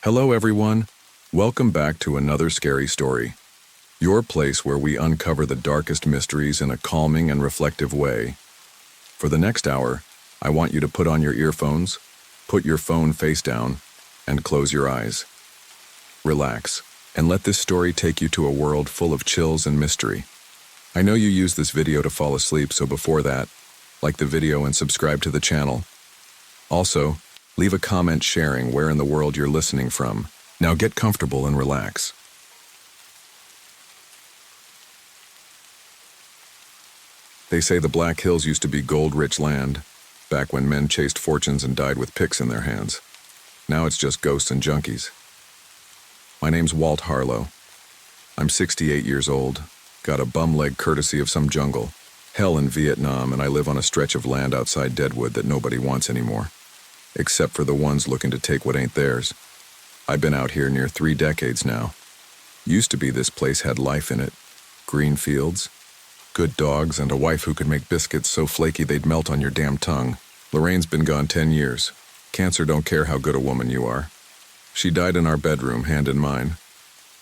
Hello, everyone. Welcome back to another scary story. Your place where we uncover the darkest mysteries in a calming and reflective way. For the next hour, I want you to put on your earphones, put your phone face down, and close your eyes. Relax, and let this story take you to a world full of chills and mystery. I know you use this video to fall asleep, so before that, like the video and subscribe to the channel. Also, leave a comment sharing where in the world you're listening from. Now get comfortable and relax. They say the Black Hills used to be gold-rich land, back when men chased fortunes and died with picks in their hands. Now it's just ghosts and junkies. My name's Walt Harlow. I'm 68 years old, got a bum leg courtesy of some jungle, hell in Vietnam, and I live on a stretch of land outside Deadwood that nobody wants anymore, except for the ones looking to take what ain't theirs. I've been out here near 3 decades now. Used to be this place had life in it. Green fields, good dogs, and a wife who could make biscuits so flaky they'd melt on your damn tongue. Lorraine's been gone 10 years. Cancer don't care how good a woman you are. She died in our bedroom, hand in mine.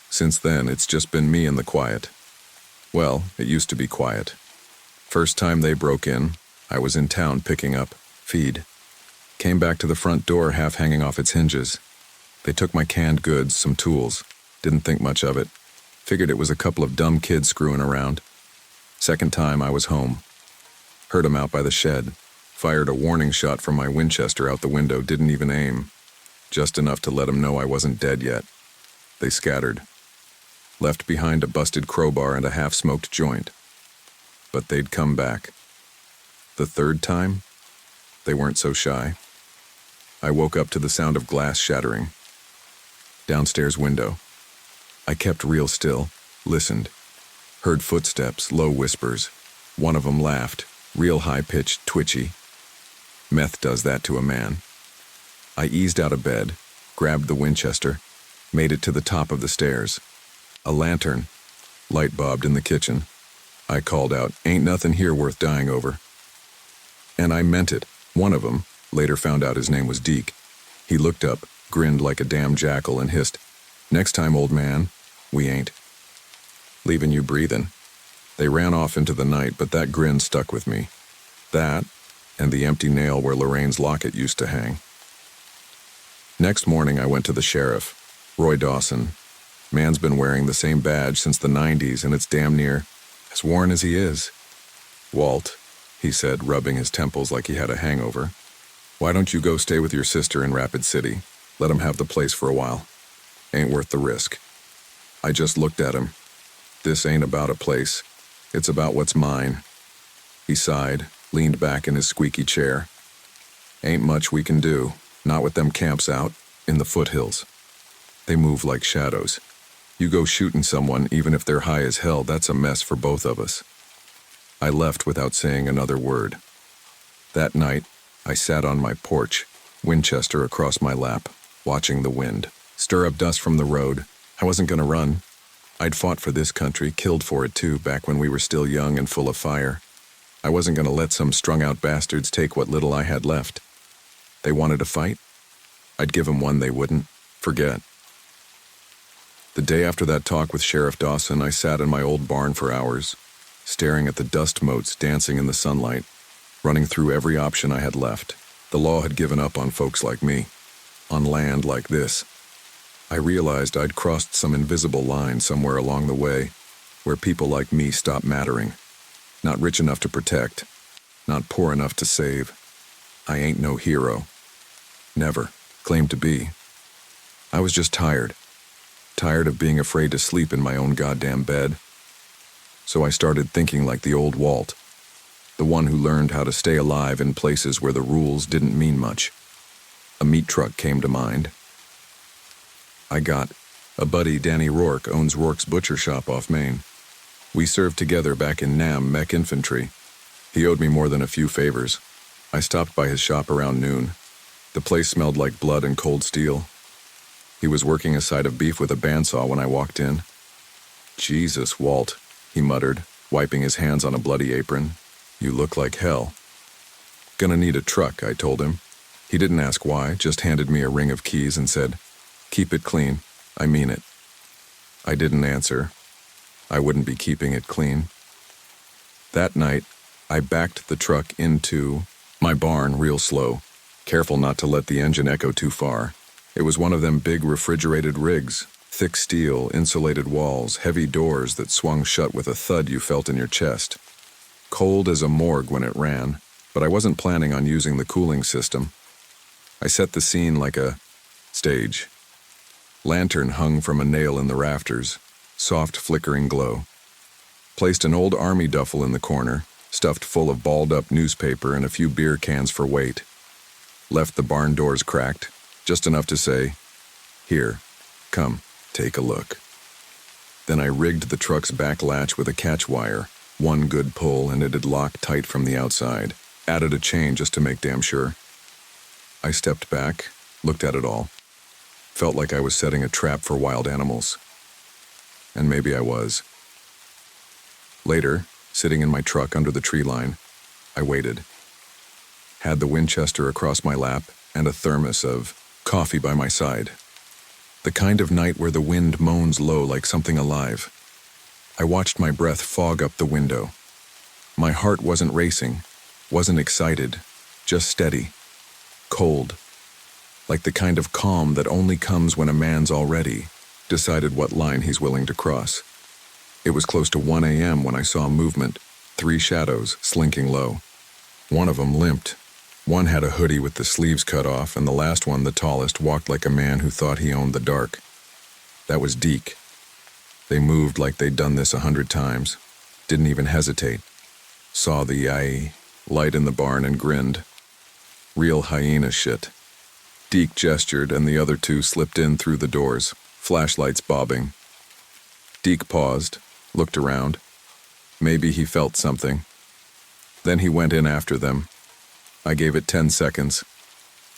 Since then, it's just been me and the quiet. Well, it used to be quiet. First time they broke in, I was in town picking up feed. Came back to the front door half hanging off its hinges. They took my canned goods, some tools. Didn't think much of it. Figured it was a couple of dumb kids screwing around. Second time I was home. Heard 'em out by the shed. Fired a warning shot from my Winchester out the window, didn't even aim. Just enough to let 'em know I wasn't dead yet. They scattered. Left behind a busted crowbar and a half-smoked joint. But they'd come back. The third time, they weren't so shy. I woke up to the sound of glass shattering. Downstairs window. I kept real still, listened. Heard footsteps, low whispers. One of 'em laughed, real high-pitched, twitchy. Meth does that to a man. I eased out of bed, grabbed the Winchester, made it to the top of the stairs. A lantern. Light bobbed in the kitchen. I called out, "Ain't nothing here worth dying over." And I meant it. One of 'em, later found out his name was Deke. He looked up, grinned like a damn jackal, and hissed, "Next time, old man, we ain't leaving you breathing." They ran off into the night, but that grin stuck with me. That, and the empty nail where Lorraine's locket used to hang. Next morning, I went to the sheriff, Roy Dawson. Man's been wearing the same badge since the 90s, and it's damn near as worn as he is. "Walt," he said, rubbing his temples like he had a hangover, "why don't you go stay with your sister in Rapid City? Let 'em have the place for a while. Ain't worth the risk." I just looked at him. This ain't about a place. It's about what's mine. He sighed, leaned back in his squeaky chair. "Ain't much we can do, not with them camps out in the foothills. They move like shadows. You go shooting someone, even if they're high as hell, that's a mess for both of us." I left without saying another word. That night, I sat on my porch, Winchester across my lap, watching the wind stir up dust from the road. I wasn't gonna run. I'd fought for this country, killed for it too, back when we were still young and full of fire. I wasn't gonna let some strung-out bastards take what little I had left. They wanted to fight? I'd give 'em one they wouldn't forget. The day after that talk with Sheriff Dawson, I sat in my old barn for hours, staring at the dust motes dancing in the sunlight, running through every option I had left. The law had given up on folks like me, on land like this. I realized I'd crossed some invisible line somewhere along the way, where people like me stopped mattering. Not rich enough to protect, not poor enough to save. I ain't no hero. Never claimed to be. I was just tired. Tired of being afraid to sleep in my own goddamn bed. So I started thinking like the old Walt, the one who learned how to stay alive in places where the rules didn't mean much. A meat truck came to mind. I got a buddy, Danny Rourke, owns Rourke's Butcher Shop off Main. We served together back in Nam, Mech Infantry. He owed me more than a few favors. I stopped by his shop around noon. The place smelled like blood and cold steel. He was working a side of beef with a bandsaw when I walked in. "Jesus, Walt," he muttered, wiping his hands on a bloody apron. "You look like hell." "Gonna need a truck," I told him. He didn't ask why, just handed me a ring of keys and said, Keep it clean. I mean it. I didn't answer. I wouldn't be keeping it clean. That night, I backed the truck into my barn real slow, careful not to let the engine echo too far. It was one of them big refrigerated rigs, thick steel, insulated walls, heavy doors that swung shut with a thud you felt in your chest. Cold as a morgue when it ran, but I wasn't planning on using the cooling system. I set the scene like a stage. Lantern hung from a nail in the rafters, soft flickering glow. Placed an old army duffel in the corner, stuffed full of balled-up newspaper and a few beer cans for weight. Left the barn doors cracked, just enough to say, "Here, come, take a look." Then I rigged the truck's back latch with a catch wire, one good pull and it'd lock tight from the outside. Added a chain just to make damn sure. I stepped back, looked at it all. Felt like I was setting a trap for wild animals. And maybe I was. Later, sitting in my truck under the tree line, I waited. Had the Winchester across my lap and a thermos of coffee by my side. The kind of night where the wind moans low like something alive. I watched my breath fog up the window. My heart wasn't racing, wasn't excited, just steady, cold, like the kind of calm that only comes when a man's already decided what line he's willing to cross. It was close to 1 a.m. when I saw movement, 3 shadows slinking low. One of them limped. One had a hoodie with the sleeves cut off, and the last one, the tallest, walked like a man who thought he owned the dark. That was Deke. They moved like they'd done this 100 times. Didn't even hesitate. Saw the light in the barn and grinned. Real hyena shit. Deke gestured and the other 2 slipped in through the doors, flashlights bobbing. Deke paused, looked around. Maybe he felt something. Then he went in after them. I gave it 10 seconds.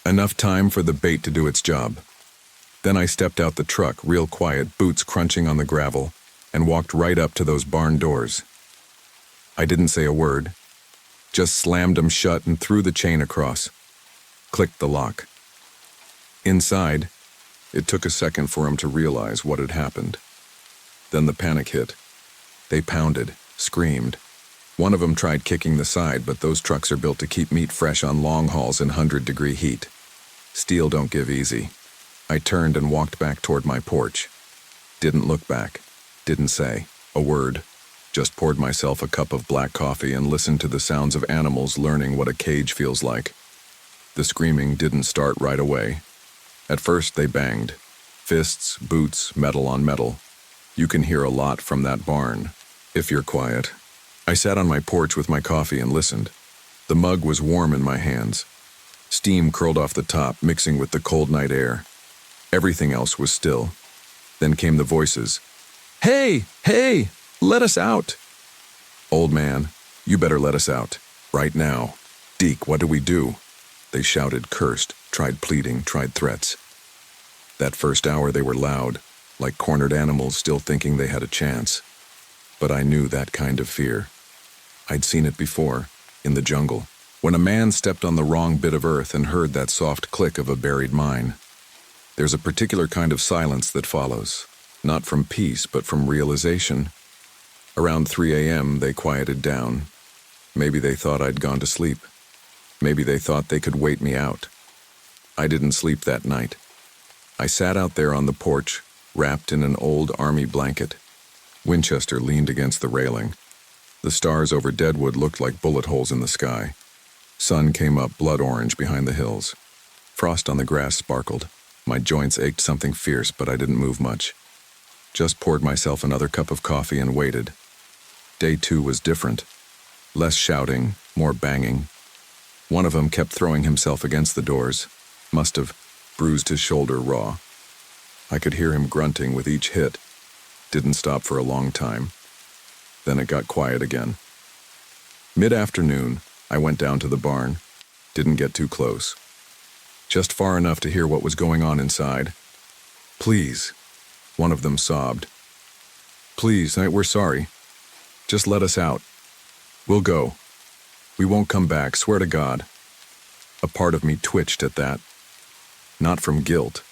Enough time for the bait to do its job. Then I stepped out the truck, real quiet, boots crunching on the gravel, and walked right up to those barn doors. I didn't say a word, just slammed them shut and threw the chain across. Clicked the lock. Inside, it took a second for him to realize what had happened. Then the panic hit. They pounded, screamed. One of them tried kicking the side, but those trucks are built to keep meat fresh on long hauls in 100-degree heat. Steel don't give easy. I turned and walked back toward my porch. Didn't look back. Didn't say a word. Just poured myself a cup of black coffee and listened to the sounds of animals learning what a cage feels like. The screaming didn't start right away. At first they banged. Fists, boots, metal on metal. You can hear a lot from that barn, if you're quiet. I sat on my porch with my coffee and listened. The mug was warm in my hands. Steam curled off the top, mixing with the cold night air. Everything else was still. Then came the voices. "Hey! Hey! Let us out!" "Old man, you better let us out. Right now." "Deke, what do we do?" They shouted, cursed, tried pleading, tried threats. That first hour they were loud, like cornered animals still thinking they had a chance. But I knew that kind of fear. I'd seen it before, in the jungle, when a man stepped on the wrong bit of earth and heard that soft click of a buried mine. There's a particular kind of silence that follows, not from peace, but from realization. Around 3 a.m., they quieted down. Maybe they thought I'd gone to sleep. Maybe they thought they could wait me out. I didn't sleep that night. I sat out there on the porch, wrapped in an old army blanket. Winchester leaned against the railing. The stars over Deadwood looked like bullet holes in the sky. Sun came up blood orange behind the hills. Frost on the grass sparkled. My joints ached something fierce, but I didn't move much. Just poured myself another cup of coffee and waited. Day 2 was different. Less shouting, more banging. One of them kept throwing himself against the doors. Must have bruised his shoulder raw. I could hear him grunting with each hit. Didn't stop for a long time. Then it got quiet again. Mid-afternoon, I went down to the barn. Didn't get too close. Just far enough to hear what was going on inside. "Please," one of them sobbed. "Please, we're sorry. Just let us out. We'll go. We won't come back, swear to God." A part of me twitched at that. Not from guilt.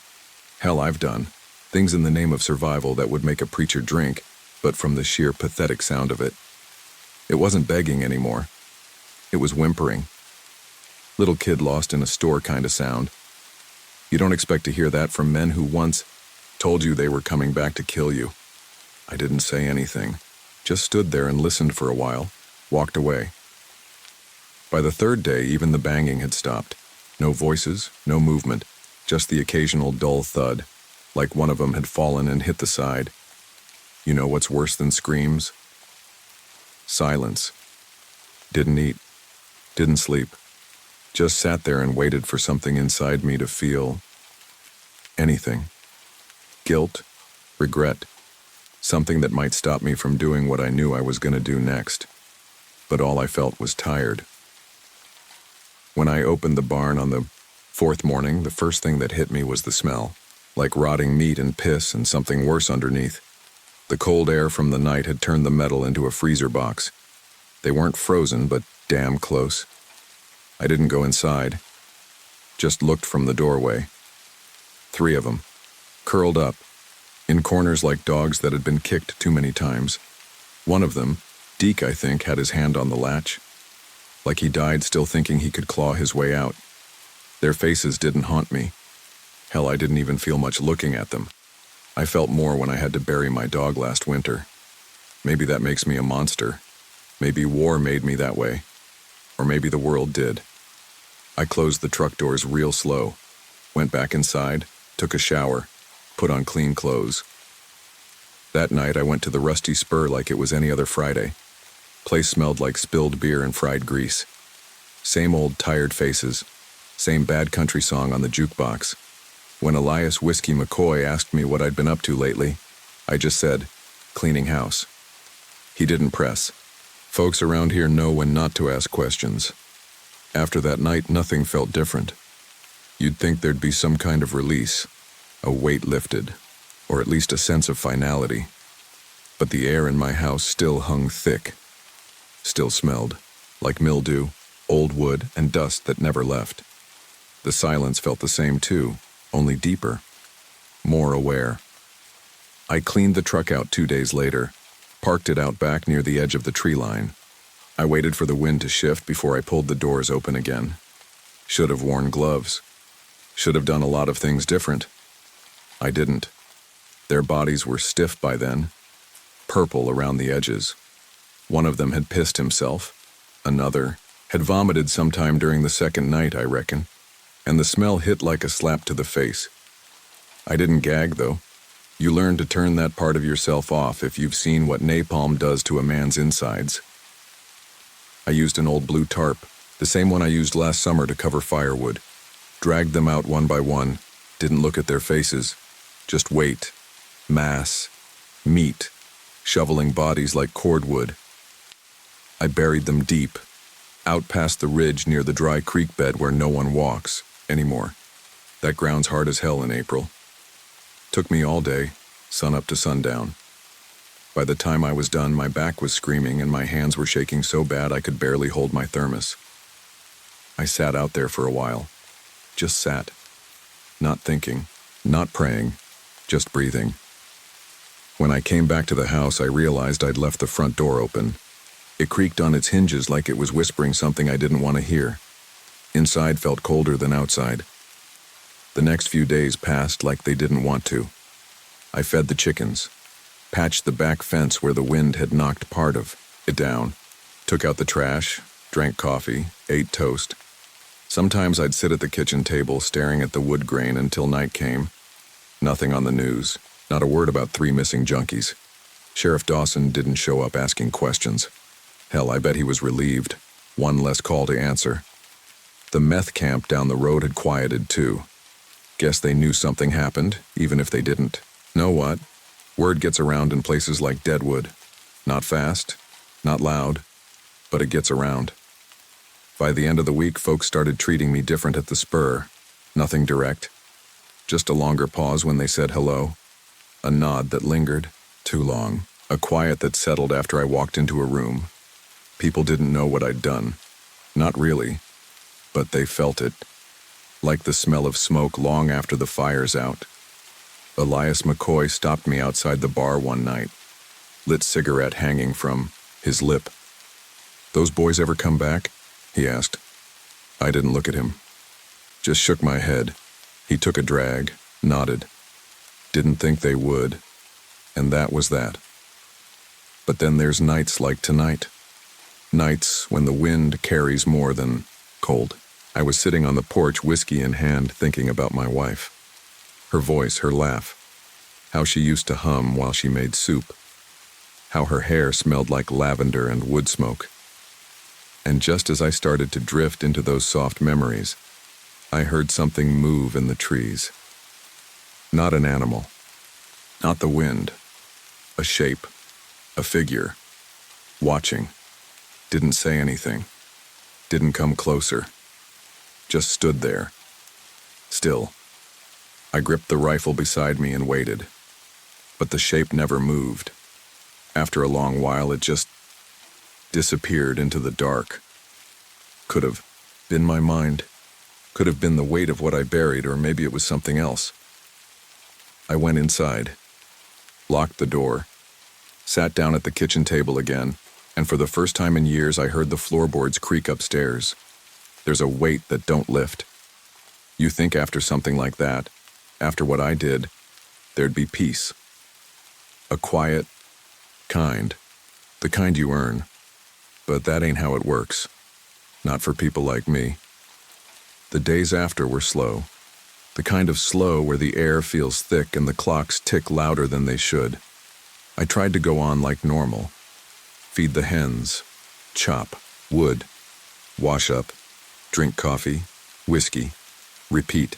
Hell, I've done things in the name of survival that would make a preacher drink, but from the sheer pathetic sound of it. It wasn't begging anymore. It was whimpering. Little kid lost in a store kind of sound. You don't expect to hear that from men who once told you they were coming back to kill you. I didn't say anything, just stood there and listened for a while, walked away. By the third day, even the banging had stopped. No voices, no movement, just the occasional dull thud, like one of them had fallen and hit the side. You know what's worse than screams? Silence. Didn't eat. Didn't sleep. Just sat there and waited for something inside me to feel anything. Guilt, regret, something that might stop me from doing what I knew I was going to do next. But all I felt was tired. When I opened the barn on the fourth morning, the first thing that hit me was the smell, like rotting meat and piss and something worse underneath. The cold air from the night had turned the metal into a freezer box. They weren't frozen, but damn close. I didn't go inside, just looked from the doorway. 3 of them, curled up, in corners like dogs that had been kicked too many times. One of them, Deke, I think, had his hand on the latch, like he died still thinking he could claw his way out. Their faces didn't haunt me. Hell, I didn't even feel much looking at them. I felt more when I had to bury my dog last winter. Maybe that makes me a monster. Maybe war made me that way. Or maybe the world did. I closed the truck doors real slow, went back inside, took a shower, put on clean clothes. That night I went to the rusty spur like it was any other Friday. Place smelled like spilled beer and fried grease. Same old tired faces, same bad country song on the jukebox. When Elias Whiskey McCoy asked me what I'd been up to lately, I just said, cleaning house. He didn't press. Folks around here know when not to ask questions. After that night, nothing felt different. You'd think there'd be some kind of release, a weight lifted, or at least a sense of finality. But the air in my house still hung thick, still smelled, like mildew, old wood, and dust that never left. The silence felt the same too, only deeper, more aware. I cleaned the truck out 2 days later, parked it out back near the edge of the tree line. I waited for the wind to shift before I pulled the doors open again. Should have worn gloves. Should have done a lot of things different. I didn't. Their bodies were stiff by then, purple around the edges. One of them had pissed himself. Another had vomited sometime during the second night, I reckon, and the smell hit like a slap to the face. I didn't gag, though. You learn to turn that part of yourself off if you've seen what napalm does to a man's insides. I used an old blue tarp, the same one I used last summer to cover firewood. Dragged them out one by one, didn't look at their faces, just weight, mass, meat, shoveling bodies like cordwood. I buried them deep, out past the ridge near the dry creek bed where no one walks anymore. That ground's hard as hell in April. Took me all day, sun up to sundown. By the time I was done, my back was screaming and my hands were shaking so bad I could barely hold my thermos. I sat out there for a while. Just sat. Not thinking, not praying, just breathing. When I came back to the house, I realized I'd left the front door open. It creaked on its hinges like it was whispering something I didn't want to hear. Inside felt colder than outside. The next few days passed like they didn't want to. I fed the chickens, patched the back fence where the wind had knocked part of it down, took out the trash, drank coffee, ate toast. Sometimes I'd sit at the kitchen table staring at the wood grain until night came. Nothing on the news, not a word about 3 missing junkies. Sheriff Dawson didn't show up asking questions. Hell, I bet he was relieved. One less call to answer. The meth camp down the road had quieted too. Guess they knew something happened, even if they didn't. Know what? Word gets around in places like Deadwood. Not fast, not loud, but it gets around. By the end of the week, folks started treating me different at the spur. Nothing direct. Just a longer pause when they said hello. A nod that lingered. Too long. A quiet that settled after I walked into a room. People didn't know what I'd done. Not really. But they felt it. Like the smell of smoke long after the fire's out. Elias McCoy stopped me outside the bar one night, lit cigarette hanging from his lip. "Those boys ever come back?" he asked. I didn't look at him, just shook my head. He took a drag, nodded. "Didn't think they would," and that was that. But then there's nights like tonight. Nights when the wind carries more than cold. I was sitting on the porch, whiskey in hand, thinking about my wife. Her voice, her laugh, how she used to hum while she made soup, how her hair smelled like lavender and wood smoke. And just as I started to drift into those soft memories, I heard something move in the trees. Not an animal, not the wind, a shape, a figure, watching, didn't say anything, didn't come closer, just stood there, still. I gripped the rifle beside me and waited, but the shape never moved. After a long while, it just disappeared into the dark. Could have been my mind, could have been the weight of what I buried, or maybe it was something else. I went inside, locked the door, sat down at the kitchen table again, and for the first time in years I heard the floorboards creak upstairs. There's a weight that don't lift. You think after something like that, after what I did, there'd be peace. A quiet kind, the kind you earn. But that ain't how it works. Not for people like me. The days after were slow. The kind of slow where the air feels thick and the clocks tick louder than they should. I tried to go on like normal. Feed the hens, chop, wood, wash up, drink coffee, whiskey, repeat.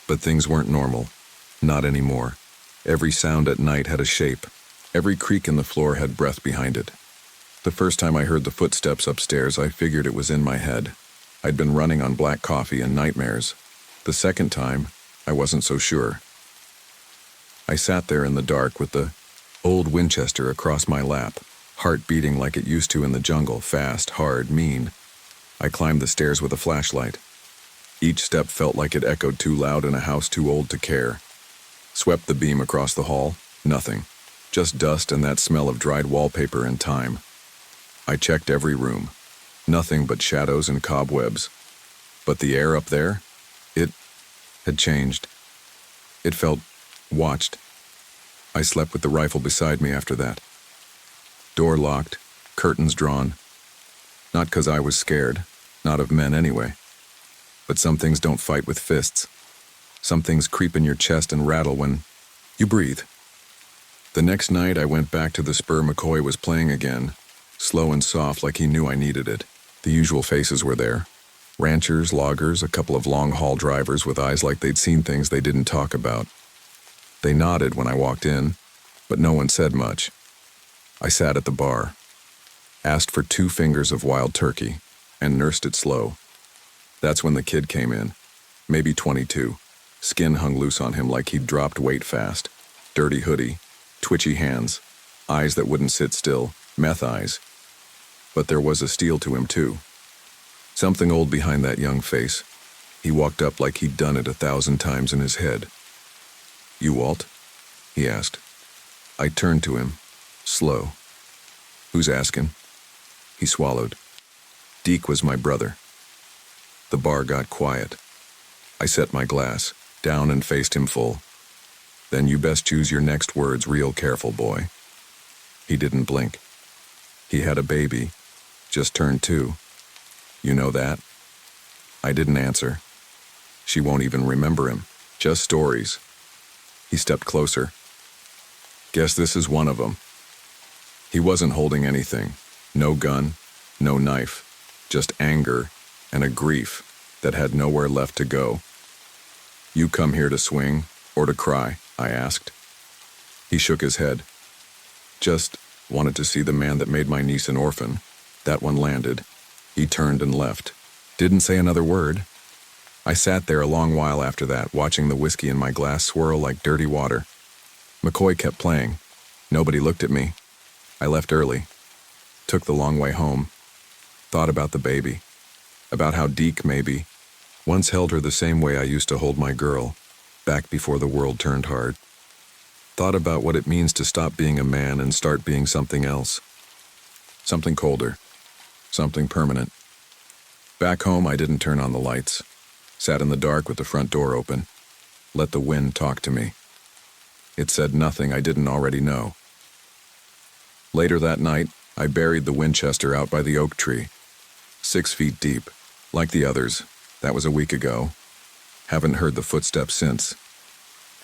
But things weren't normal. Not anymore. Every sound at night had a shape. Every creak in the floor had breath behind it. The first time I heard the footsteps upstairs, I figured it was in my head. I'd been running on black coffee and nightmares. The second time, I wasn't so sure. I sat there in the dark with the old Winchester across my lap, heart beating like it used to in the jungle, fast, hard, mean. I climbed the stairs with a flashlight. Each step felt like it echoed too loud in a house too old to care. Swept the beam across the hall, nothing. Just dust and that smell of dried wallpaper and time. I checked every room. Nothing but shadows and cobwebs. But the air up there, it had changed. It felt watched. I slept with the rifle beside me after that. Door locked, curtains drawn. Not 'cause I was scared, not of men anyway. But some things don't fight with fists. Some things creep in your chest and rattle when you breathe. The next night I went back to the spur McCoy was playing again, slow and soft like he knew I needed it. The usual faces were there. Ranchers, loggers, a couple of long-haul drivers with eyes like they'd seen things they didn't talk about. They nodded when I walked in, but no one said much. I sat at the bar, asked for 2 fingers of wild turkey, and nursed it slow. That's when the kid came in, maybe 22. Skin hung loose on him like he'd dropped weight fast. Dirty hoodie, twitchy hands, eyes that wouldn't sit still, meth eyes. But there was a steel to him too. Something old behind that young face. He walked up like he'd done it 1,000 times in his head. "You Walt?" he asked. I turned to him, slow. "Who's asking?" He swallowed. Deke was my brother. The bar got quiet. I set my glass down and faced him full. "Then you best choose your next words real careful, boy." He didn't blink. He had a baby, just turned 2. "You know that?" I didn't answer. She won't even remember him, just stories. He stepped closer. "Guess this is one of them." He wasn't holding anything. No gun, no knife, just anger and a grief that had nowhere left to go. "You come here to swing or to cry?" I asked. He shook his head. "Just wanted to see the man that made my niece an orphan." That one landed. He turned and left. Didn't say another word. I sat there a long while after that, watching the whiskey in my glass swirl like dirty water. McCoy kept playing. Nobody looked at me. I left early. Took the long way home. Thought about the baby. About how Deke, maybe, once held her the same way I used to hold my girl, back before the world turned hard. Thought about what it means to stop being a man and start being something else. Something colder. Something permanent. Back home, I didn't turn on the lights. Sat in the dark with the front door open. Let the wind talk to me. It said nothing I didn't already know. Later that night, I buried the Winchester out by the oak tree. 6 feet deep. Like the others. That was a week ago. Haven't heard the footsteps since.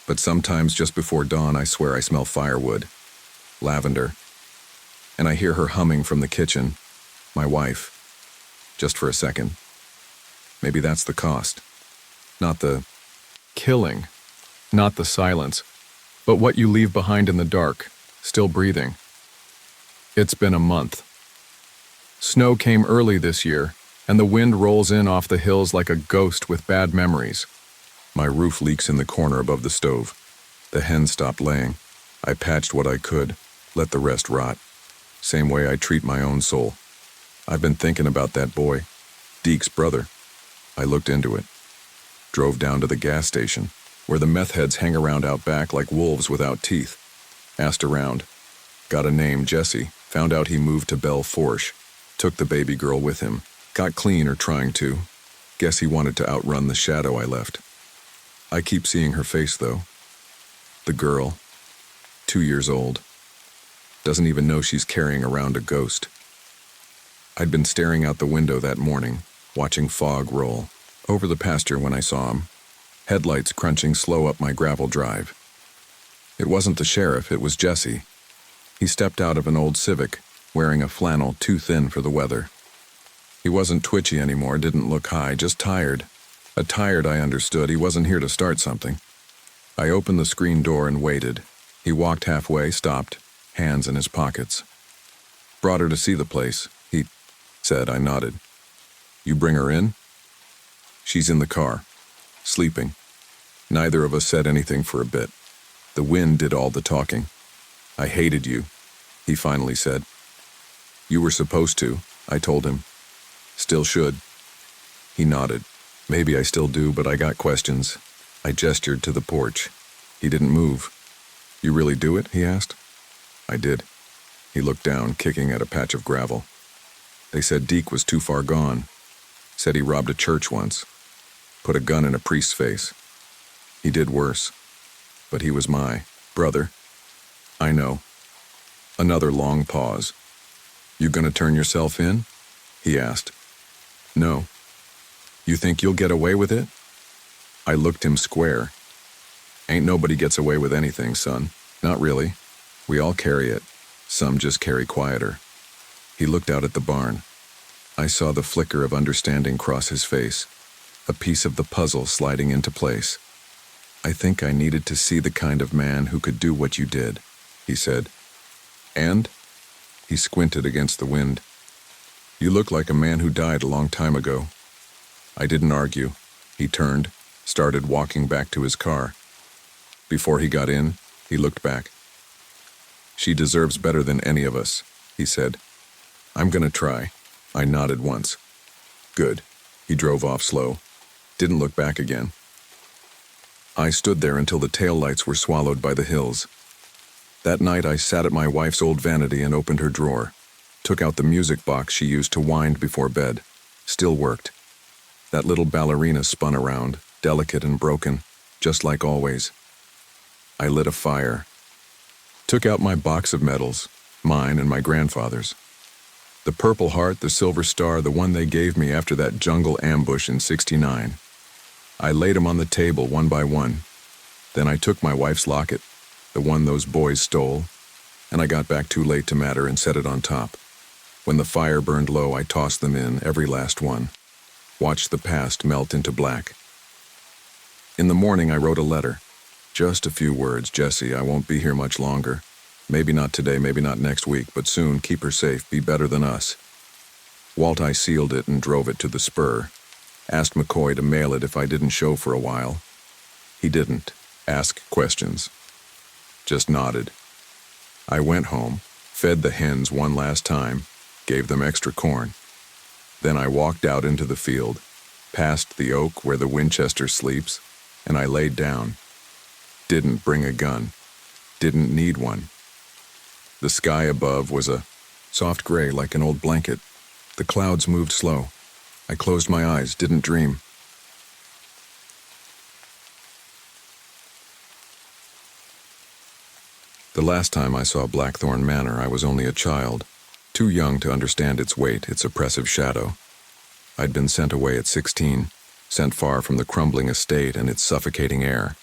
But sometimes just before dawn, I swear I smell firewood. Lavender. And I hear her humming from the kitchen. My wife. Just for a second. Maybe that's the cost. Not the killing. Not the silence. But what you leave behind in the dark, still breathing. It's been a month. Snow came early this year, and the wind rolls in off the hills like a ghost with bad memories. My roof leaks in the corner above the stove. The hen stopped laying. I patched what I could, let the rest rot. Same way I treat my own soul. I've been thinking about that boy, Deke's brother. I looked into it. Drove down to the gas station, where the meth heads hang around out back like wolves without teeth. Asked around. Got a name, Jesse. Found out he moved to Belle Fourche. Took the baby girl with him. Got clean or trying to. Guess he wanted to outrun the shadow I left. I keep seeing her face, though. The girl. 2 years old. Doesn't even know she's carrying around a ghost. I'd been staring out the window that morning, watching fog roll. Over the pasture when I saw him. Headlights crunching slow up my gravel drive. It wasn't the sheriff, it was Jesse. He stepped out of an old Civic, wearing a flannel too thin for the weather. He wasn't twitchy anymore, didn't look high, just tired. A tired I understood, he wasn't here to start something. I opened the screen door and waited. He walked halfway, stopped, hands in his pockets. Brought her to see the place, he said. I nodded. You bring her in? She's in the car, sleeping. Neither of us said anything for a bit. The wind did all the talking. I hated you, he finally said. You were supposed to, I told him. Still should. He nodded. Maybe I still do, but I got questions. I gestured to the porch. He didn't move. You really do it? He asked. I did. He looked down, kicking at a patch of gravel. They said Deke was too far gone. Said he robbed a church once. Put a gun in a priest's face. He did worse. But he was my brother. I know. Another long pause. You gonna turn yourself in? He asked. No. You think you'll get away with it? I looked him square. Ain't nobody gets away with anything, son. Not really. We all carry it. Some just carry quieter. He looked out at the barn. I saw the flicker of understanding cross his face, a piece of the puzzle sliding into place. I think I needed to see the kind of man who could do what you did, he said. And? He squinted against the wind. You look like a man who died a long time ago. I didn't argue. He turned, started walking back to his car. Before he got in, he looked back. She deserves better than any of us, he said. I'm gonna try. I nodded once. Good. He drove off slow. Didn't look back again. I stood there until the taillights were swallowed by the hills. That night I sat at my wife's old vanity and opened her drawer. Took out the music box she used to wind before bed. Still worked. That little ballerina spun around, delicate and broken, just like always. I lit a fire. Took out my box of medals, mine and my grandfather's. The Purple Heart, the Silver Star, the one they gave me after that jungle ambush in '69. I laid them on the table one by one. Then I took my wife's locket, the one those boys stole, and I got back too late to matter and set it on top. When the fire burned low, I tossed them in, every last one. Watched the past melt into black. In the morning, I wrote a letter. Just a few words. Jesse, I won't be here much longer. Maybe not today, maybe not next week, but soon. Keep her safe. Be better than us. Walt, I sealed it and drove it to the spur. Asked McCoy to mail it if I didn't show for a while. He didn't ask questions. Just nodded. I went home, fed the hens one last time, gave them extra corn. Then I walked out into the field, past the oak where the Winchester sleeps, and I laid down. Didn't bring a gun. didn't need one. The sky above was a soft gray like an old blanket. The clouds moved slow. I closed my eyes, didn't dream. The last time I saw Blackthorn Manor, I was only a child, too young to understand its weight, its oppressive shadow. I'd been sent away at 16, sent far from the crumbling estate and its suffocating air.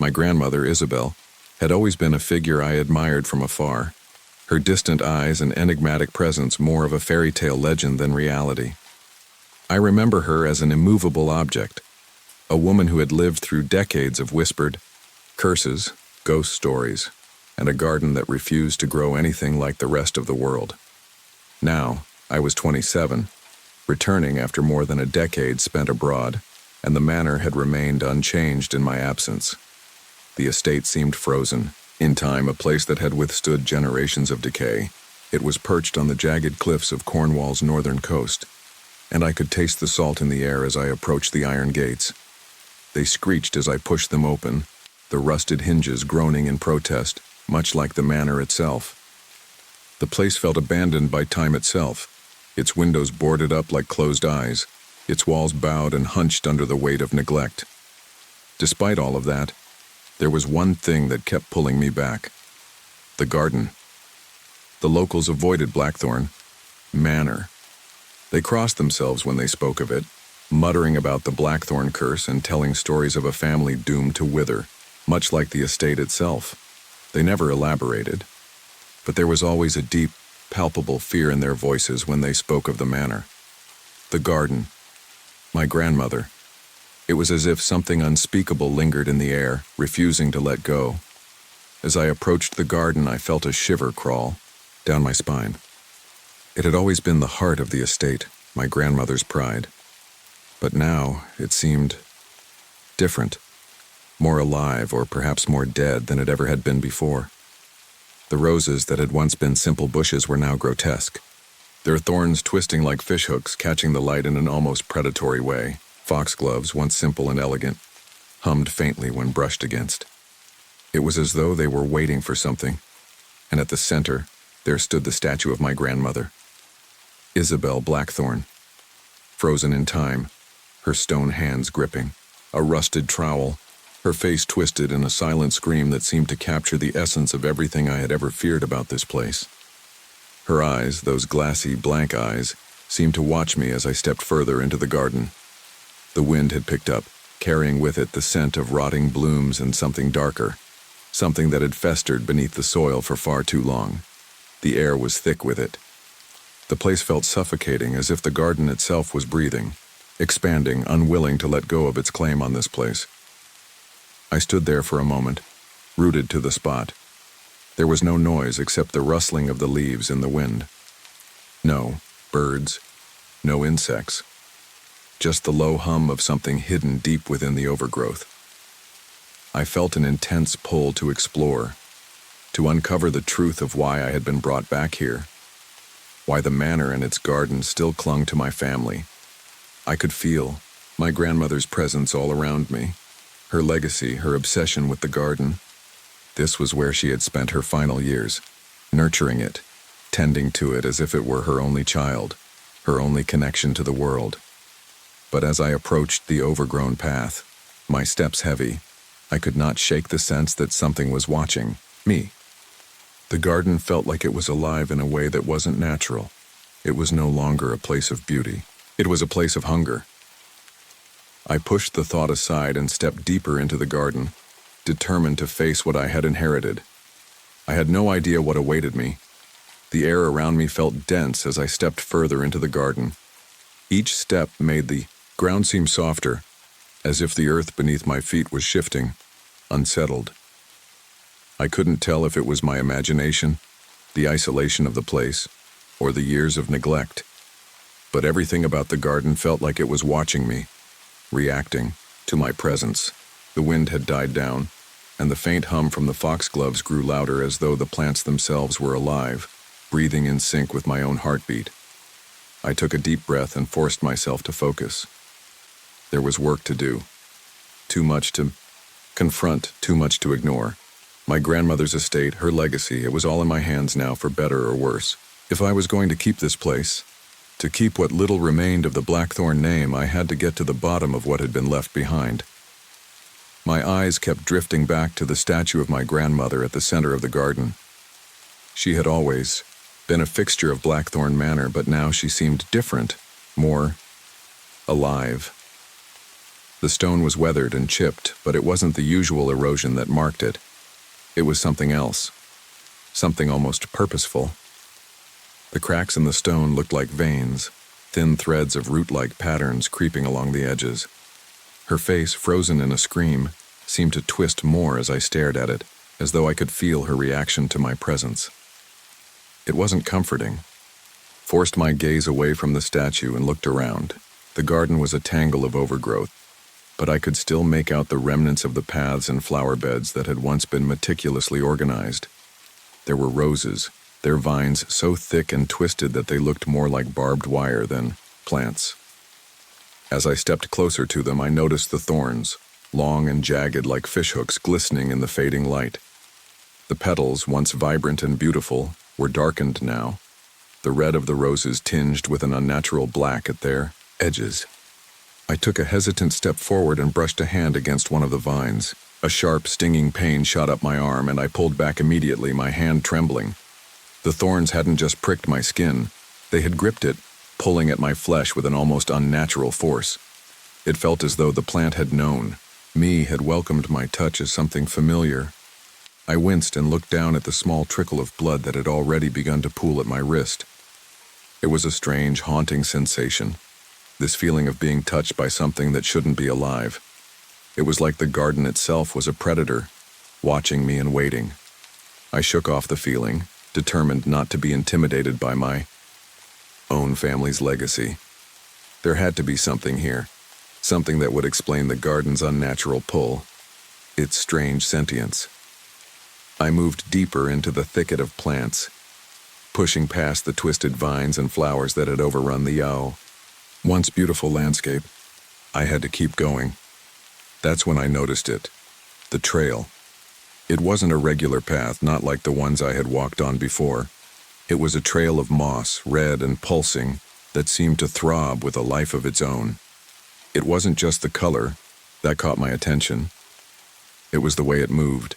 My grandmother, Isabel, had always been a figure I admired from afar, her distant eyes and enigmatic presence more of a fairy tale legend than reality. I remember her as an immovable object, a woman who had lived through decades of whispered curses, ghost stories, and a garden that refused to grow anything like the rest of the world. Now, I was 27, returning after more than a decade spent abroad, and the manor had remained unchanged in my absence. The estate seemed frozen, in time a place that had withstood generations of decay. It was perched on the jagged cliffs of Cornwall's northern coast, and I could taste the salt in the air as I approached the iron gates. They screeched as I pushed them open, the rusted hinges groaning in protest, much like the manor itself. The place felt abandoned by time itself, its windows boarded up like closed eyes, its walls bowed and hunched under the weight of neglect. Despite all of that, there was one thing that kept pulling me back: the garden. The locals avoided Blackthorn Manor. They crossed themselves when they spoke of it, muttering about the Blackthorn curse and telling stories of a family doomed to wither, much like the estate itself. They never elaborated, but there was always a deep, palpable fear in their voices when they spoke of the manor. The garden. My grandmother. It was as if something unspeakable lingered in the air, refusing to let go. As I approached the garden, I felt a shiver crawl down my spine. It had always been the heart of the estate, my grandmother's pride. But now it seemed different, more alive or perhaps more dead than it ever had been before. The roses that had once been simple bushes were now grotesque, their thorns twisting like fishhooks, catching the light in an almost predatory way. Foxgloves, once simple and elegant, hummed faintly when brushed against. It was as though they were waiting for something, and at the center, there stood the statue of my grandmother, Isabel Blackthorn, frozen in time, her stone hands gripping, a rusted trowel, her face twisted in a silent scream that seemed to capture the essence of everything I had ever feared about this place. Her eyes, those glassy, blank eyes, seemed to watch me as I stepped further into the garden. The wind had picked up, carrying with it the scent of rotting blooms and something darker, something that had festered beneath the soil for far too long. The air was thick with it. The place felt suffocating, as if the garden itself was breathing, expanding, unwilling to let go of its claim on this place. I stood there for a moment, rooted to the spot. There was no noise except the rustling of the leaves in the wind. No birds, no insects. Just the low hum of something hidden deep within the overgrowth. I felt an intense pull to explore, to uncover the truth of why I had been brought back here, why the manor and its garden still clung to my family. I could feel my grandmother's presence all around me, her legacy, her obsession with the garden. This was where she had spent her final years, nurturing it, tending to it as if it were her only child, her only connection to the world. But as I approached the overgrown path, my steps heavy, I could not shake the sense that something was watching me. The garden felt like it was alive in a way that wasn't natural. It was no longer a place of beauty. It was a place of hunger. I pushed the thought aside and stepped deeper into the garden, determined to face what I had inherited. I had no idea what awaited me. The air around me felt dense as I stepped further into the garden. Each step made the ground seem softer, as if the earth beneath my feet was shifting, unsettled. I couldn't tell if it was my imagination, the isolation of the place, or the years of neglect. But everything about the garden felt like it was watching me, reacting to my presence. The wind had died down, and the faint hum from the foxgloves grew louder, as though the plants themselves were alive, breathing in sync with my own heartbeat. I took a deep breath and forced myself to focus. There was work to do. Too much to confront, too much to ignore. My grandmother's estate, her legacy, it was all in my hands now for better or worse. If I was going to keep this place, to keep what little remained of the Blackthorn name, I had to get to the bottom of what had been left behind. My eyes kept drifting back to the statue of my grandmother at the center of the garden. She had always been a fixture of Blackthorn Manor, but now she seemed different, more alive. The stone was weathered and chipped, but it wasn't the usual erosion that marked it. It was something else, something almost purposeful. The cracks in the stone looked like veins, thin threads of root-like patterns creeping along the edges. Her face, frozen in a scream, seemed to twist more as I stared at it, as though I could feel her reaction to my presence. It wasn't comforting. Forced my gaze away from the statue and looked around. The garden was a tangle of overgrowth, but I could still make out the remnants of the paths and flower beds that had once been meticulously organized. There were roses, their vines so thick and twisted that they looked more like barbed wire than plants. As I stepped closer to them, I noticed the thorns, long and jagged like fishhooks, glistening in the fading light. The petals, once vibrant and beautiful, were darkened now, the red of the roses tinged with an unnatural black at their edges. I took a hesitant step forward and brushed a hand against one of the vines. A sharp, stinging pain shot up my arm, and I pulled back immediately, my hand trembling. The thorns hadn't just pricked my skin, they had gripped it, pulling at my flesh with an almost unnatural force. It felt as though the plant had known, had welcomed my touch as something familiar. I winced and looked down at the small trickle of blood that had already begun to pool at my wrist. It was a strange, haunting sensation. This feeling of being touched by something that shouldn't be alive. It was like the garden itself was a predator, watching me and waiting. I shook off the feeling, determined not to be intimidated by my own family's legacy. There had to be something here, something that would explain the garden's unnatural pull, its strange sentience. I moved deeper into the thicket of plants, pushing past the twisted vines and flowers that had overrun the once beautiful landscape. I had to keep going. That's when I noticed it. The trail. It wasn't a regular path, not like the ones I had walked on before. It was a trail of moss, red and pulsing, that seemed to throb with a life of its own. It wasn't just the color that caught my attention. It was the way it moved.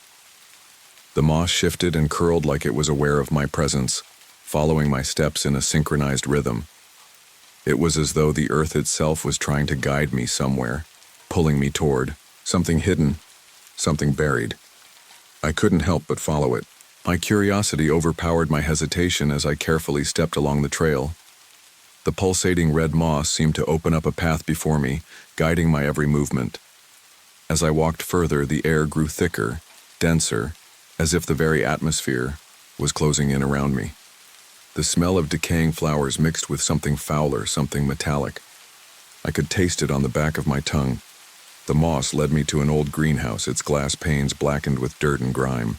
The moss shifted and curled like it was aware of my presence, following my steps in a synchronized rhythm. It was as though the earth itself was trying to guide me somewhere, pulling me toward something hidden, something buried. I couldn't help but follow it. My curiosity overpowered my hesitation as I carefully stepped along the trail. The pulsating red moss seemed to open up a path before me, guiding my every movement. As I walked further, the air grew thicker, denser, as if the very atmosphere was closing in around me. The smell of decaying flowers mixed with something fouler, something metallic. I could taste it on the back of my tongue. The moss led me to an old greenhouse, its glass panes blackened with dirt and grime.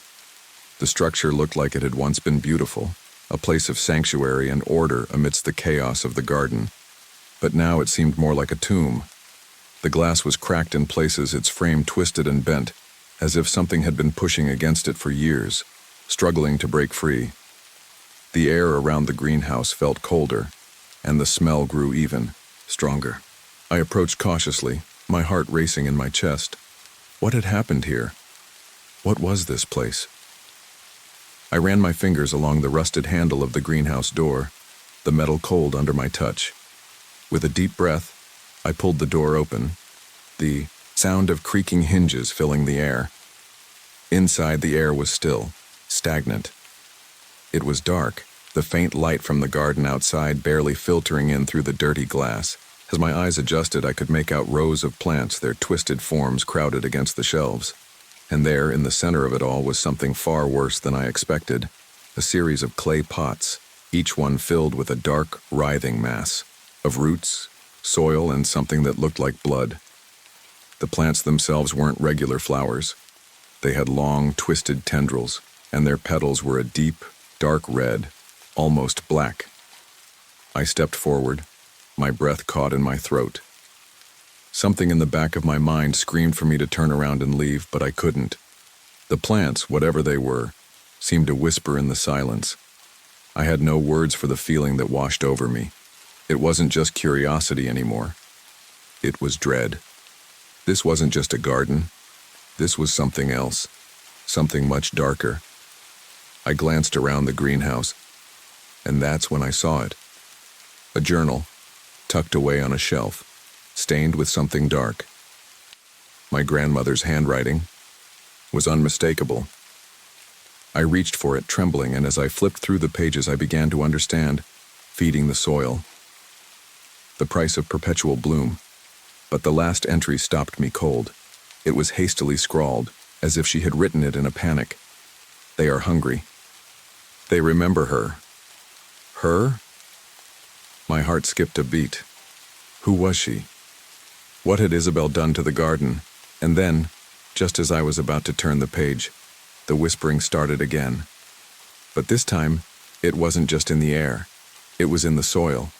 The structure looked like it had once been beautiful, a place of sanctuary and order amidst the chaos of the garden. But now it seemed more like a tomb. The glass was cracked in places, its frame twisted and bent, as if something had been pushing against it for years, struggling to break free. The air around the greenhouse felt colder, and the smell grew even stronger. I approached cautiously, my heart racing in my chest. What had happened here? What was this place? I ran my fingers along the rusted handle of the greenhouse door, the metal cold under my touch. With a deep breath, I pulled the door open, the sound of creaking hinges filling the air. Inside, the air was still, stagnant. It was dark, the faint light from the garden outside barely filtering in through the dirty glass. As my eyes adjusted, I could make out rows of plants, their twisted forms crowded against the shelves. And there, in the center of it all, was something far worse than I expected. A series of clay pots, each one filled with a dark, writhing mass of roots, soil, and something that looked like blood. The plants themselves weren't regular flowers. They had long, twisted tendrils, and their petals were a deep, dark red, almost black. I stepped forward, my breath caught in my throat. Something in the back of my mind screamed for me to turn around and leave, but I couldn't. The plants, whatever they were, seemed to whisper in the silence. I had no words for the feeling that washed over me. It wasn't just curiosity anymore. It was dread. This wasn't just a garden. This was something else, something much darker. I glanced around the greenhouse, and that's when I saw it. A journal, tucked away on a shelf, stained with something dark. My grandmother's handwriting was unmistakable. I reached for it, trembling, and as I flipped through the pages, I began to understand: feeding the soil. The price of perpetual bloom. But the last entry stopped me cold. It was hastily scrawled, as if she had written it in a panic. They are hungry. They remember her. Her? My heart skipped a beat. Who was she? What had Isabel done to the garden? And then, just as I was about to turn the page, the whispering started again. But this time, it wasn't just in the air. It was in the soil.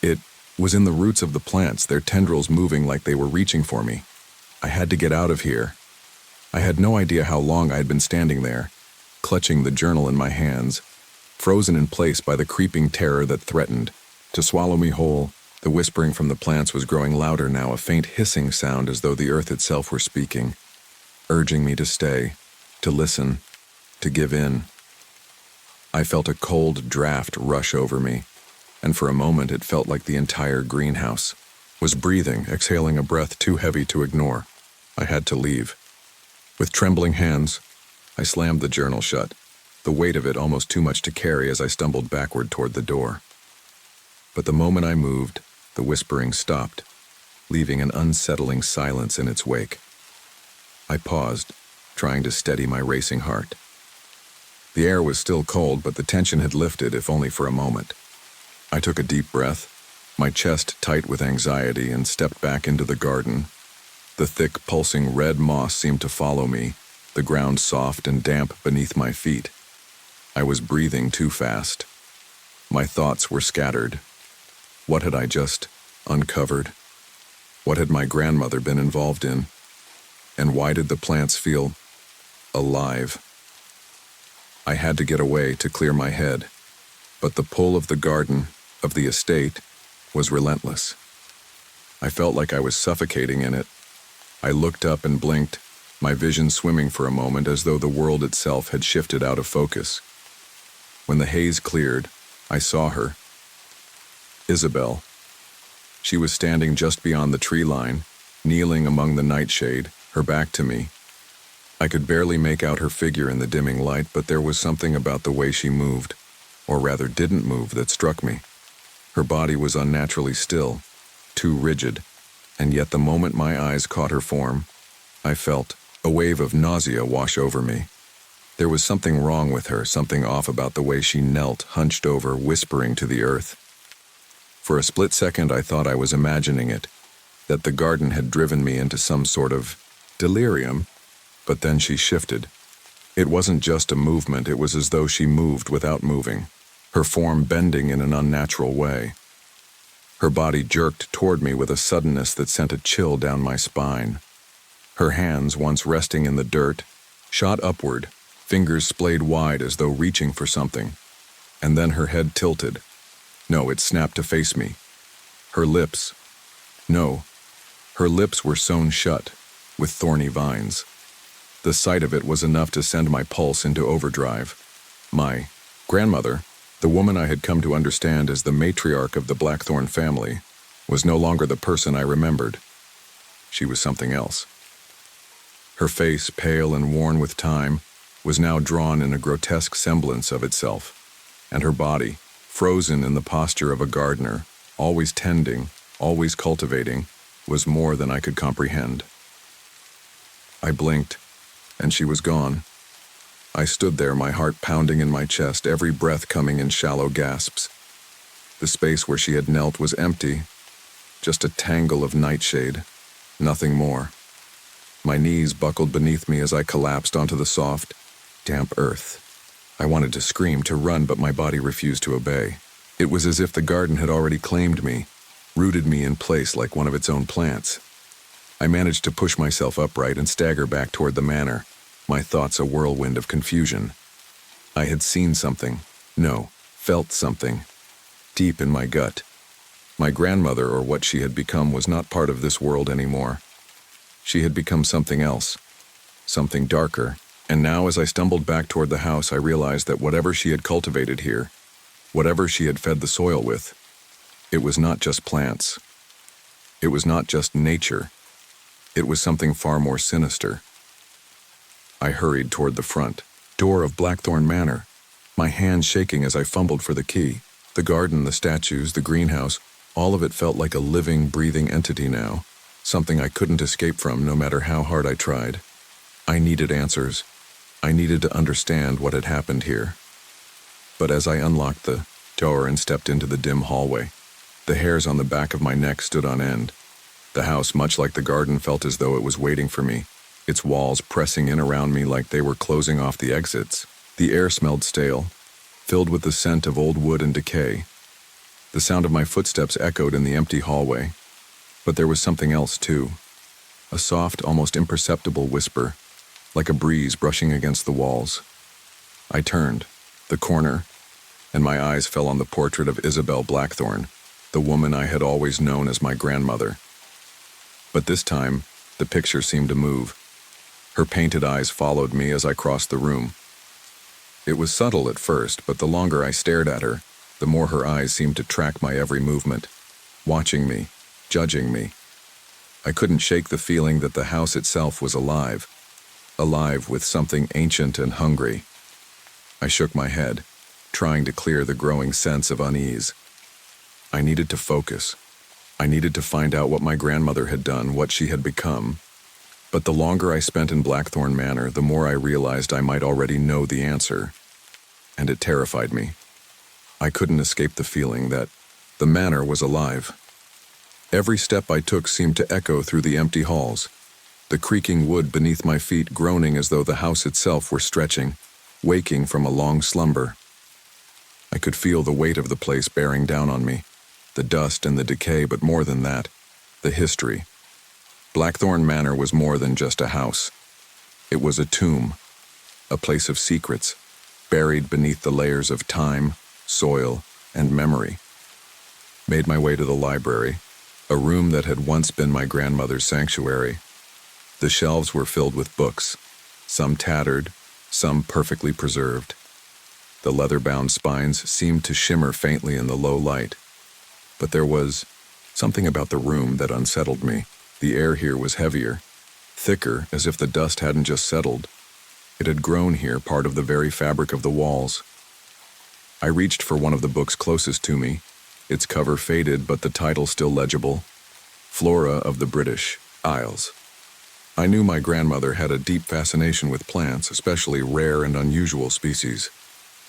It was in the roots of the plants, their tendrils moving like they were reaching for me. I had to get out of here. I had no idea how long I had been standing there, clutching the journal in my hands, frozen in place by the creeping terror that threatened to swallow me whole. The whispering from the plants was growing louder now, a faint hissing sound as though the earth itself were speaking, urging me to stay, to listen, to give in. I felt a cold draft rush over me, and for a moment it felt like the entire greenhouse was breathing, exhaling a breath too heavy to ignore. I had to leave. With trembling hands, I slammed the journal shut, the weight of it almost too much to carry as I stumbled backward toward the door. But the moment I moved, the whispering stopped, leaving an unsettling silence in its wake. I paused, trying to steady my racing heart. The air was still cold, but the tension had lifted, if only for a moment. I took a deep breath, my chest tight with anxiety, and stepped back into the garden. The thick, pulsing red moss seemed to follow me, the ground soft and damp beneath my feet. I was breathing too fast. My thoughts were scattered. What had I just uncovered? What had my grandmother been involved in? And why did the plants feel alive? I had to get away to clear my head, but the pull of the garden, of the estate, was relentless. I felt like I was suffocating in it. I looked up and blinked, my vision swimming for a moment as though the world itself had shifted out of focus. When the haze cleared, I saw her. Isabel. She was standing just beyond the tree line, kneeling among the nightshade, her back to me. I could barely make out her figure in the dimming light, but there was something about the way she moved, or rather didn't move, that struck me. Her body was unnaturally still, too rigid, and yet the moment my eyes caught her form, I felt a wave of nausea wash over me. There was something wrong with her, something off about the way she knelt, hunched over, whispering to the earth. For a split second I thought I was imagining it, that the garden had driven me into some sort of delirium, but then she shifted. It wasn't just a movement, it was as though she moved without moving, her form bending in an unnatural way. Her body jerked toward me with a suddenness that sent a chill down my spine. Her hands, once resting in the dirt, shot upward, fingers splayed wide as though reaching for something. And then her head tilted. No, it snapped to face me. Her lips were sewn shut, with thorny vines. The sight of it was enough to send my pulse into overdrive. My grandmother, the woman I had come to understand as the matriarch of the Blackthorn family, was no longer the person I remembered. She was something else. Her face, pale and worn with time, was now drawn in a grotesque semblance of itself, and her body, frozen in the posture of a gardener, always tending, always cultivating, was more than I could comprehend. I blinked, and she was gone. I stood there, my heart pounding in my chest, every breath coming in shallow gasps. The space where she had knelt was empty, just a tangle of nightshade, nothing more. My knees buckled beneath me as I collapsed onto the soft, damp earth. I wanted to scream, to run, but my body refused to obey. It was as if the garden had already claimed me, rooted me in place like one of its own plants. I managed to push myself upright and stagger back toward the manor, my thoughts a whirlwind of confusion. I had seen something, no, felt something, deep in my gut. My grandmother, or what she had become, was not part of this world anymore. She had become something else, something darker, and now as I stumbled back toward the house, I realized that whatever she had cultivated here, whatever she had fed the soil with, it was not just plants. It was not just nature. It was something far more sinister. I hurried toward the front door of Blackthorn Manor, my hands shaking as I fumbled for the key. The garden, the statues, the greenhouse, all of it felt like a living, breathing entity now, something I couldn't escape from no matter how hard I tried. I needed answers. I needed to understand what had happened here. But as I unlocked the door and stepped into the dim hallway, the hairs on the back of my neck stood on end. The house, much like the garden, felt as though it was waiting for me, its walls pressing in around me like they were closing off the exits. The air smelled stale, filled with the scent of old wood and decay. The sound of my footsteps echoed in the empty hallway. But there was something else, too. A soft, almost imperceptible whisper, like a breeze brushing against the walls. I turned, the corner, and my eyes fell on the portrait of Isabel Blackthorn, the woman I had always known as my grandmother. But this time, the picture seemed to move. Her painted eyes followed me as I crossed the room. It was subtle at first, but the longer I stared at her, the more her eyes seemed to track my every movement, watching me, judging me. I couldn't shake the feeling that the house itself was alive with something ancient and hungry. I shook my head, trying to clear the growing sense of unease. I needed to focus. I needed to find out what my grandmother had done, what she had become. But the longer I spent in Blackthorn Manor, the more I realized I might already know the answer, and it terrified me. I couldn't escape the feeling that the manor was alive. Every step I took seemed to echo through the empty halls, the creaking wood beneath my feet groaning as though the house itself were stretching, waking from a long slumber. I could feel the weight of the place bearing down on me, the dust and the decay, but more than that, the history. Blackthorn Manor was more than just a house. It was a tomb, a place of secrets, buried beneath the layers of time, soil, and memory. Made my way to the library, a room that had once been my grandmother's sanctuary. The shelves were filled with books, some tattered, some perfectly preserved. The leather-bound spines seemed to shimmer faintly in the low light. But there was something about the room that unsettled me. The air here was heavier, thicker, as if the dust hadn't just settled. It had grown here, part of the very fabric of the walls. I reached for one of the books closest to me, its cover faded but the title still legible, Flora of the British Isles. I knew my grandmother had a deep fascination with plants, especially rare and unusual species.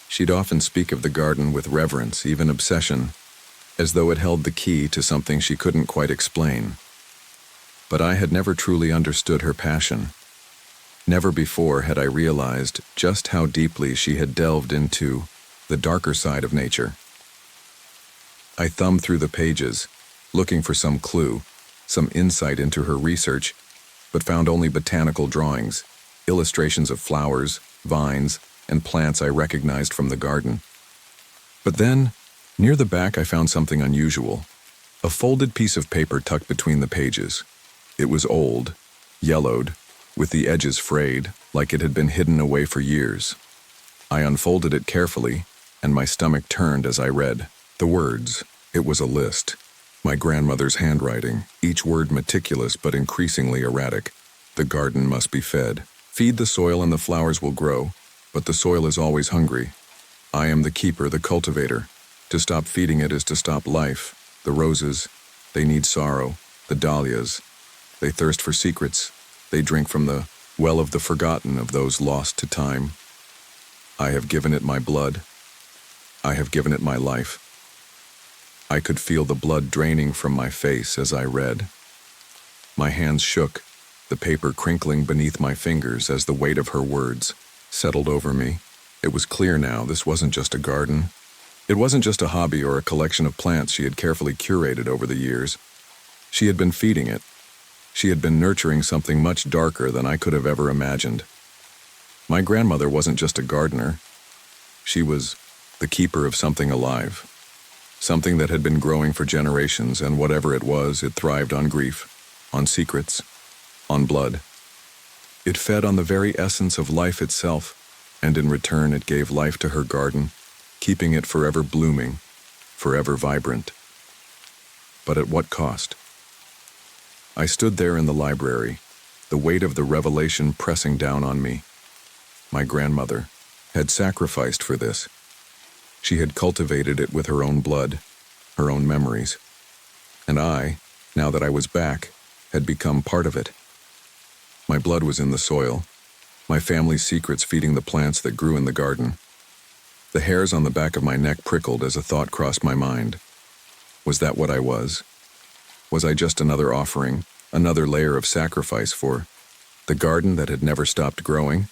She'd often speak of the garden with reverence, even obsession, as though it held the key to something she couldn't quite explain. But I had never truly understood her passion. Never before had I realized just how deeply she had delved into the darker side of nature. I thumbed through the pages, looking for some clue, some insight into her research, but found only botanical drawings, illustrations of flowers, vines, and plants I recognized from the garden. But then, near the back, I found something unusual, a folded piece of paper tucked between the pages. It was old, yellowed, with the edges frayed, like it had been hidden away for years. I unfolded it carefully, and my stomach turned as I read the words. It was a list. My grandmother's handwriting, each word meticulous but increasingly erratic. The garden must be fed. Feed the soil and the flowers will grow, but the soil is always hungry. I am the keeper, the cultivator. To stop feeding it is to stop life. The roses, they need sorrow. The dahlias, they thirst for secrets. They drink from the well of the forgotten, of those lost to time. I have given it my blood. I have given it my life. I could feel the blood draining from my face as I read. My hands shook, the paper crinkling beneath my fingers as the weight of her words settled over me. It was clear now this wasn't just a garden. It wasn't just a hobby or a collection of plants she had carefully curated over the years. She had been feeding it. She had been nurturing something much darker than I could have ever imagined. My grandmother wasn't just a gardener. She was the keeper of something alive, something that had been growing for generations, and whatever it was, it thrived on grief, on secrets, on blood. It fed on the very essence of life itself, and in return it gave life to her garden, keeping it forever blooming, forever vibrant. But at what cost? I stood there in the library, the weight of the revelation pressing down on me. My grandmother had sacrificed for this. She had cultivated it with her own blood, her own memories. And I, now that I was back, had become part of it. My blood was in the soil, my family's secrets feeding the plants that grew in the garden. The hairs on the back of my neck prickled as a thought crossed my mind. Was that what I was? Was I just another offering, another layer of sacrifice for the garden that had never stopped growing?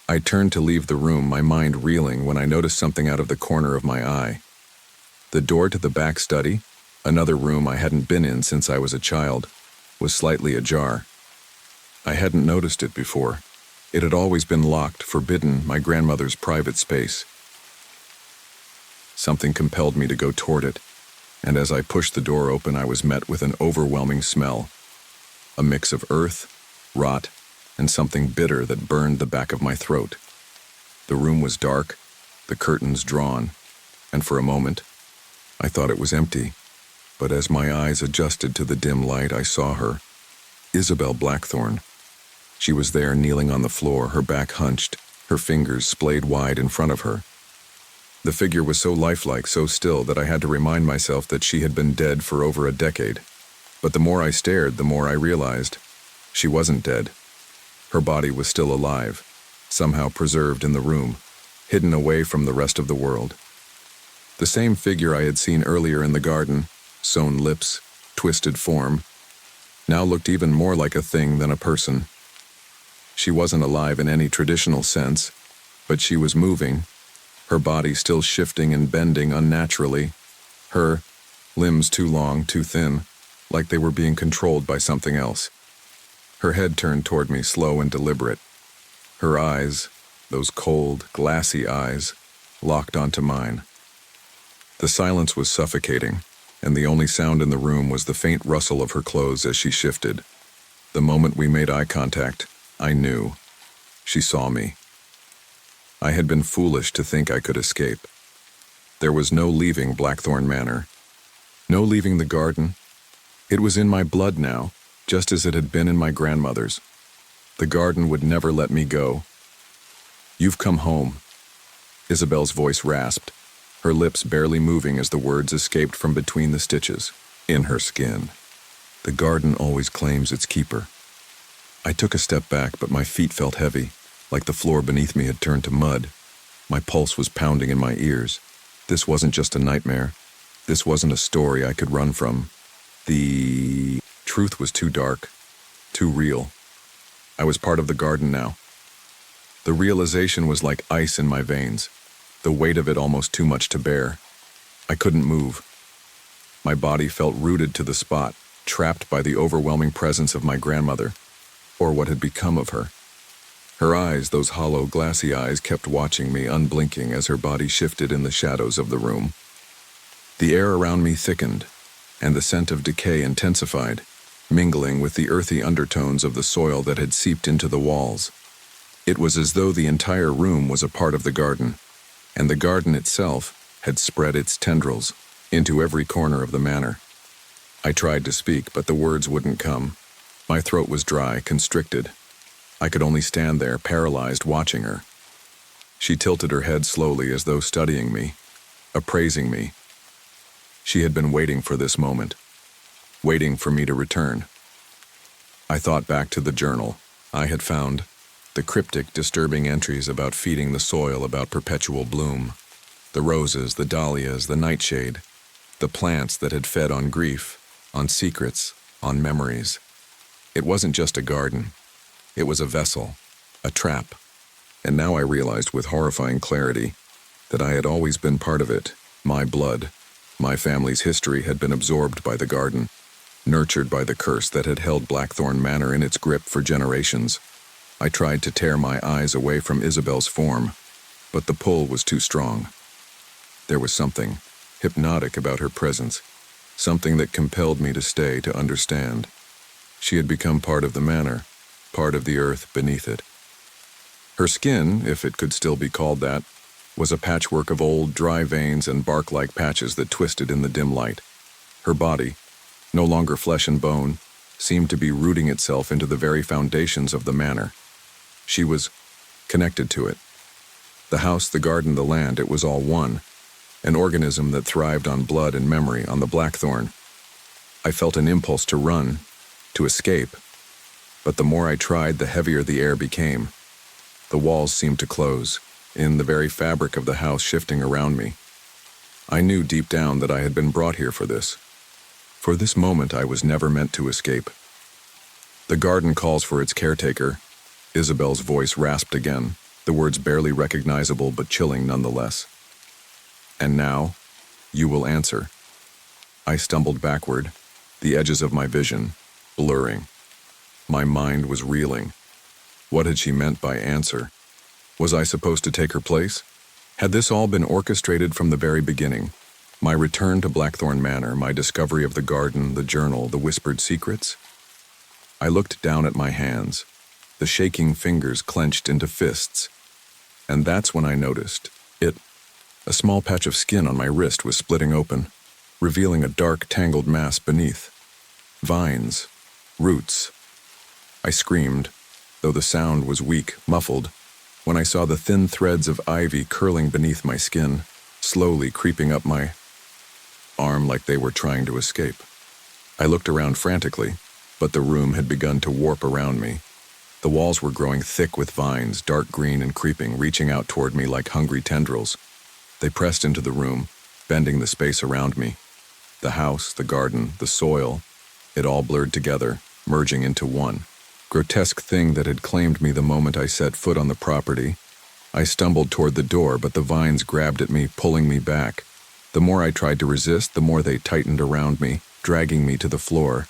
I turned to leave the room, my mind reeling, when I noticed something out of the corner of my eye. The door to the back study, another room I hadn't been in since I was a child, was slightly ajar. I hadn't noticed it before. It had always been locked, forbidden, my grandmother's private space. Something compelled me to go toward it, and as I pushed the door open, I was met with an overwhelming smell. A mix of earth, rot, and something bitter that burned the back of my throat. The room was dark, the curtains drawn, and for a moment, I thought it was empty. But as my eyes adjusted to the dim light, I saw her, Isabel Blackthorne. She was there kneeling on the floor, her back hunched, her fingers splayed wide in front of her. The figure was so lifelike, so still, that I had to remind myself that she had been dead for over a decade. But the more I stared, the more I realized she wasn't dead. Her body was still alive, somehow preserved in the room, hidden away from the rest of the world. The same figure I had seen earlier in the garden, sewn lips, twisted form, now looked even more like a thing than a person. She wasn't alive in any traditional sense, but she was moving, her body still shifting and bending unnaturally, her limbs too long, too thin, like they were being controlled by something else. Her head turned toward me, slow and deliberate. Her eyes, those cold, glassy eyes, locked onto mine. The silence was suffocating, and the only sound in the room was the faint rustle of her clothes as she shifted. The moment we made eye contact, I knew. She saw me. I had been foolish to think I could escape. There was no leaving Blackthorne Manor. No leaving the garden. It was in my blood now, just as it had been in my grandmother's. The garden would never let me go. "You've come home," Isabel's voice rasped, her lips barely moving as the words escaped from between the stitches in her skin. "The garden always claims its keeper." I took a step back, but my feet felt heavy, like the floor beneath me had turned to mud. My pulse was pounding in my ears. This wasn't just a nightmare. This wasn't a story I could run from. The truth was too dark, too real. I was part of the garden now. The realization was like ice in my veins, the weight of it almost too much to bear. I couldn't move. My body felt rooted to the spot, trapped by the overwhelming presence of my grandmother, or what had become of her. Her eyes, those hollow, glassy eyes, kept watching me, unblinking, as her body shifted in the shadows of the room. The air around me thickened, and the scent of decay intensified, mingling with the earthy undertones of the soil that had seeped into the walls. It was as though the entire room was a part of the garden, and the garden itself had spread its tendrils into every corner of the manor. I tried to speak, but the words wouldn't come. My throat was dry, constricted. I could only stand there, paralyzed, watching her. She tilted her head slowly as though studying me, appraising me. She had been waiting for this moment, waiting for me to return. I thought back to the journal I had found, the cryptic, disturbing entries about feeding the soil, about perpetual bloom, the roses, the dahlias, the nightshade, the plants that had fed on grief, on secrets, on memories. It wasn't just a garden. It was a vessel, a trap. And now I realized with horrifying clarity that I had always been part of it. My blood, my family's history had been absorbed by the garden, nurtured by the curse that had held Blackthorne Manor in its grip for generations. I tried to tear my eyes away from Isabel's form, but the pull was too strong. There was something hypnotic about her presence, something that compelled me to stay to understand. She had become part of the manor, part of the earth beneath it. Her skin, if it could still be called that, was a patchwork of old, dry veins and bark-like patches that twisted in the dim light. Her body, no longer flesh and bone, seemed to be rooting itself into the very foundations of the manor. She was connected to it. The house, the garden, the land, it was all one, an organism that thrived on blood and memory, on the blackthorn. I felt an impulse to run, to escape, but the more I tried, the heavier the air became. The walls seemed to close, in the very fabric of the house shifting around me. I knew deep down that I had been brought here for this. For this moment I was never meant to escape. The garden calls for its caretaker. Isabel's voice rasped again, the words barely recognizable but chilling nonetheless. And now, you will answer. I stumbled backward, the edges of my vision blurring. My mind was reeling. What had she meant by answer? Was I supposed to take her place? Had this all been orchestrated from the very beginning? My return to Blackthorn Manor, my discovery of the garden, the journal, the whispered secrets? I looked down at my hands, the shaking fingers clenched into fists. And that's when I noticed it. A small patch of skin on my wrist was splitting open, revealing a dark, tangled mass beneath. Vines, roots. I screamed, though the sound was weak, muffled, when I saw the thin threads of ivy curling beneath my skin, slowly creeping up my arm like they were trying to escape. I looked around frantically, but the room had begun to warp around me. The walls were growing thick with vines, dark green and creeping, reaching out toward me like hungry tendrils. They pressed into the room, bending the space around me. The house, the garden, the soil, it all blurred together, merging into one grotesque thing that had claimed me the moment I set foot on the property. I stumbled toward the door, but the vines grabbed at me, pulling me back. The more I tried to resist, the more they tightened around me, dragging me to the floor.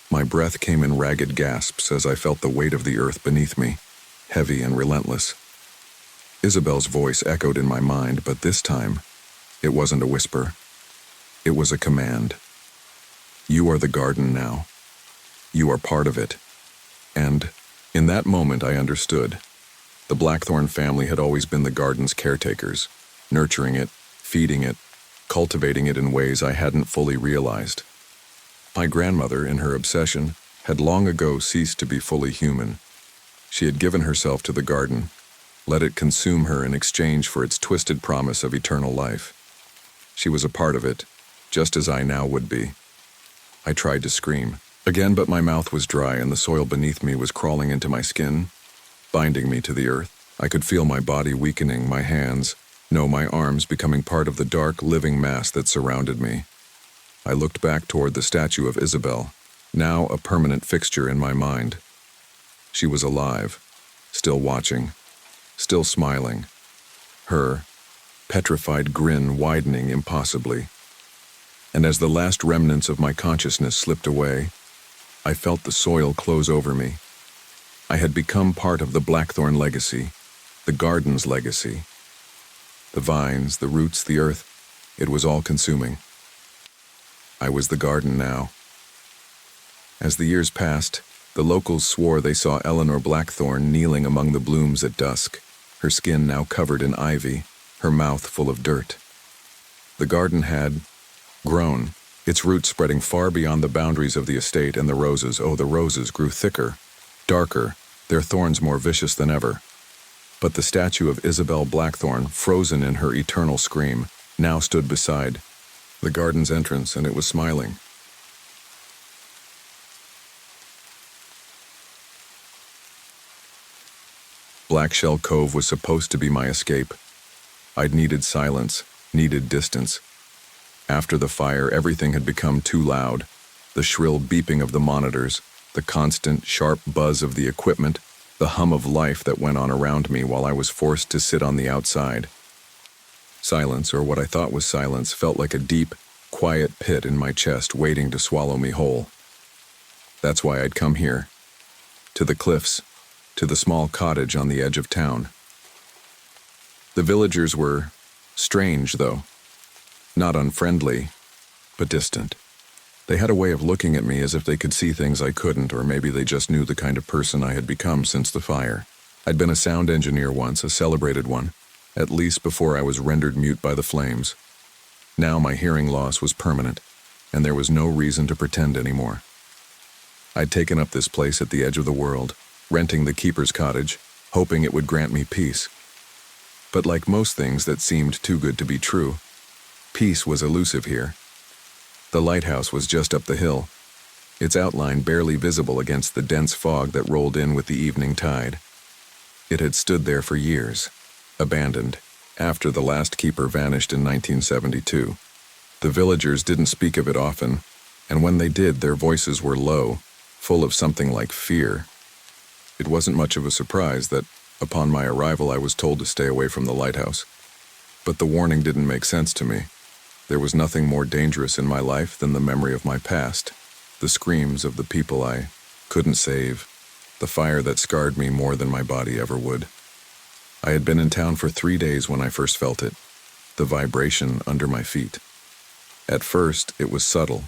My breath came in ragged gasps as I felt the weight of the earth beneath me, heavy and relentless. Isabel's voice echoed in my mind, but this time, it wasn't a whisper. It was a command. You are the garden now. You are part of it. And, in that moment, I understood. The Blackthorn family had always been the garden's caretakers, nurturing it, feeding it, cultivating it in ways I hadn't fully realized. My grandmother, in her obsession, had long ago ceased to be fully human. She had given herself to the garden, let it consume her in exchange for its twisted promise of eternal life. She was a part of it, just as I now would be. I tried to scream again, but my mouth was dry and the soil beneath me was crawling into my skin, binding me to the earth. I could feel my body weakening, my hands, no, my arms becoming part of the dark, living mass that surrounded me. I looked back toward the statue of Isabel, now a permanent fixture in my mind. She was alive, still watching, still smiling, her petrified grin widening impossibly. And as the last remnants of my consciousness slipped away, I felt the soil close over me. I had become part of the Blackthorn legacy, the garden's legacy. The vines, the roots, the earth, it was all consuming. I was the garden now. As the years passed, the locals swore they saw Eleanor Blackthorn kneeling among the blooms at dusk, her skin now covered in ivy, her mouth full of dirt. The garden had grown, its roots spreading far beyond the boundaries of the estate, and the roses, oh, the roses grew thicker, darker, their thorns more vicious than ever. But the statue of Isabel Blackthorn, frozen in her eternal scream, now stood beside the garden's entrance, and it was smiling. Black Shell Cove was supposed to be my escape. I'd needed silence, needed distance. After the fire, everything had become too loud. The shrill beeping of the monitors, the constant, sharp buzz of the equipment, the hum of life that went on around me while I was forced to sit on the outside. Silence, or what I thought was silence, felt like a deep, quiet pit in my chest waiting to swallow me whole. That's why I'd come here. To the cliffs. to the small cottage on the edge of town. The villagers were strange, though. Not unfriendly, but distant. They had a way of looking at me as if they could see things I couldn't, or maybe they just knew the kind of person I had become since the fire. I'd been a sound engineer once, a celebrated one, at least before I was rendered mute by the flames. Now my hearing loss was permanent, and there was no reason to pretend anymore. I'd taken up this place at the edge of the world, renting the keeper's cottage, hoping it would grant me peace. But like most things that seemed too good to be true, peace was elusive here. The lighthouse was just up the hill, its outline barely visible against the dense fog that rolled in with the evening tide. It had stood there for years, abandoned, after the last keeper vanished in 1972. The villagers didn't speak of it often, and when they did, their voices were low, full of something like fear. It wasn't much of a surprise that, upon my arrival, I was told to stay away from the lighthouse. But the warning didn't make sense to me. There was nothing more dangerous in my life than the memory of my past, the screams of the people I couldn't save, the fire that scarred me more than my body ever would. I had been in town for 3 days when I first felt it, the vibration under my feet. At first, it was subtle,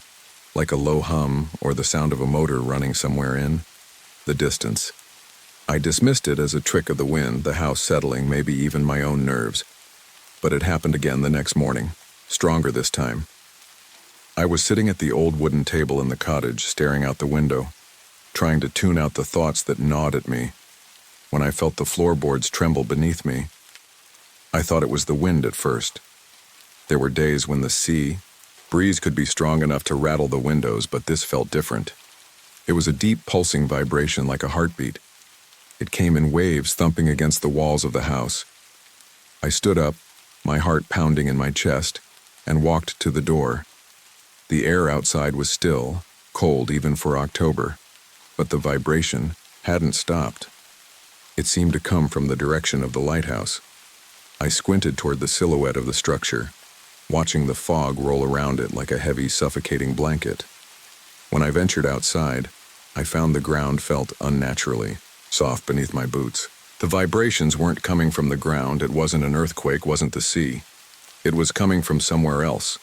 like a low hum or the sound of a motor running somewhere in the distance. I dismissed it as a trick of the wind, the house settling, maybe even my own nerves. But it happened again the next morning, stronger this time. I was sitting at the old wooden table in the cottage, staring out the window, trying to tune out the thoughts that gnawed at me, when I felt the floorboards tremble beneath me. I thought it was the wind at first. There were days when the breeze could be strong enough to rattle the windows, but this felt different. It was a deep pulsing vibration like a heartbeat. It came in waves thumping against the walls of the house. I stood up, my heart pounding in my chest, and walked to the door. The air outside was still, cold even for October, but the vibration hadn't stopped. It seemed to come from the direction of the lighthouse. I squinted toward the silhouette of the structure, watching the fog roll around it like a heavy, suffocating blanket. When I ventured outside, I found the ground felt unnaturally soft beneath my boots. The vibrations weren't coming from the ground. It wasn't an earthquake, wasn't the sea. It was coming from somewhere else,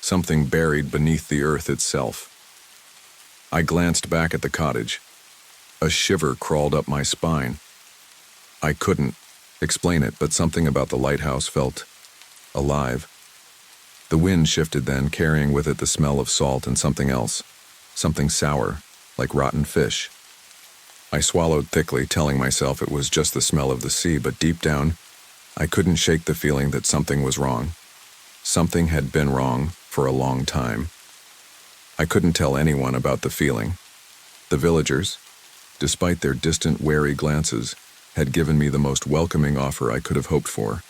something buried beneath the earth itself. I glanced back at the cottage. A shiver crawled up my spine. I couldn't explain it, but something about the lighthouse felt alive. The wind shifted then, carrying with it the smell of salt and something else, something sour, like rotten fish. I swallowed thickly, telling myself it was just the smell of the sea, but deep down, I couldn't shake the feeling that something was wrong. Something had been wrong for a long time. I couldn't tell anyone about the feeling. The villagers, despite their distant, wary glances, had given me the most welcoming offer I could have hoped for.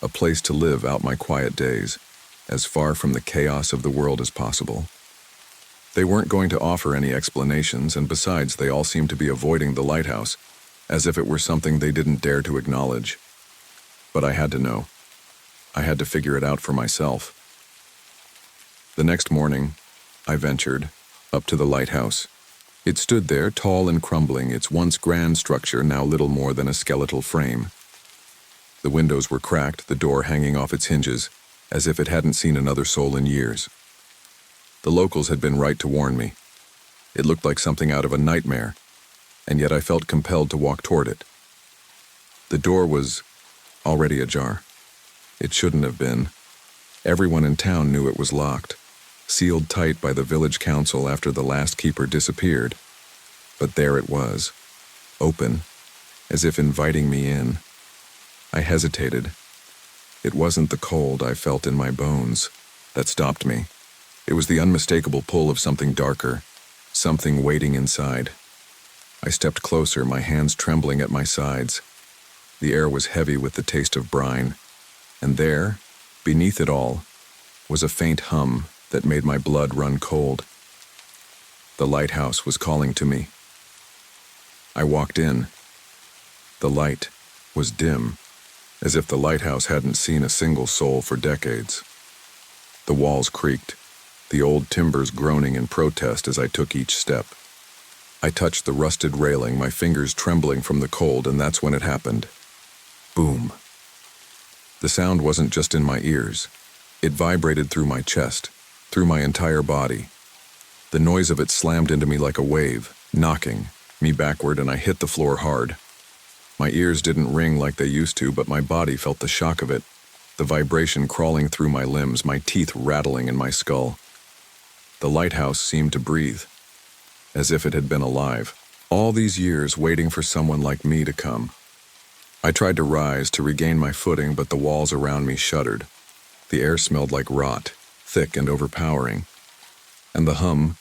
A place to live out my quiet days, as far from the chaos of the world as possible. They weren't going to offer any explanations, and besides, they all seemed to be avoiding the lighthouse, as if it were something they didn't dare to acknowledge. But I had to know. I had to figure it out for myself. The next morning, I ventured up to the lighthouse. It stood there, tall and crumbling, its once grand structure now little more than a skeletal frame. The windows were cracked, the door hanging off its hinges, as if it hadn't seen another soul in years. The locals had been right to warn me. It looked like something out of a nightmare, and yet I felt compelled to walk toward it. The door was already ajar. It shouldn't have been. Everyone in town knew it was locked, sealed tight by the village council after the last keeper disappeared. But there it was, open, as if inviting me in. I hesitated. It wasn't the cold I felt in my bones that stopped me. It was the unmistakable pull of something darker, something waiting inside. I stepped closer, my hands trembling at my sides. The air was heavy with the taste of brine, and there, beneath it all, was a faint hum that made my blood run cold. The lighthouse was calling to me. I walked in. The light was dim, as if the lighthouse hadn't seen a single soul for decades. The walls creaked, the old timbers groaning in protest as I took each step. I touched the rusted railing, my fingers trembling from the cold, and that's when it happened. Boom. The sound wasn't just in my ears. It vibrated through my chest, through my entire body. The noise of it slammed into me like a wave, knocking me backward, and I hit the floor hard. My ears didn't ring like they used to, but my body felt the shock of it, the vibration crawling through my limbs, my teeth rattling in my skull. The lighthouse seemed to breathe, as if it had been alive, all these years waiting for someone like me to come. I tried to rise, to regain my footing, but the walls around me shuddered. The air smelled like rot, thick and overpowering. And the hum,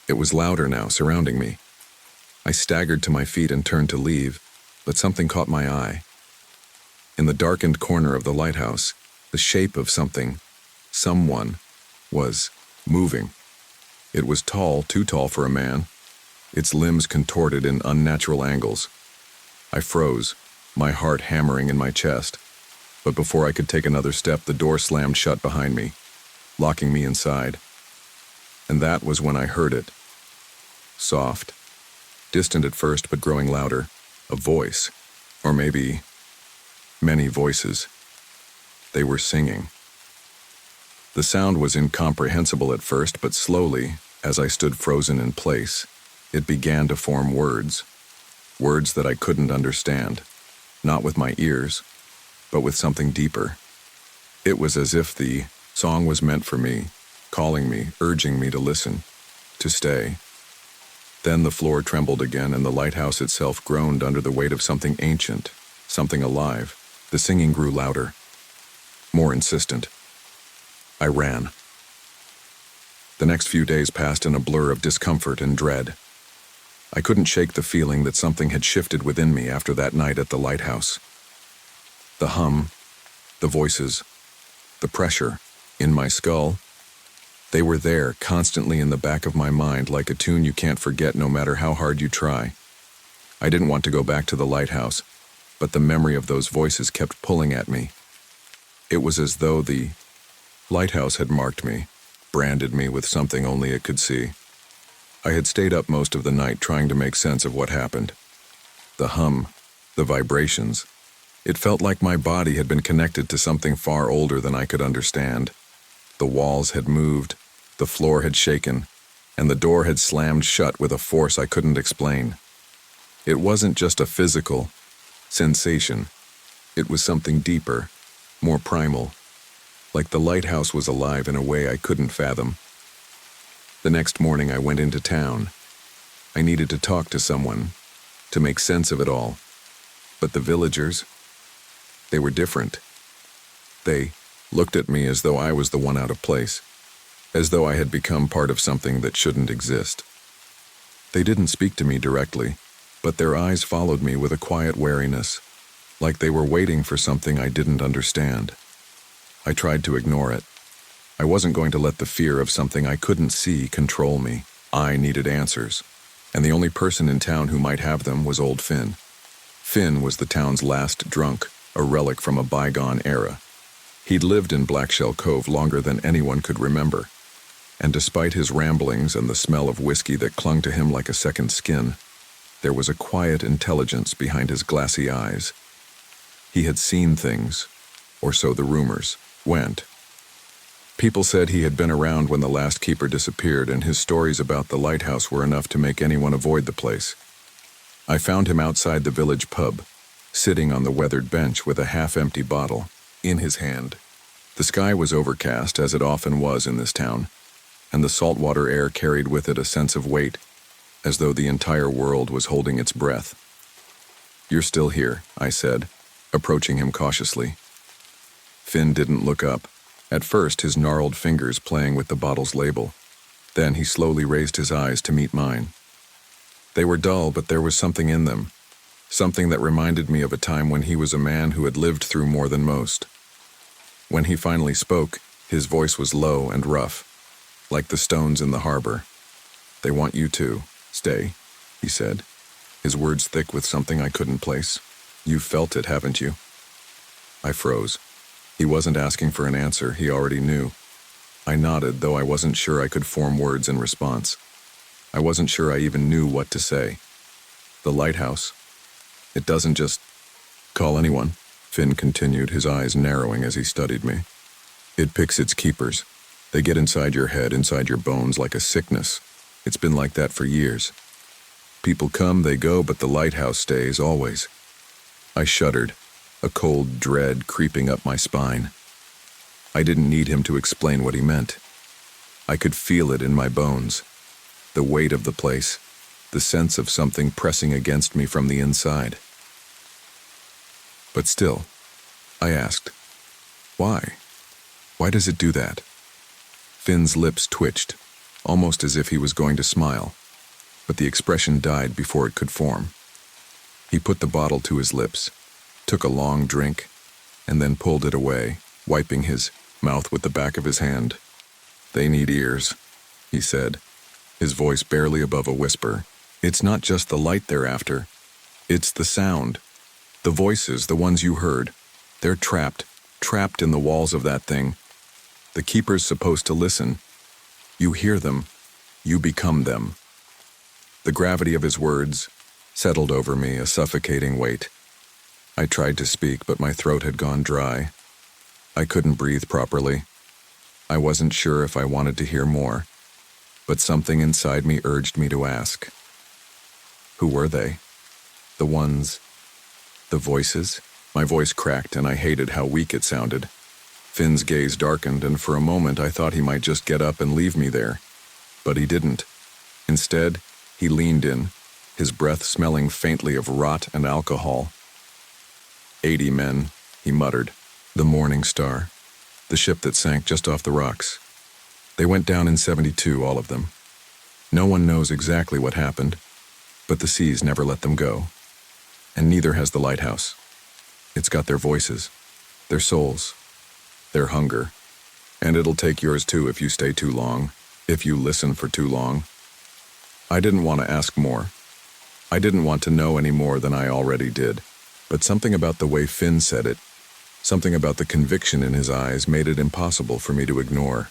it was louder now, surrounding me. I staggered to my feet and turned to leave, but something caught my eye. In the darkened corner of the lighthouse, the shape of someone, was moving. It was tall, too tall for a man, its limbs contorted in unnatural angles. I froze, my heart hammering in my chest. But before I could take another step, the door slammed shut behind me, locking me inside. And that was when I heard it. Soft, distant at first, but growing louder. A voice, or maybe many voices. They were singing. The sound was incomprehensible at first, but slowly, as I stood frozen in place, it began to form words. Words that I couldn't understand, not with my ears, but with something deeper. It was as if the song was meant for me, calling me, urging me to listen, to stay. Then the floor trembled again, and the lighthouse itself groaned under the weight of something ancient, something alive. The singing grew louder, more insistent. I ran. The next few days passed in a blur of discomfort and dread. I couldn't shake the feeling that something had shifted within me after that night at the lighthouse. The hum, the voices, the pressure in my skull, they were there, constantly in the back of my mind, like a tune you can't forget no matter how hard you try. I didn't want to go back to the lighthouse, but the memory of those voices kept pulling at me. It was as though the lighthouse had marked me, branded me with something only it could see. I had stayed up most of the night trying to make sense of what happened. The hum, the vibrations. It felt like my body had been connected to something far older than I could understand. The walls had moved, the floor had shaken, and the door had slammed shut with a force I couldn't explain. It wasn't just a physical sensation. It was something deeper, more primal, like the lighthouse was alive in a way I couldn't fathom. The next morning I went into town. I needed to talk to someone, to make sense of it all. But the villagers, they were different. They looked at me as though I was the one out of place, as though I had become part of something that shouldn't exist. They didn't speak to me directly, but their eyes followed me with a quiet wariness, like they were waiting for something I didn't understand. I tried to ignore it. I wasn't going to let the fear of something I couldn't see control me. I needed answers, and the only person in town who might have them was old Finn. Finn was the town's last drunk, a relic from a bygone era. He'd lived in Blackshell Cove longer than anyone could remember, and despite his ramblings and the smell of whiskey that clung to him like a second skin, there was a quiet intelligence behind his glassy eyes. He had seen things, or so the rumors went. People said he had been around when the last keeper disappeared, and his stories about the lighthouse were enough to make anyone avoid the place. I found him outside the village pub, sitting on the weathered bench with a half-empty bottle in his hand. The sky was overcast, as it often was in this town, and the saltwater air carried with it a sense of weight, as though the entire world was holding its breath. "You're still here," I said, approaching him cautiously. Finn didn't look up, at first his gnarled fingers playing with the bottle's label. Then he slowly raised his eyes to meet mine. They were dull, but there was something in them, something that reminded me of a time when he was a man who had lived through more than most. When he finally spoke, his voice was low and rough, like the stones in the harbor. "They want you to stay," he said, his words thick with something I couldn't place. "You've felt it, haven't you?" I froze. He wasn't asking for an answer, he already knew. I nodded, though I wasn't sure I could form words in response. I wasn't sure I even knew what to say. The lighthouse. It doesn't just call anyone, Finn continued, his eyes narrowing as he studied me. It picks its keepers. They get inside your head, inside your bones, like a sickness. It's been like that for years. People come, they go, but the lighthouse stays, always. I shuddered, a cold dread creeping up my spine. I didn't need him to explain what he meant. I could feel it in my bones. The weight of the place, the sense of something pressing against me from the inside. But still, I asked, why? Why does it do that? Finn's lips twitched, almost as if he was going to smile, but the expression died before it could form. He put the bottle to his lips, took a long drink, and then pulled it away, wiping his mouth with the back of his hand. They need ears, he said, his voice barely above a whisper. It's not just the light they're after. It's the sound. The voices, the ones you heard. They're trapped in the walls of that thing. The keeper's supposed to listen. You hear them. You become them. The gravity of his words settled over me, a suffocating weight. I tried to speak, but my throat had gone dry. I couldn't breathe properly. I wasn't sure if I wanted to hear more, but something inside me urged me to ask. Who were they? The ones, the voices? My voice cracked, and I hated how weak it sounded. Finn's gaze darkened, and for a moment I thought he might just get up and leave me there. But he didn't. Instead, he leaned in, his breath smelling faintly of rot and alcohol. 80 men, he muttered. The Morning Star. The ship that sank just off the rocks. They went down in 72, all of them. No one knows exactly what happened, but the seas never let them go. And neither has the lighthouse. It's got their voices, their souls, their hunger. And it'll take yours too if you stay too long, if you listen for too long. I didn't want to ask more. I didn't want to know any more than I already did. But something about the way Finn said it, something about the conviction in his eyes made it impossible for me to ignore.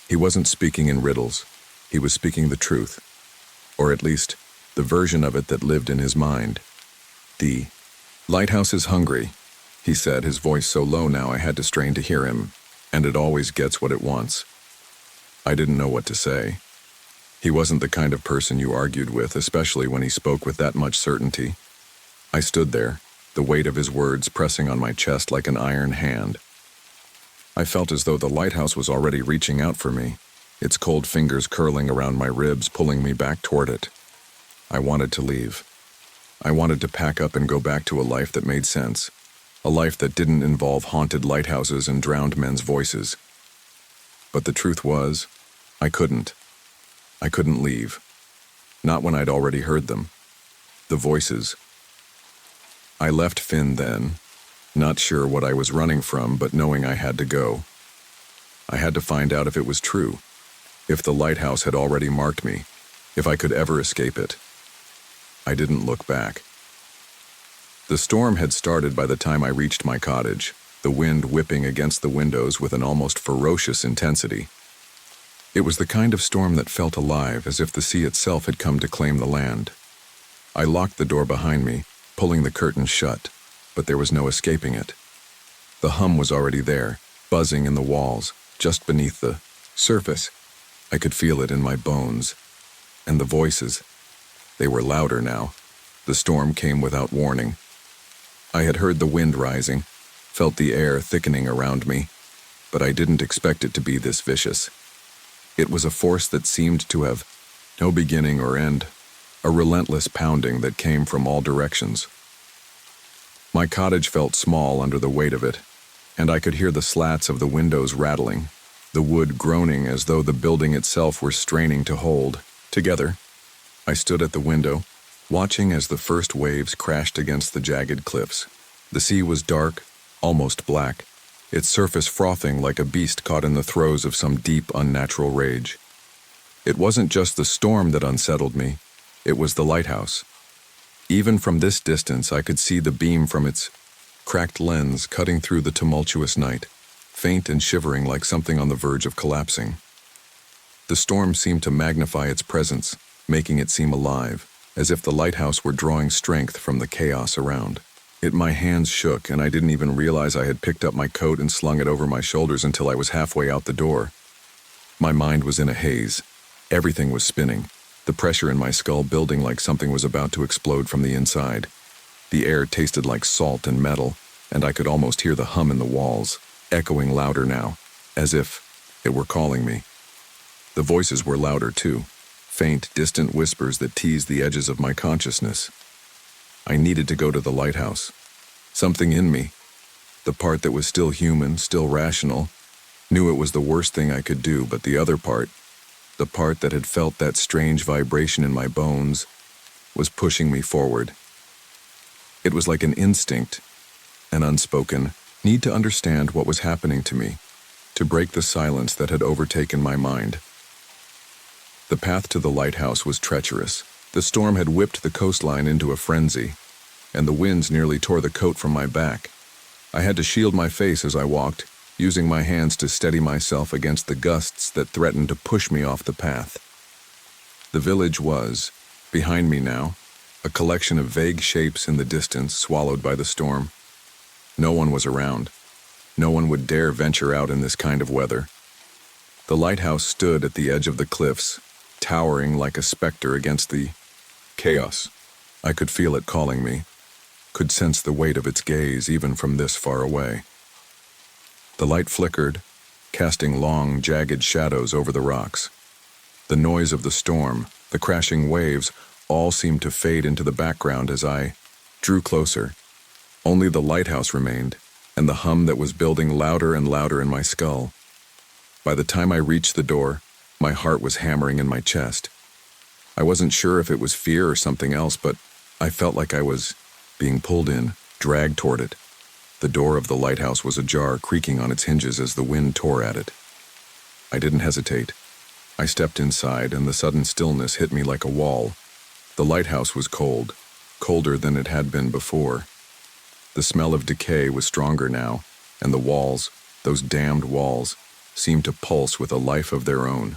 He wasn't speaking in riddles. He was speaking the truth. Or at least, the version of it that lived in his mind. The lighthouse is hungry, he said, his voice so low now I had to strain to hear him, and it always gets what it wants. I didn't know what to say. He wasn't the kind of person you argued with, especially when he spoke with that much certainty. I stood there, the weight of his words pressing on my chest like an iron hand. I felt as though the lighthouse was already reaching out for me, its cold fingers curling around my ribs, pulling me back toward it. I wanted to leave. I wanted to pack up and go back to a life that made sense, a life that didn't involve haunted lighthouses and drowned men's voices. But the truth was, I couldn't. I couldn't leave. Not when I'd already heard them. The voices. I left Finn then, not sure what I was running from, but knowing I had to go. I had to find out if it was true, if the lighthouse had already marked me, if I could ever escape it. I didn't look back. The storm had started by the time I reached my cottage, the wind whipping against the windows with an almost ferocious intensity. It was the kind of storm that felt alive, as if the sea itself had come to claim the land. I locked the door behind me, pulling the curtains shut, but there was no escaping it. The hum was already there, buzzing in the walls, just beneath the surface. I could feel it in my bones. And the voices, they were louder now. The storm came without warning. I had heard the wind rising, felt the air thickening around me, but I didn't expect it to be this vicious. It was a force that seemed to have no beginning or end, a relentless pounding that came from all directions. My cottage felt small under the weight of it, and I could hear the slats of the windows rattling, the wood groaning as though the building itself were straining to hold. Together, I stood at the window, watching as the first waves crashed against the jagged cliffs. The sea was dark, almost black, its surface frothing like a beast caught in the throes of some deep, unnatural rage. It wasn't just the storm that unsettled me, it was the lighthouse. Even from this distance, I could see the beam from its cracked lens cutting through the tumultuous night, faint and shivering like something on the verge of collapsing. The storm seemed to magnify its presence, making it seem alive, as if the lighthouse were drawing strength from the chaos around. My hands shook, and I didn't even realize I had picked up my coat and slung it over my shoulders until I was halfway out the door. My mind was in a haze. Everything was spinning, the pressure in my skull building like something was about to explode from the inside. The air tasted like salt and metal, and I could almost hear the hum in the walls, echoing louder now, as if it were calling me. The voices were louder too, faint, distant whispers that teased the edges of my consciousness. I needed to go to the lighthouse. Something in me, the part that was still human, still rational, knew it was the worst thing I could do, but the other part, the part that had felt that strange vibration in my bones, was pushing me forward. It was like an instinct, an unspoken need to understand what was happening to me, to break the silence that had overtaken my mind. The path to the lighthouse was treacherous. The storm had whipped the coastline into a frenzy, and the winds nearly tore the coat from my back. I had to shield my face as I walked, using my hands to steady myself against the gusts that threatened to push me off the path. The village was, behind me now, a collection of vague shapes in the distance swallowed by the storm. No one was around. No one would dare venture out in this kind of weather. The lighthouse stood at the edge of the cliffs, towering like a specter against the chaos. I could feel it calling me, could sense the weight of its gaze even from this far away. The light flickered, casting long, jagged shadows over the rocks. The noise of the storm, the crashing waves, all seemed to fade into the background as I drew closer. Only the lighthouse remained, and the hum that was building louder and louder in my skull. By the time I reached the door, my heart was hammering in my chest. I wasn't sure if it was fear or something else, but I felt like I was being pulled in, dragged toward it. The door of the lighthouse was ajar, creaking on its hinges as the wind tore at it. I didn't hesitate. I stepped inside, and the sudden stillness hit me like a wall. The lighthouse was cold, colder than it had been before. The smell of decay was stronger now, and the walls, those damned walls, seemed to pulse with a life of their own.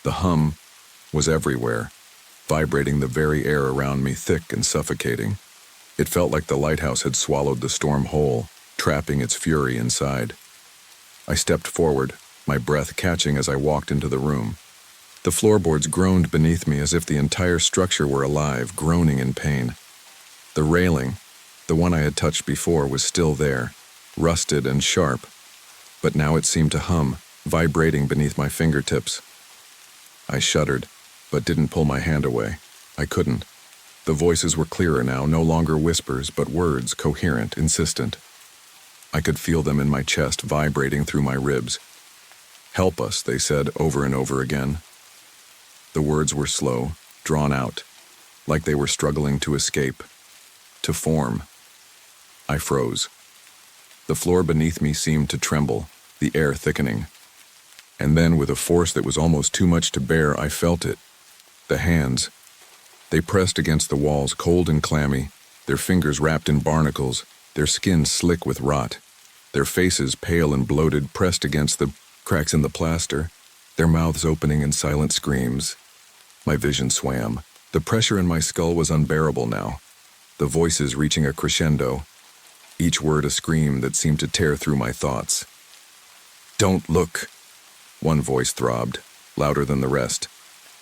The hum was everywhere, vibrating the very air around me, thick and suffocating. It felt like the lighthouse had swallowed the storm whole, trapping its fury inside. I stepped forward, my breath catching as I walked into the room. The floorboards groaned beneath me as if the entire structure were alive, groaning in pain. The railing, the one I had touched before, was still there, rusted and sharp, but now it seemed to hum, vibrating beneath my fingertips. I shuddered, but didn't pull my hand away. I couldn't. The voices were clearer now, no longer whispers, but words, coherent, insistent. I could feel them in my chest, vibrating through my ribs. "Help us," they said over and over again. The words were slow, drawn out, like they were struggling to escape, to form. I froze. The floor beneath me seemed to tremble, the air thickening. And then, with a force that was almost too much to bear, I felt it. The hands. They pressed against the walls, cold and clammy, their fingers wrapped in barnacles, their skin slick with rot, their faces pale and bloated, pressed against the cracks in the plaster, their mouths opening in silent screams. My vision swam. The pressure in my skull was unbearable now, the voices reaching a crescendo, each word a scream that seemed to tear through my thoughts. "Don't look," one voice throbbed, louder than the rest.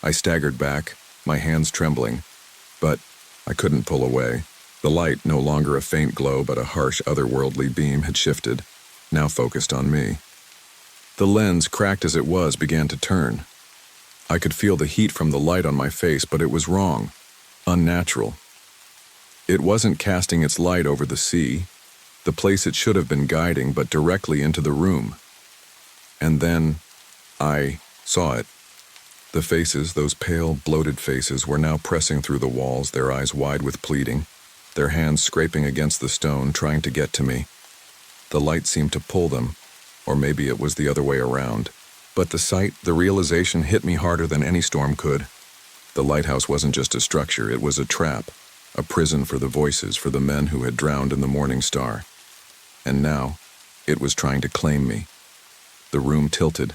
I staggered back, my hands trembling, but I couldn't pull away. The light, no longer a faint glow but a harsh, otherworldly beam, had shifted, now focused on me. The lens, cracked as it was, began to turn. I could feel the heat from the light on my face, but it was wrong, unnatural. It wasn't casting its light over the sea, the place it should have been guiding, but directly into the room. And then I saw it. The faces, those pale, bloated faces, were now pressing through the walls, their eyes wide with pleading, their hands scraping against the stone, trying to get to me. The light seemed to pull them, or maybe it was the other way around. But the sight, the realization, hit me harder than any storm could. The lighthouse wasn't just a structure, it was a trap, a prison for the voices, for the men who had drowned in the morning star. And now, it was trying to claim me. The room tilted.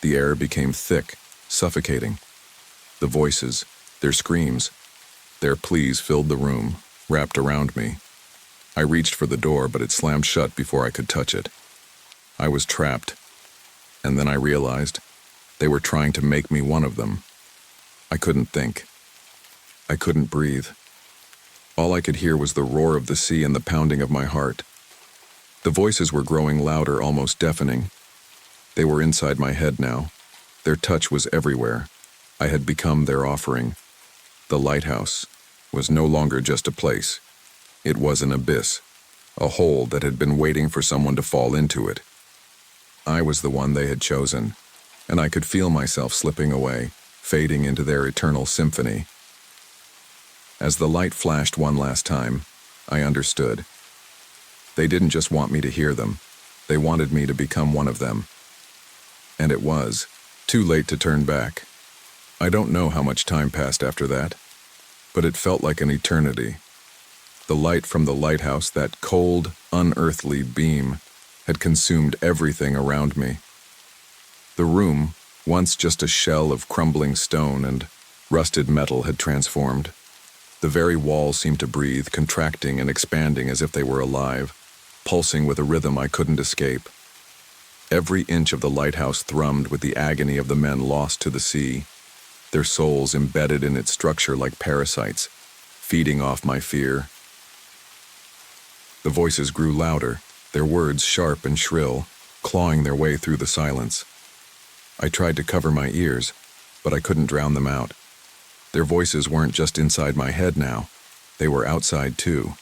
The air became thick, suffocating. The voices, Their screams, their pleas filled the room, wrapped around me. I reached for the door, but it slammed shut before I could touch it. I was trapped, and then I realized they were trying to make me one of them. I couldn't think. I couldn't breathe. All I could hear was the roar of the sea and the pounding of my heart. The voices were growing louder, almost deafening. They were inside my head now. Their touch was everywhere. I had become their offering. The lighthouse was no longer just a place. It was an abyss, a hole that had been waiting for someone to fall into it. I was the one they had chosen, and I could feel myself slipping away, fading into their eternal symphony. As the light flashed one last time, I understood. They didn't just want me to hear them. They wanted me to become one of them. And it was too late to turn back. I don't know how much time passed after that, but it felt like an eternity. The light from the lighthouse, that cold, unearthly beam, had consumed everything around me. The room, once just a shell of crumbling stone and rusted metal, had transformed. The very walls seemed to breathe, contracting and expanding as if they were alive, pulsing with a rhythm I couldn't escape. Every inch of the lighthouse thrummed with the agony of the men lost to the sea, their souls embedded in its structure like parasites, feeding off my fear. The voices grew louder, their words sharp and shrill, clawing their way through the silence. I tried to cover my ears, but I couldn't drown them out. Their voices weren't just inside my head now. They were outside too,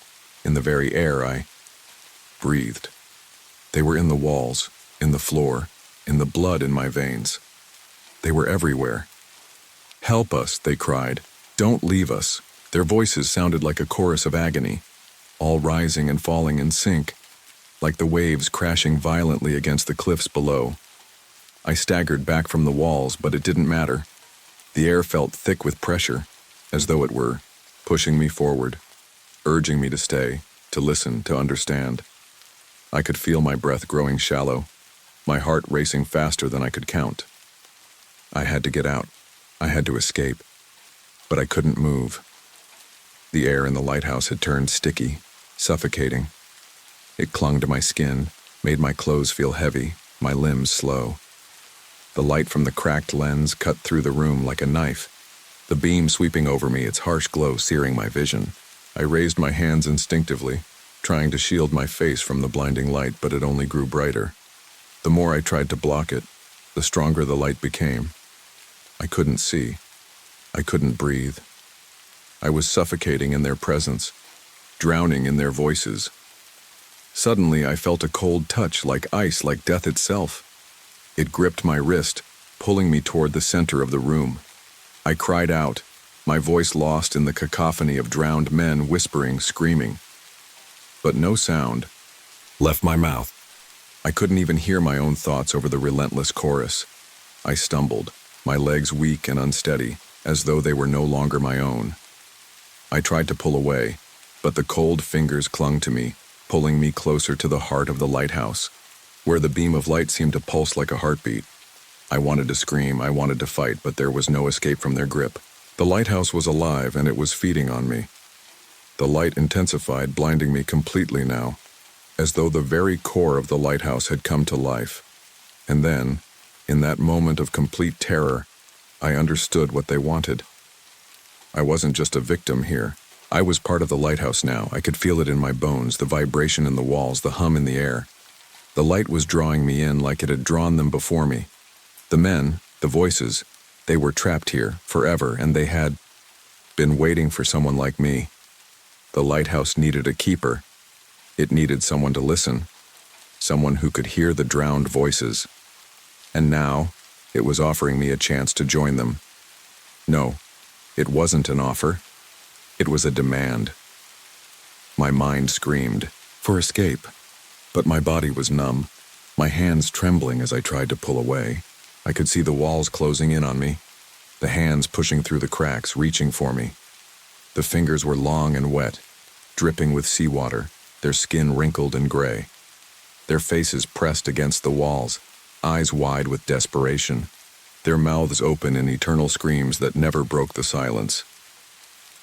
in the very air I breathed. They were in the walls, in the floor, in the blood in my veins. They were everywhere. "Help us," they cried. "Don't leave us." Their voices sounded like a chorus of agony, all rising and falling in sync, like the waves crashing violently against the cliffs below. I staggered back from the walls, but it didn't matter. The air felt thick with pressure, as though it were pushing me forward, urging me to stay, to listen, to understand. I could feel my breath growing shallow, my heart racing faster than I could count. I had to get out. I had to escape. But I couldn't move. The air in the lighthouse had turned sticky, suffocating. It clung to my skin, made my clothes feel heavy, my limbs slow. The light from the cracked lens cut through the room like a knife, the beam sweeping over me, its harsh glow searing my vision. I raised my hands instinctively, trying to shield my face from the blinding light, but it only grew brighter. The more I tried to block it, the stronger the light became. I couldn't see. I couldn't breathe. I was suffocating in their presence, drowning in their voices. Suddenly, I felt a cold touch, like ice, like death itself. It gripped my wrist, pulling me toward the center of the room. I cried out, my voice lost in the cacophony of drowned men whispering, screaming. But no sound left my mouth. I couldn't even hear my own thoughts over the relentless chorus. I stumbled, my legs weak and unsteady, as though they were no longer my own. I tried to pull away, but the cold fingers clung to me, pulling me closer to the heart of the lighthouse, where the beam of light seemed to pulse like a heartbeat. I wanted to scream, I wanted to fight, but there was no escape from their grip. The lighthouse was alive, and it was feeding on me. The light intensified, blinding me completely now, as though the very core of the lighthouse had come to life. And then, in that moment of complete terror, I understood what they wanted. I wasn't just a victim here. I was part of the lighthouse now. I could feel it in my bones, the vibration in the walls, the hum in the air. The light was drawing me in like it had drawn them before me. The men, the voices, they were trapped here forever, and they had been waiting for someone like me. The lighthouse needed a keeper. It needed someone to listen, someone who could hear the drowned voices. And now, it was offering me a chance to join them. No, it wasn't an offer. It was a demand. My mind screamed for escape, but my body was numb, my hands trembling as I tried to pull away. I could see the walls closing in on me, the hands pushing through the cracks, reaching for me. The fingers were long and wet, dripping with seawater, their skin wrinkled and gray. Their faces pressed against the walls, eyes wide with desperation. their mouths open in eternal screams that never broke the silence.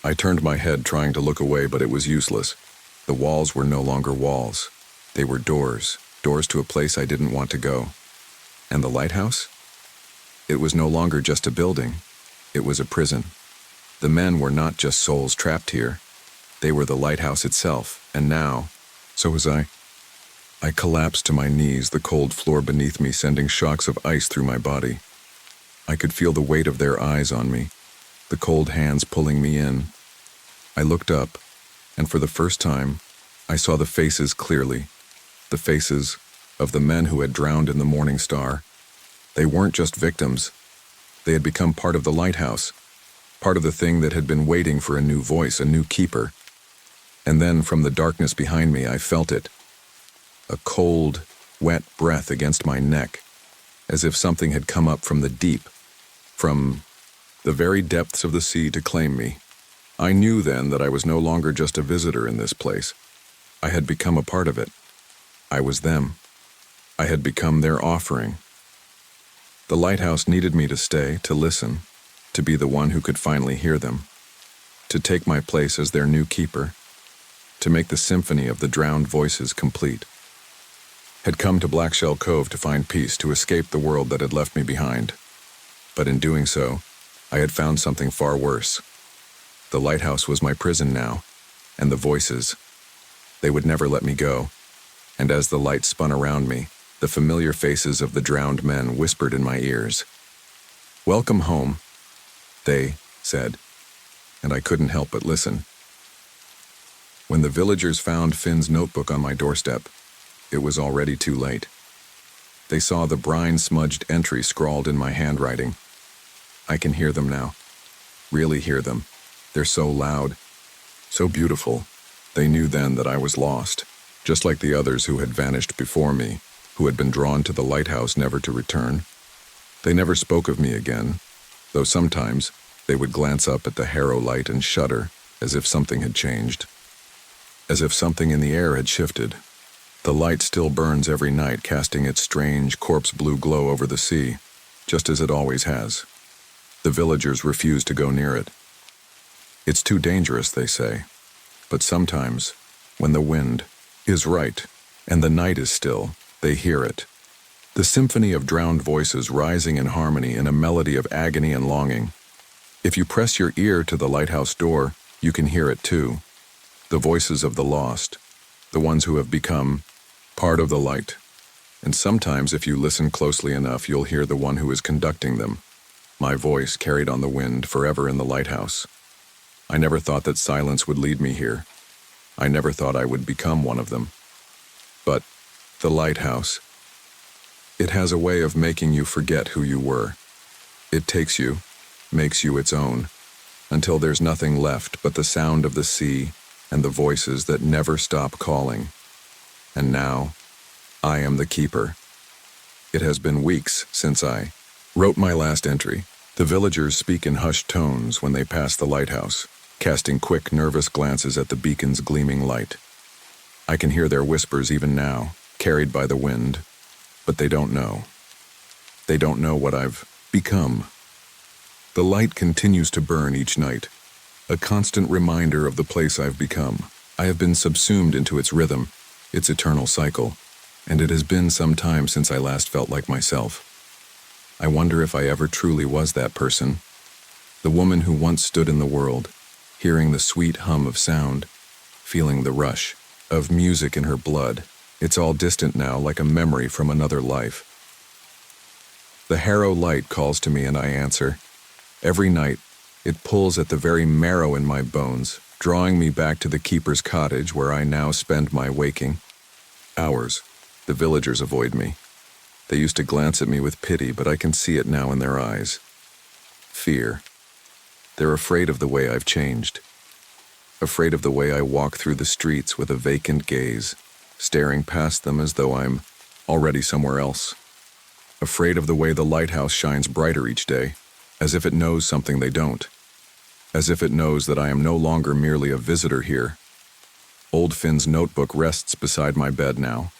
I turned my head trying to look away, but it was useless. The walls were no longer walls. They were doors, doors to a place I didn't want to go. And the lighthouse? It was no longer just a building. It was a prison. The men were not just souls trapped here. They were the lighthouse itself, and now, so was I. I collapsed to my knees, the cold floor beneath me sending shocks of ice through my body. I could feel the weight of their eyes on me, the cold hands pulling me in. I looked up, and for the first time, I saw the faces clearly, the faces of the men who had drowned in the Morning Star. They weren't just victims. They had become part of the lighthouse, part of the thing that had been waiting for a new voice, a new keeper. And then, from the darkness behind me, I felt it. A cold, wet breath against my neck, as if something had come up from the deep, from the very depths of the sea to claim me. I knew then that I was no longer just a visitor in this place. I had become a part of it. I was them. I had become their offering. The lighthouse needed me to stay, to listen, to be the one who could finally hear them, to take my place as their new keeper, to make the symphony of the drowned voices complete. Had come to Blackshell Cove to find peace, to escape the world that had left me behind. But in doing so, I had found something far worse. The lighthouse was my prison now, and the voices, they would never let me go. And as the light spun around me, the familiar faces of the drowned men whispered in my ears. "Welcome home," they said, and I couldn't help but listen. When the villagers found Finn's notebook on my doorstep, it was already too late. They saw the brine-smudged entry scrawled in my handwriting. I can hear them now. Really hear them. They're so loud, so beautiful. They knew then that I was lost, just like the others who had vanished before me, who had been drawn to the lighthouse never to return. They never spoke of me again, though sometimes they would glance up at the Harrow light and shudder, as if something had changed. As if something in the air had shifted. The light still burns every night, casting its strange corpse-blue glow over the sea, just as it always has. The villagers refuse to go near it. It's too dangerous, they say. But sometimes, when the wind is right and the night is still, they hear it. The symphony of drowned voices rising in harmony in a melody of agony and longing. If you press your ear to the lighthouse door, you can hear it too. The voices of the lost, the ones who have become part of the light. And sometimes, if you listen closely enough, you'll hear the one who is conducting them. My voice carried on the wind forever in the lighthouse. I never thought that silence would lead me here. I never thought I would become one of them. But the lighthouse, it has a way of making you forget who you were. It takes you, makes you its own, until there's nothing left but the sound of the sea and the voices that never stop calling. And now, I am the keeper. It has been weeks since I wrote my last entry. The villagers speak in hushed tones when they pass the lighthouse, casting quick, nervous glances at the beacon's gleaming light. I can hear their whispers even now, carried by the wind, but they don't know. They don't know what I've become. The light continues to burn each night, a constant reminder of the place I've become. I have been subsumed into its rhythm, its eternal cycle, and it has been some time since I last felt like myself. I wonder if I ever truly was that person, the woman who once stood in the world, hearing the sweet hum of sound, feeling the rush of music in her blood. It's all distant now, like a memory from another life. The Harrow light calls to me and I answer. Every night, it pulls at the very marrow in my bones, drawing me back to the keeper's cottage where I now spend my waking hours. The villagers avoid me. They used to glance at me with pity, but I can see it now in their eyes. Fear. They're afraid of the way I've changed. Afraid of the way I walk through the streets with a vacant gaze, staring past them as though I'm already somewhere else. Afraid of the way the lighthouse shines brighter each day, as if it knows something they don't. As if it knows that I am no longer merely a visitor here. Old Finn's notebook rests beside my bed now,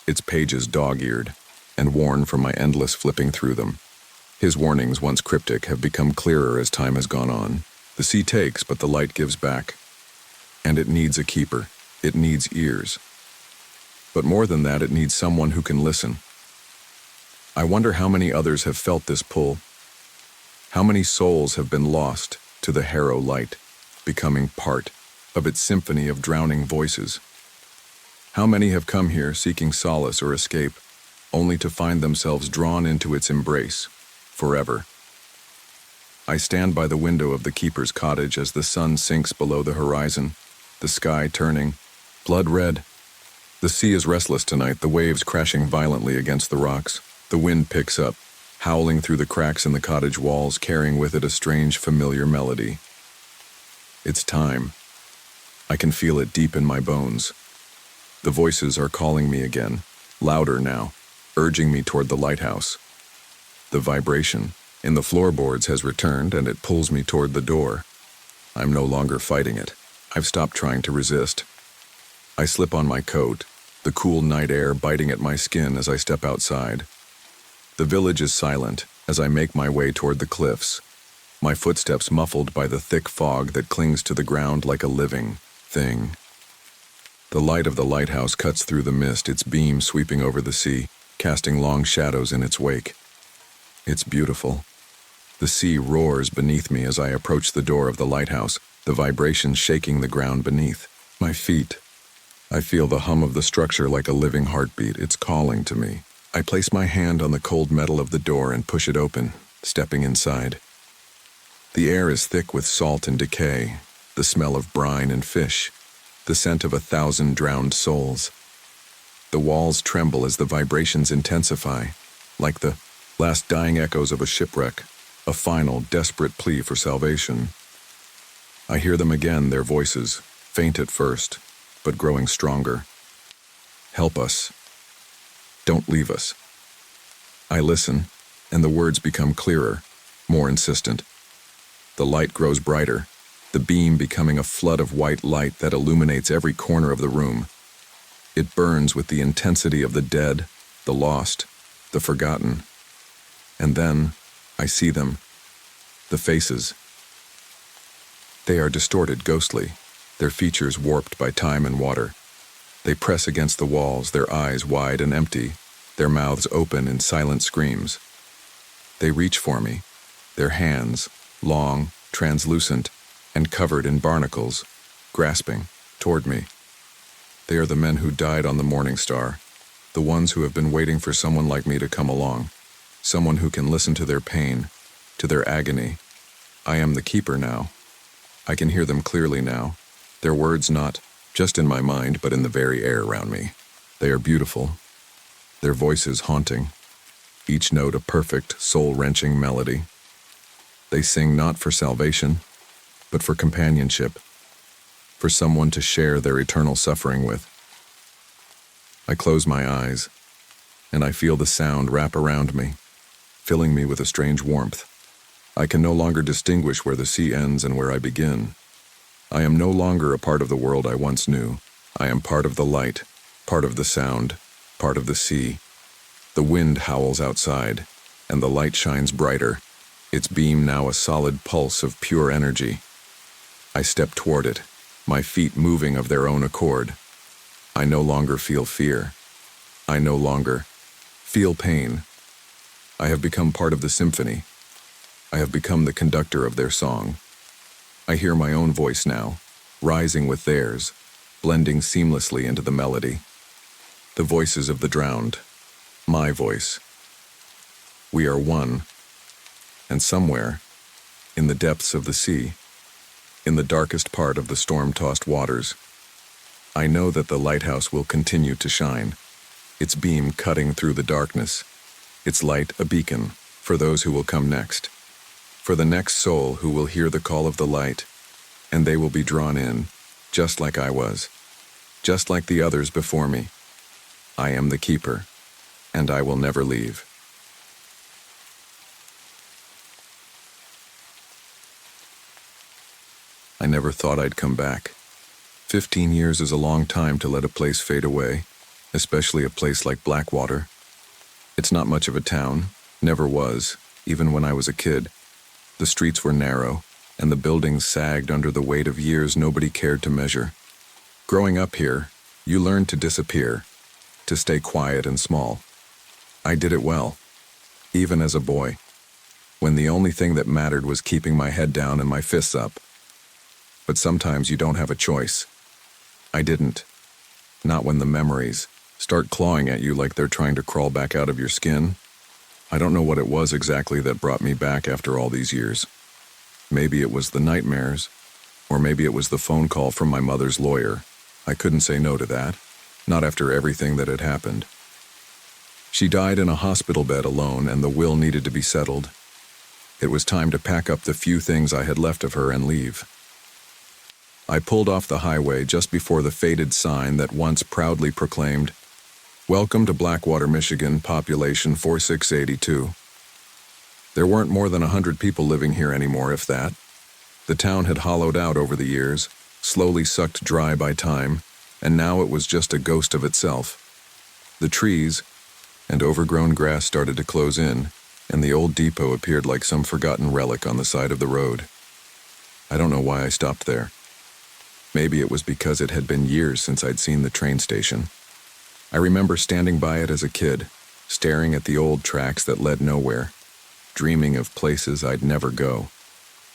its pages dog-eared and worn from my endless flipping through them. His warnings, once cryptic, have become clearer as time has gone on. The sea takes, but the light gives back. And it needs a keeper. It needs ears. But more than that, it needs someone who can listen. I wonder how many others have felt this pull. How many souls have been lost to the Harrow light, becoming part of its symphony of drowning voices? How many have come here seeking solace or escape, only to find themselves drawn into its embrace, forever? I stand by the window of the keeper's cottage as the sun sinks below the horizon, the sky turning blood red. The sea is restless tonight, the waves crashing violently against the rocks. The wind picks up, howling through the cracks in the cottage walls, carrying with it a strange, familiar melody. It's time. I can feel it deep in my bones. The voices are calling me again, louder now, urging me toward the lighthouse. The vibration in the floorboards has returned, and it pulls me toward the door. I'm no longer fighting it. I've stopped trying to resist. I slip on my coat, the cool night air biting at my skin as I step outside. The village is silent as I make my way toward the cliffs, my footsteps muffled by the thick fog that clings to the ground like a living thing. The light of the lighthouse cuts through the mist, its beam sweeping over the sea, casting long shadows in its wake. It's beautiful. The sea roars beneath me as I approach the door of the lighthouse, the vibrations shaking the ground beneath my feet. I feel the hum of the structure like a living heartbeat. It's calling to me. I place my hand on the cold metal of the door and push it open, stepping inside. The air is thick with salt and decay, the smell of brine and fish, the scent of 1,000 drowned souls. The walls tremble as the vibrations intensify, like the last dying echoes of a shipwreck, a final, desperate plea for salvation. I hear them again, their voices, faint at first, but growing stronger. Help us. Don't leave us. I listen, and the words become clearer, more insistent. The light grows brighter, the beam becoming a flood of white light that illuminates every corner of the room. It burns with the intensity of the dead, the lost, the forgotten. And then, I see them, the faces. They are distorted, ghostly, their features warped by time and water. They press against the walls, their eyes wide and empty, their mouths open in silent screams. They reach for me, their hands, long, translucent, and covered in barnacles, grasping toward me. They are the men who died on the Morning Star, the ones who have been waiting for someone like me to come along, someone who can listen to their pain, to their agony. I am the keeper now. I can hear them clearly now, their words not just in my mind, but in the very air around me. They are beautiful, their voices haunting, each note a perfect, soul-wrenching melody. They sing not for salvation, but for companionship, for someone to share their eternal suffering with. I close my eyes, and I feel the sound wrap around me, filling me with a strange warmth. I can no longer distinguish where the sea ends and where I begin. I am no longer a part of the world I once knew. I am part of the light, part of the sound, part of the sea. The wind howls outside, and the light shines brighter, its beam now a solid pulse of pure energy. I step toward it, my feet moving of their own accord. I no longer feel fear. I no longer feel pain. I have become part of the symphony. I have become the conductor of their song. I hear my own voice now, rising with theirs, blending seamlessly into the melody. The voices of the drowned, my voice. We are one, and somewhere, in the depths of the sea, in the darkest part of the storm-tossed waters, I know that the lighthouse will continue to shine, its beam cutting through the darkness, its light a beacon for those who will come next, for the next soul who will hear the call of the light, and they will be drawn in, just like I was, just like the others before me. I am the keeper, and I will never leave. I never thought I'd come back. 15 years is a long time to let a place fade away, especially a place like Blackwater. It's not much of a town, never was, even when I was a kid. The streets were narrow, and the buildings sagged under the weight of years nobody cared to measure. Growing up here, you learned to disappear, to stay quiet and small. I did it well, even as a boy, when the only thing that mattered was keeping my head down and my fists up. But sometimes you don't have a choice. I didn't. Not when the memories start clawing at you like they're trying to crawl back out of your skin. I don't know what it was exactly that brought me back after all these years. Maybe it was the nightmares, or maybe it was the phone call from my mother's lawyer. I couldn't say no to that, not after everything that had happened. She died in a hospital bed alone, and the will needed to be settled. It was time to pack up the few things I had left of her and leave. I pulled off the highway just before the faded sign that once proudly proclaimed, "Welcome to Blackwater, Michigan, population 4682. There weren't more than 100 people living here anymore, if that. The town had hollowed out over the years, slowly sucked dry by time, and now it was just a ghost of itself. The trees and overgrown grass started to close in, and the old depot appeared like some forgotten relic on the side of the road. I don't know why I stopped there. Maybe it was because it had been years since I'd seen the train station. I remember standing by it as a kid, staring at the old tracks that led nowhere, dreaming of places I'd never go.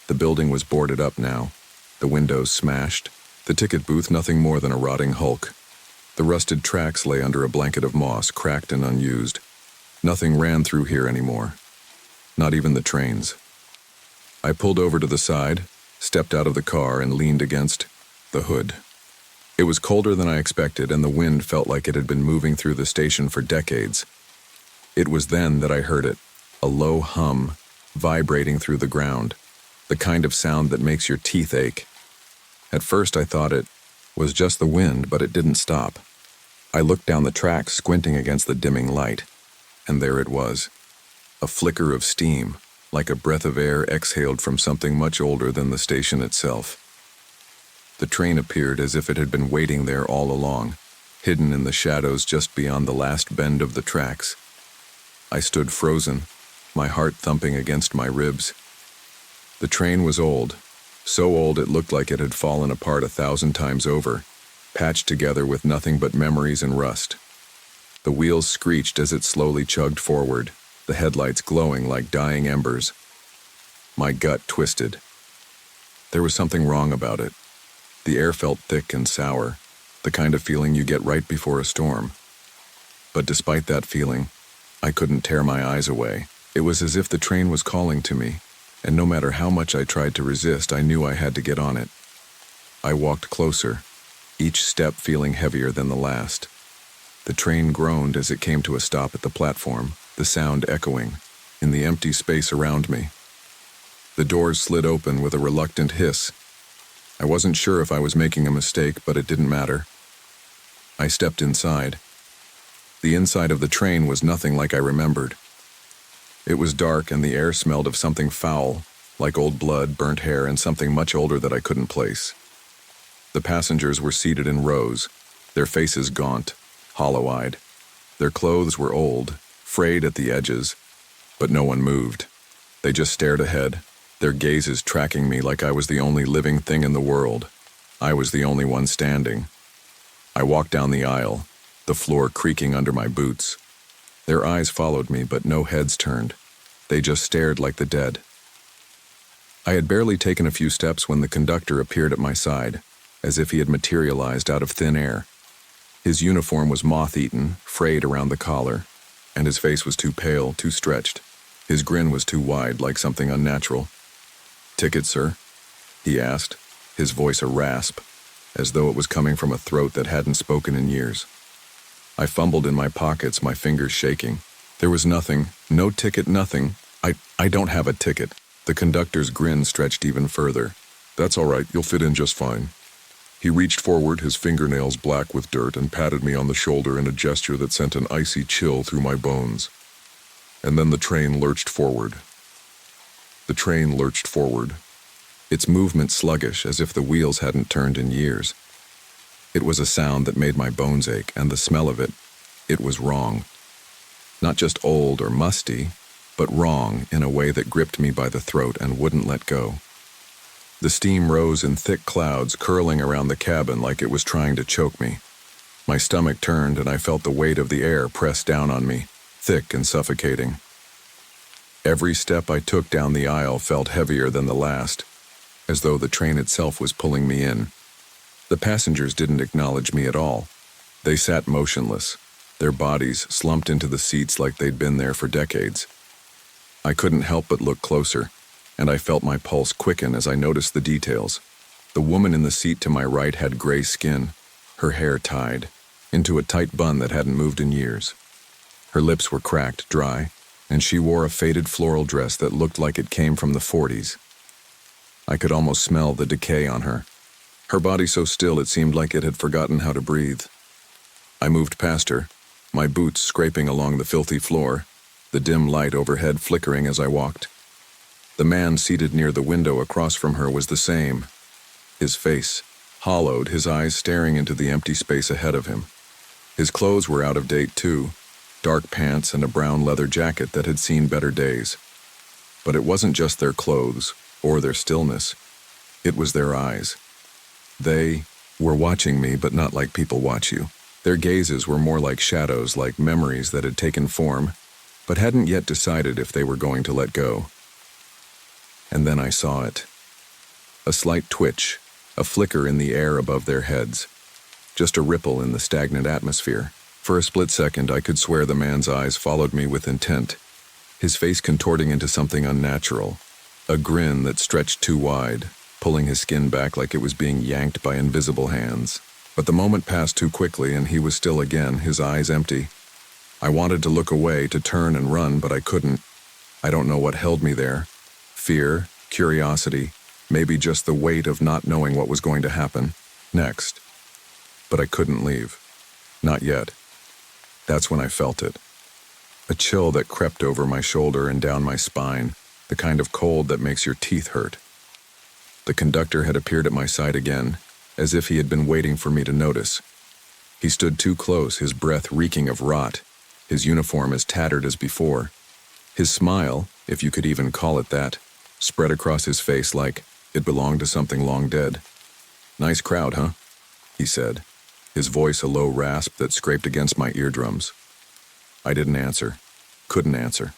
The building was boarded up now, the windows smashed, the ticket booth nothing more than a rotting hulk. The rusted tracks lay under a blanket of moss, cracked and unused. Nothing ran through here anymore, not even the trains. I pulled over to the side, stepped out of the car, and leaned against the hood. It was colder than I expected, and the wind felt like it had been moving through the station for decades. It was then that I heard it, a low hum, vibrating through the ground, the kind of sound that makes your teeth ache. At first I thought it was just the wind, but it didn't stop. I looked down the tracks, squinting against the dimming light, and there it was, a flicker of steam, like a breath of air exhaled from something much older than the station itself. The train appeared as if it had been waiting there all along, hidden in the shadows just beyond the last bend of the tracks. I stood frozen, my heart thumping against my ribs. The train was old, so old it looked like it had fallen apart 1,000 times over, patched together with nothing but memories and rust. The wheels screeched as it slowly chugged forward, the headlights glowing like dying embers. My gut twisted. There was something wrong about it. The air felt thick and sour, the kind of feeling you get right before a storm. But despite that feeling, I couldn't tear my eyes away. It was as if the train was calling to me, and no matter how much I tried to resist, I knew I had to get on it. I walked closer, each step feeling heavier than the last. The train groaned as it came to a stop at the platform, the sound echoing in the empty space around me. The doors slid open with a reluctant hiss. I wasn't sure if I was making a mistake, but it didn't matter. I stepped inside. The inside of the train was nothing like I remembered. It was dark, and the air smelled of something foul, like old blood, burnt hair, and something much older that I couldn't place. The passengers were seated in rows, their faces gaunt, hollow-eyed. Their clothes were old, frayed at the edges, but no one moved. They just stared ahead, their gazes tracking me like I was the only living thing in the world. I was the only one standing. I walked down the aisle, the floor creaking under my boots. Their eyes followed me, but no heads turned. They just stared like the dead. I had barely taken a few steps when the conductor appeared at my side, as if he had materialized out of thin air. His uniform was moth-eaten, frayed around the collar, and his face was too pale, too stretched. His grin was too wide, like something unnatural. "Ticket, sir?" he asked, his voice a rasp, as though it was coming from a throat that hadn't spoken in years. I fumbled in my pockets, my fingers shaking. There was nothing, no ticket, nothing. I don't have a ticket. The conductor's grin stretched even further. "That's all right, you'll fit in just fine." He reached forward, his fingernails black with dirt, and patted me on the shoulder in a gesture that sent an icy chill through my bones. And then the train lurched forward. The train lurched forward, its movement sluggish, as if the wheels hadn't turned in years. It was a sound that made my bones ache, and the smell of it, it was wrong. Not just old or musty, but wrong in a way that gripped me by the throat and wouldn't let go. The steam rose in thick clouds curling around the cabin like it was trying to choke me. My stomach turned and I felt the weight of the air press down on me, thick and suffocating. Every step I took down the aisle felt heavier than the last, as though the train itself was pulling me in. The passengers didn't acknowledge me at all. They sat motionless, their bodies slumped into the seats like they'd been there for decades. I couldn't help but look closer, and I felt my pulse quicken as I noticed the details. The woman in the seat to my right had gray skin, her hair tied into a tight bun that hadn't moved in years. Her lips were cracked, dry, and she wore a faded floral dress that looked like it came from the 40s. I could almost smell the decay on her. Her body so still it seemed like it had forgotten how to breathe. I moved past her, my boots scraping along the filthy floor, the dim light overhead flickering as I walked. The man seated near the window across from her was the same. His face, hollowed, his eyes staring into the empty space ahead of him. His clothes were out of date too, dark pants and a brown leather jacket that had seen better days. But it wasn't just their clothes, or their stillness. It was their eyes. They were watching me, but not like people watch you. Their gazes were more like shadows, like memories that had taken form, but hadn't yet decided if they were going to let go. And then I saw it. A slight twitch, a flicker in the air above their heads. Just a ripple in the stagnant atmosphere. For a split second, I could swear the man's eyes followed me with intent, his face contorting into something unnatural, a grin that stretched too wide, pulling his skin back like it was being yanked by invisible hands. But the moment passed too quickly and he was still again, his eyes empty. I wanted to look away, to turn and run, but I couldn't. I don't know what held me there. Fear, curiosity, maybe just the weight of not knowing what was going to happen next. But I couldn't leave. Not yet. That's when I felt it. A chill that crept over my shoulder and down my spine, the kind of cold that makes your teeth hurt. The conductor had appeared at my side again, as if he had been waiting for me to notice. He stood too close, his breath reeking of rot, his uniform as tattered as before. His smile, if you could even call it that, spread across his face like it belonged to something long dead. "Nice crowd, huh?" he said, his voice a low rasp that scraped against my eardrums. I didn't answer, couldn't answer.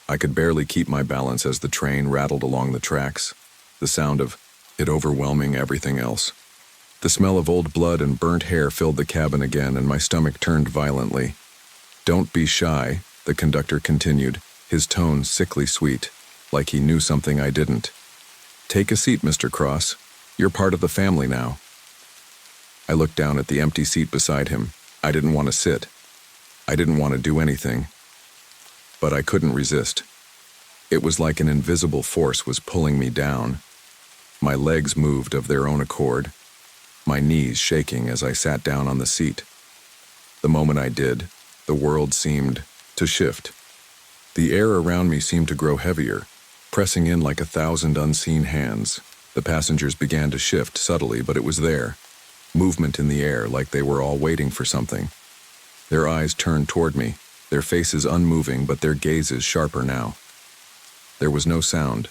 I could barely keep my balance as the train rattled along the tracks, the sound of it overwhelming everything else. The smell of old blood and burnt hair filled the cabin again, and my stomach turned violently. "Don't be shy," the conductor continued, his tone sickly sweet, like he knew something I didn't. "Take a seat, Mr. Cross. You're part of the family now." I looked down at the empty seat beside him. I didn't want to sit. I didn't want to do anything. But I couldn't resist. It was like an invisible force was pulling me down. My legs moved of their own accord, my knees shaking as I sat down on the seat. The moment I did, the world seemed to shift. The air around me seemed to grow heavier, pressing in like 1,000 unseen hands. The passengers began to shift subtly, but it was there. Movement in the air, like they were all waiting for something. Their eyes turned toward me, their faces unmoving, but their gazes sharper now. There was no sound,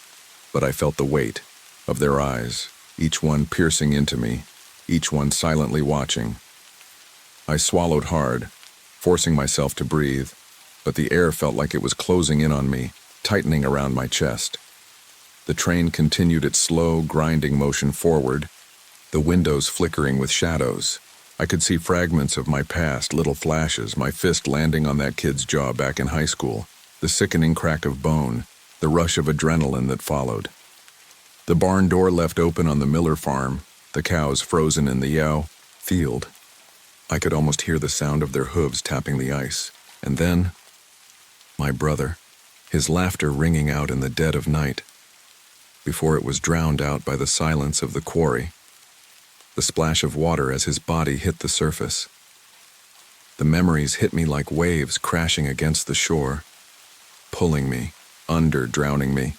but I felt the weight of their eyes, each one piercing into me, each one silently watching. I swallowed hard, forcing myself to breathe, but the air felt like it was closing in on me, tightening around my chest. The train continued its slow, grinding motion forward, the windows flickering with shadows. I could see fragments of my past, little flashes, my fist landing on that kid's jaw back in high school, the sickening crack of bone, the rush of adrenaline that followed. The barn door left open on the Miller farm, the cows frozen in the Yao field. I could almost hear the sound of their hooves tapping the ice. And then, my brother, his laughter ringing out in the dead of night, before it was drowned out by the silence of the quarry. The splash of water as his body hit the surface. The memories hit me like waves crashing against the shore, pulling me, under, drowning me.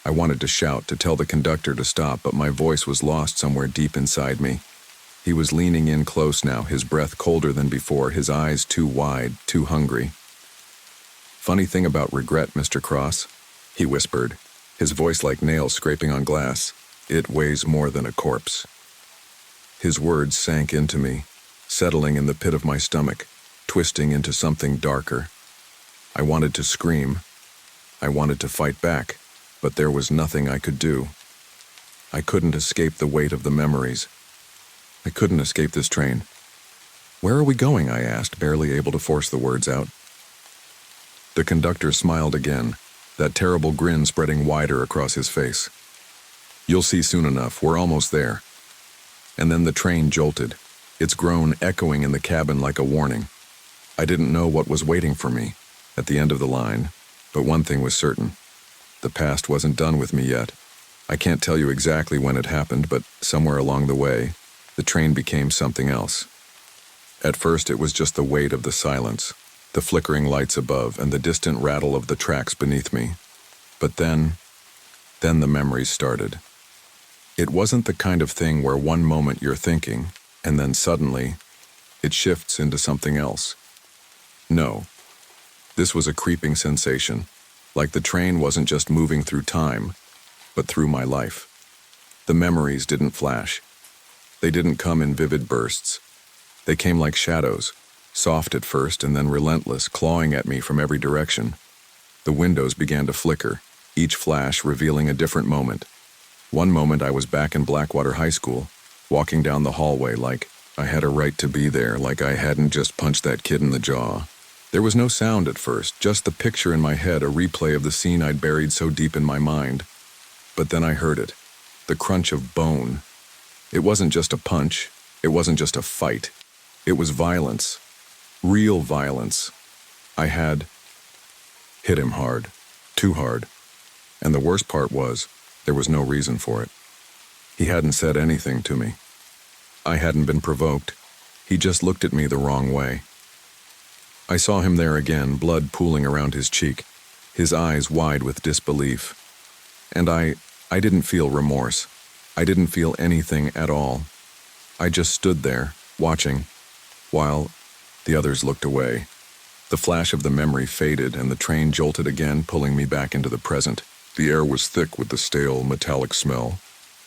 I wanted to shout, to tell the conductor to stop, but my voice was lost somewhere deep inside me. He was leaning in close now, his breath colder than before, his eyes too wide, too hungry. Funny thing about regret, Mr. Cross, he whispered, his voice like nails scraping on glass. It weighs more than a corpse. His words sank into me, settling in the pit of my stomach, twisting into something darker. I wanted to scream. I wanted to fight back, but there was nothing I could do. I couldn't escape the weight of the memories. I couldn't escape this train. "Where are we going?" I asked, barely able to force the words out. The conductor smiled again, that terrible grin spreading wider across his face. "You'll see soon enough, we're almost there." And then the train jolted, its groan echoing in the cabin like a warning. I didn't know what was waiting for me at the end of the line, but one thing was certain. The past wasn't done with me yet. I can't tell you exactly when it happened, but somewhere along the way, the train became something else. At first, it was just the weight of the silence, the flickering lights above, and the distant rattle of the tracks beneath me. But then the memories started. It wasn't the kind of thing where one moment you're thinking, and then suddenly, it shifts into something else. No, this was a creeping sensation, like the train wasn't just moving through time, but through my life. The memories didn't flash. They didn't come in vivid bursts. They came like shadows, soft at first and then relentless, clawing at me from every direction. The windows began to flicker, each flash revealing a different moment. One moment I was back in Blackwater High School, walking down the hallway like I had a right to be there, like I hadn't just punched that kid in the jaw. There was no sound at first, just the picture in my head, a replay of the scene I'd buried so deep in my mind. But then I heard it, the crunch of bone. It wasn't just a punch, it wasn't just a fight. It was violence, real violence. I had hit him hard, too hard. And the worst part was, there was no reason for it. He hadn't said anything to me. I hadn't been provoked. He just looked at me the wrong way. I saw him there again, blood pooling around his cheek, his eyes wide with disbelief. And I didn't feel remorse. I didn't feel anything at all. I just stood there, watching, while the others looked away. The flash of the memory faded and the train jolted again, pulling me back into the present. The air was thick with the stale, metallic smell.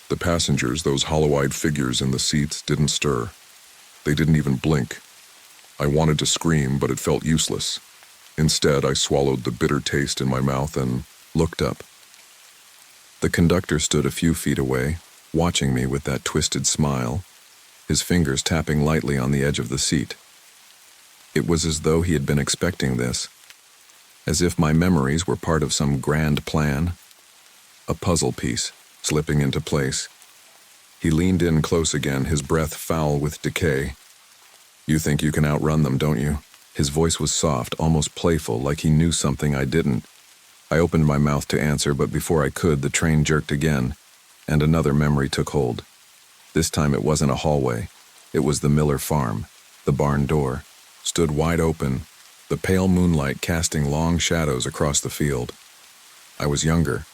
The passengers, those hollow-eyed figures in the seats, didn't stir. They didn't even blink. I wanted to scream, but it felt useless. Instead, I swallowed the bitter taste in my mouth and looked up. The conductor stood a few feet away, watching me with that twisted smile, his fingers tapping lightly on the edge of the seat. It was as though he had been expecting this, as if my memories were part of some grand plan, a puzzle piece slipping into place. He leaned in close again, his breath foul with decay. "You think you can outrun them, don't you?" His voice was soft, almost playful, like he knew something I didn't. I opened my mouth to answer, but before I could, the train jerked again, and another memory took hold. This time it wasn't a hallway. It was the Miller farm. The barn door stood wide open, the pale moonlight casting long shadows across the field. I was younger,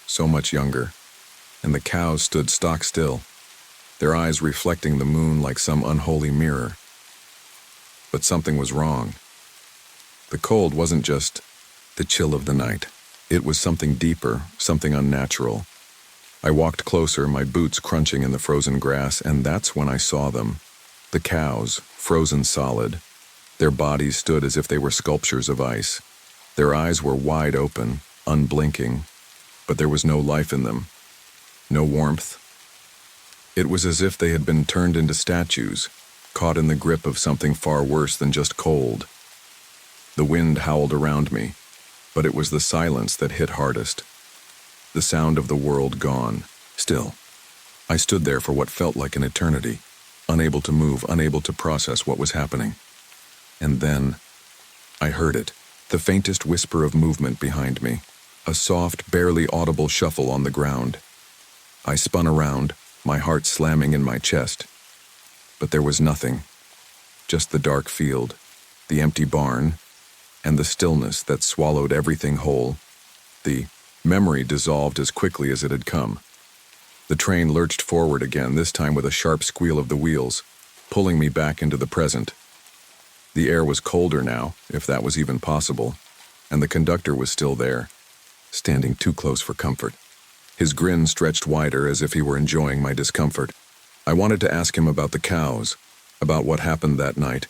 so much younger, and the cows stood stock still, their eyes reflecting the moon like some unholy mirror. But something was wrong. The cold wasn't just the chill of the night. It was something deeper, something unnatural. I walked closer, my boots crunching in the frozen grass, and that's when I saw them. The cows, frozen solid. Their bodies stood as if they were sculptures of ice. Their eyes were wide open, unblinking, but there was no life in them, no warmth. It was as if they had been turned into statues, caught in the grip of something far worse than just cold. The wind howled around me, but it was the silence that hit hardest. The sound of the world gone, still. I stood there for what felt like an eternity, unable to move, unable to process what was happening. And then, I heard it, the faintest whisper of movement behind me, a soft, barely audible shuffle on the ground. I spun around, my heart slamming in my chest. But there was nothing, just the dark field, the empty barn, and the stillness that swallowed everything whole. The memory dissolved as quickly as it had come. The train lurched forward again, this time with a sharp squeal of the wheels, pulling me back into the present. The air was colder now, if that was even possible. and the conductor was still there, standing too close for comfort. His grin stretched wider as if he were enjoying my discomfort. I wanted to ask him about the cows, about what happened that night,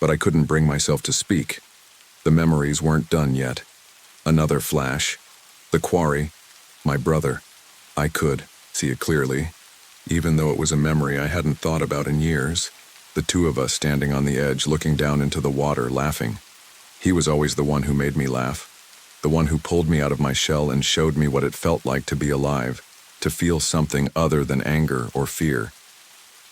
but I couldn't bring myself to speak. The memories weren't done yet. Another flash. The quarry. My brother. I could see it clearly, even though it was a memory I hadn't thought about in years. The two of us standing on the edge, looking down into the water, laughing. He was always the one who made me laugh, the one who pulled me out of my shell and showed me what it felt like to be alive, to feel something other than anger or fear.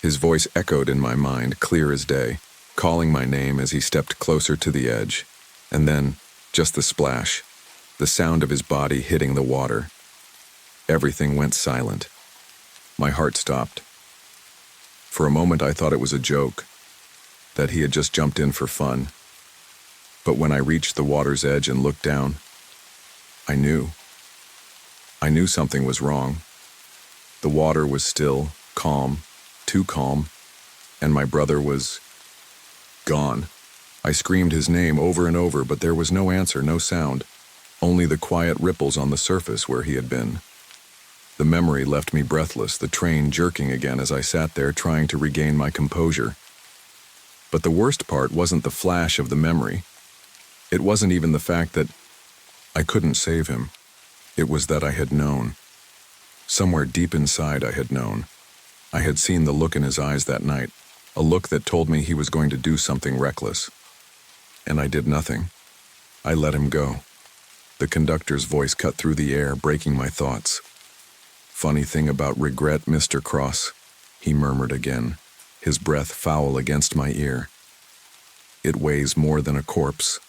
His voice echoed in my mind, clear as day, calling my name as he stepped closer to the edge. And then, just the splash, the sound of his body hitting the water. Everything went silent. My heart stopped. For a moment I thought it was a joke, that he had just jumped in for fun. But when I reached the water's edge and looked down, I knew. I knew something was wrong. The water was still, calm, too calm, and my brother was gone. I screamed his name over and over, but there was no answer, no sound, only the quiet ripples on the surface where he had been. The memory left me breathless, the train jerking again as I sat there trying to regain my composure. But the worst part wasn't the flash of the memory. It wasn't even the fact that I couldn't save him. It was that I had known. Somewhere deep inside I had known. I had seen the look in his eyes that night, a look that told me he was going to do something reckless. And I did nothing. I let him go. The conductor's voice cut through the air, breaking my thoughts. "Funny thing about regret, Mr. Cross," he murmured again, his breath foul against my ear. "It weighs more than a corpse."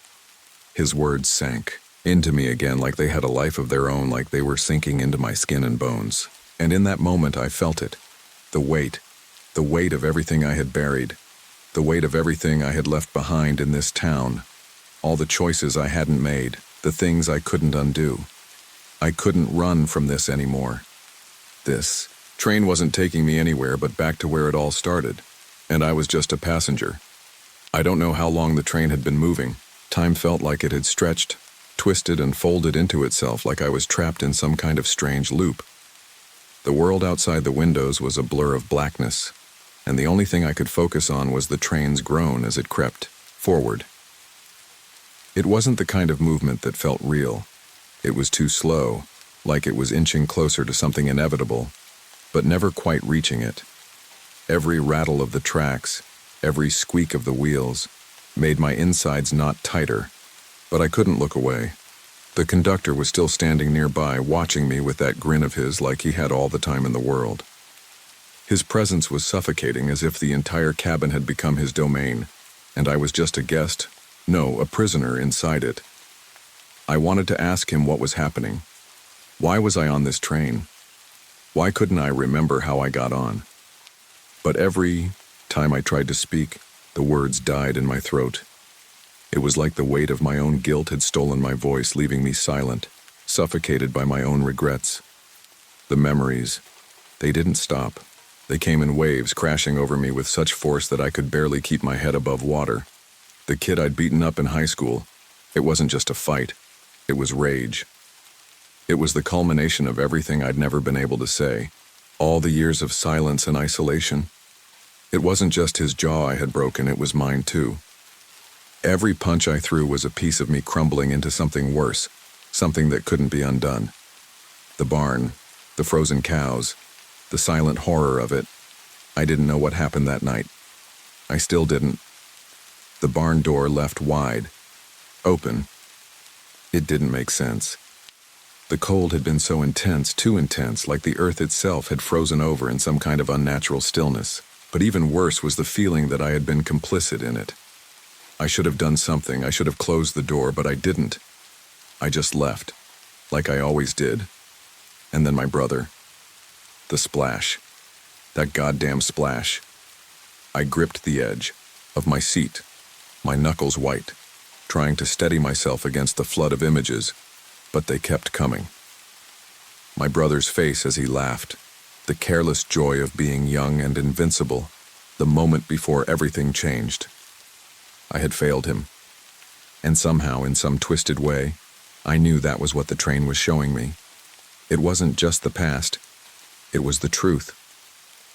His words sank into me again like they had a life of their own, like they were sinking into my skin and bones. And in that moment I felt it. The weight of everything I had buried, the weight of everything I had left behind in this town, all the choices I hadn't made, the things I couldn't undo. I couldn't run from this anymore. This train wasn't taking me anywhere but back to where it all started, and I was just a passenger. I don't know how long the train had been moving. Time felt like it had stretched, twisted and folded into itself, like I was trapped in some kind of strange loop. The world outside the windows was a blur of blackness, and the only thing I could focus on was the train's groan as it crept forward. It wasn't the kind of movement that felt real. It was too slow, like it was inching closer to something inevitable, but never quite reaching it. Every rattle of the tracks, every squeak of the wheels, made my insides knot tighter, but I couldn't look away. The conductor was still standing nearby, watching me with that grin of his like he had all the time in the world. His presence was suffocating, as if the entire cabin had become his domain, and I was just a guest, no, a prisoner inside it. I wanted to ask him what was happening. Why was I on this train? Why couldn't I remember how I got on? But every time I tried to speak, the words died in my throat. It was like the weight of my own guilt had stolen my voice, leaving me silent, suffocated by my own regrets. The memories, they didn't stop. They came in waves, crashing over me with such force that I could barely keep my head above water. The kid I'd beaten up in high school, it wasn't just a fight, it was rage. It was the culmination of everything I'd never been able to say, all the years of silence and isolation. It wasn't just his jaw I had broken, it was mine too. Every punch I threw was a piece of me crumbling into something worse, something that couldn't be undone. The barn, the frozen cows, the silent horror of it. I didn't know what happened that night. I still didn't. The barn door left wide, open. It didn't make sense. The cold had been so intense, too intense, like the earth itself had frozen over in some kind of unnatural stillness. But even worse was the feeling that I had been complicit in it. I should have done something, I should have closed the door, but I didn't. I just left, like I always did. And then my brother. The splash. That goddamn splash. I gripped the edge of my seat, my knuckles white, trying to steady myself against the flood of images, but they kept coming. My brother's face as he laughed, the careless joy of being young and invincible, the moment before everything changed. I had failed him. And somehow, in some twisted way, I knew that was what the train was showing me. It wasn't just the past. It was the truth.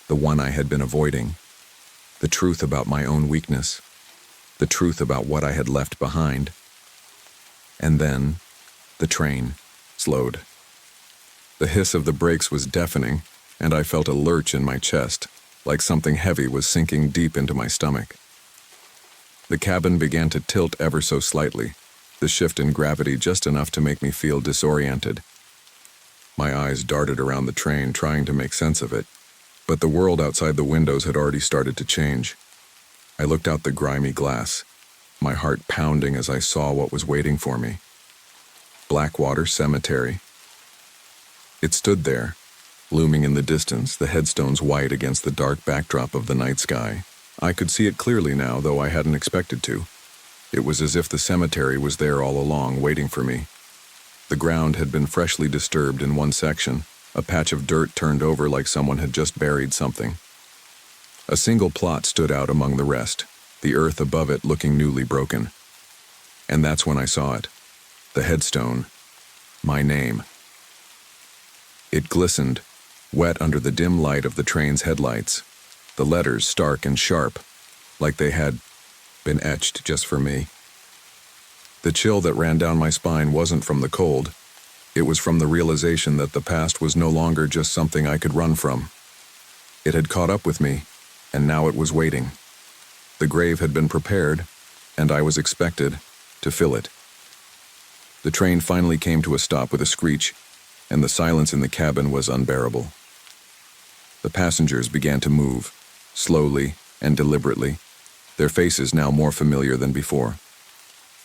The one I had been avoiding. The truth about my own weakness. The truth about what I had left behind. And then, the train slowed. The hiss of the brakes was deafening, and I felt a lurch in my chest, like something heavy was sinking deep into my stomach. The cabin began to tilt ever so slightly, the shift in gravity just enough to make me feel disoriented. My eyes darted around the train, trying to make sense of it, but the world outside the windows had already started to change. I looked out the grimy glass, my heart pounding as I saw what was waiting for me. Blackwater Cemetery. It stood there, looming in the distance, the headstones white against the dark backdrop of the night sky. I could see it clearly now, though I hadn't expected to. It was as if the cemetery was there all along, waiting for me. The ground had been freshly disturbed in one section, a patch of dirt turned over like someone had just buried something. A single plot stood out among the rest, the earth above it looking newly broken. And that's when I saw it. The headstone. My name. It glistened, wet under the dim light of the train's headlights, the letters stark and sharp, like they had been etched just for me. The chill that ran down my spine wasn't from the cold. It was from the realization that the past was no longer just something I could run from. It had caught up with me, and now it was waiting. The grave had been prepared, and I was expected to fill it. The train finally came to a stop with a screech, and the silence in the cabin was unbearable. The passengers began to move, slowly and deliberately, their faces now more familiar than before.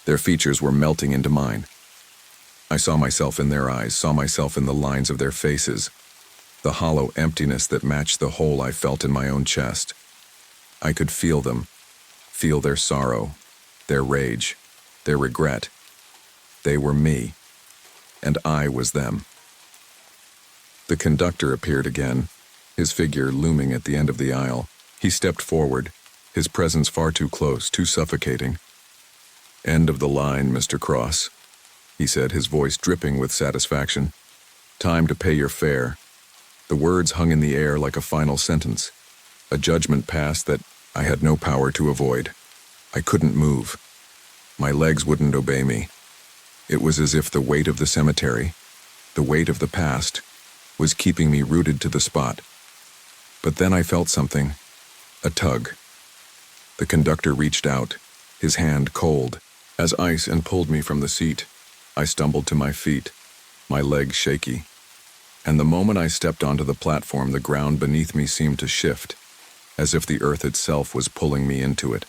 Their features were melting into mine. I saw myself in their eyes, saw myself in the lines of their faces, the hollow emptiness that matched the hole I felt in my own chest. I could feel them, feel their sorrow, their rage, their regret. They were me, and I was them. The conductor appeared again, his figure looming at the end of the aisle. He stepped forward, his presence far too close, too suffocating. "End of the line, Mr. Cross," he said, his voice dripping with satisfaction. "Time to pay your fare." The words hung in the air like a final sentence, a judgment passed that I had no power to avoid. I couldn't move. My legs wouldn't obey me. It was as if the weight of the cemetery, the weight of the past, was keeping me rooted to the spot. But then I felt something, a tug. The conductor reached out, his hand cold as ice, and pulled me from the seat. I stumbled to my feet, my legs shaky. And the moment I stepped onto the platform, the ground beneath me seemed to shift, as if the earth itself was pulling me into it.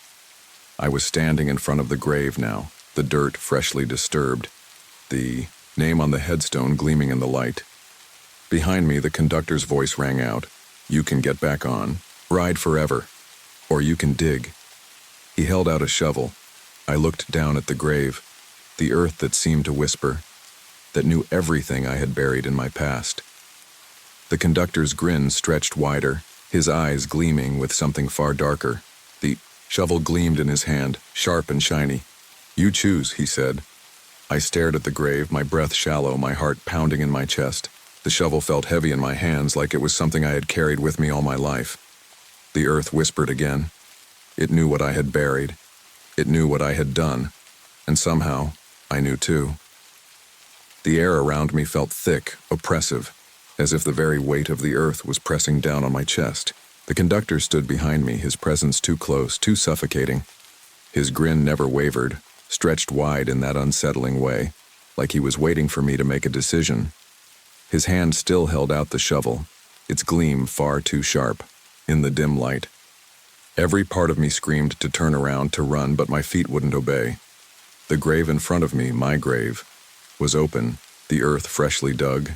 I was standing in front of the grave now, the dirt freshly disturbed, the name on the headstone gleaming in the light. Behind me, the conductor's voice rang out, "You can get back on, ride forever, or you can dig." He held out a shovel. I looked down at the grave, the earth that seemed to whisper, that knew everything I had buried in my past. The conductor's grin stretched wider, his eyes gleaming with something far darker. The shovel gleamed in his hand, sharp and shiny. "You choose," he said. I stared at the grave, my breath shallow, my heart pounding in my chest. The shovel felt heavy in my hands, like it was something I had carried with me all my life. The earth whispered again. It knew what I had buried. It knew what I had done. And somehow, I knew too. The air around me felt thick, oppressive, as if the very weight of the earth was pressing down on my chest. The conductor stood behind me, his presence too close, too suffocating. His grin never wavered, stretched wide in that unsettling way, like he was waiting for me to make a decision. His hand still held out the shovel, its gleam far too sharp, in the dim light. Every part of me screamed to turn around, to run, but my feet wouldn't obey. The grave in front of me, my grave, was open, the earth freshly dug,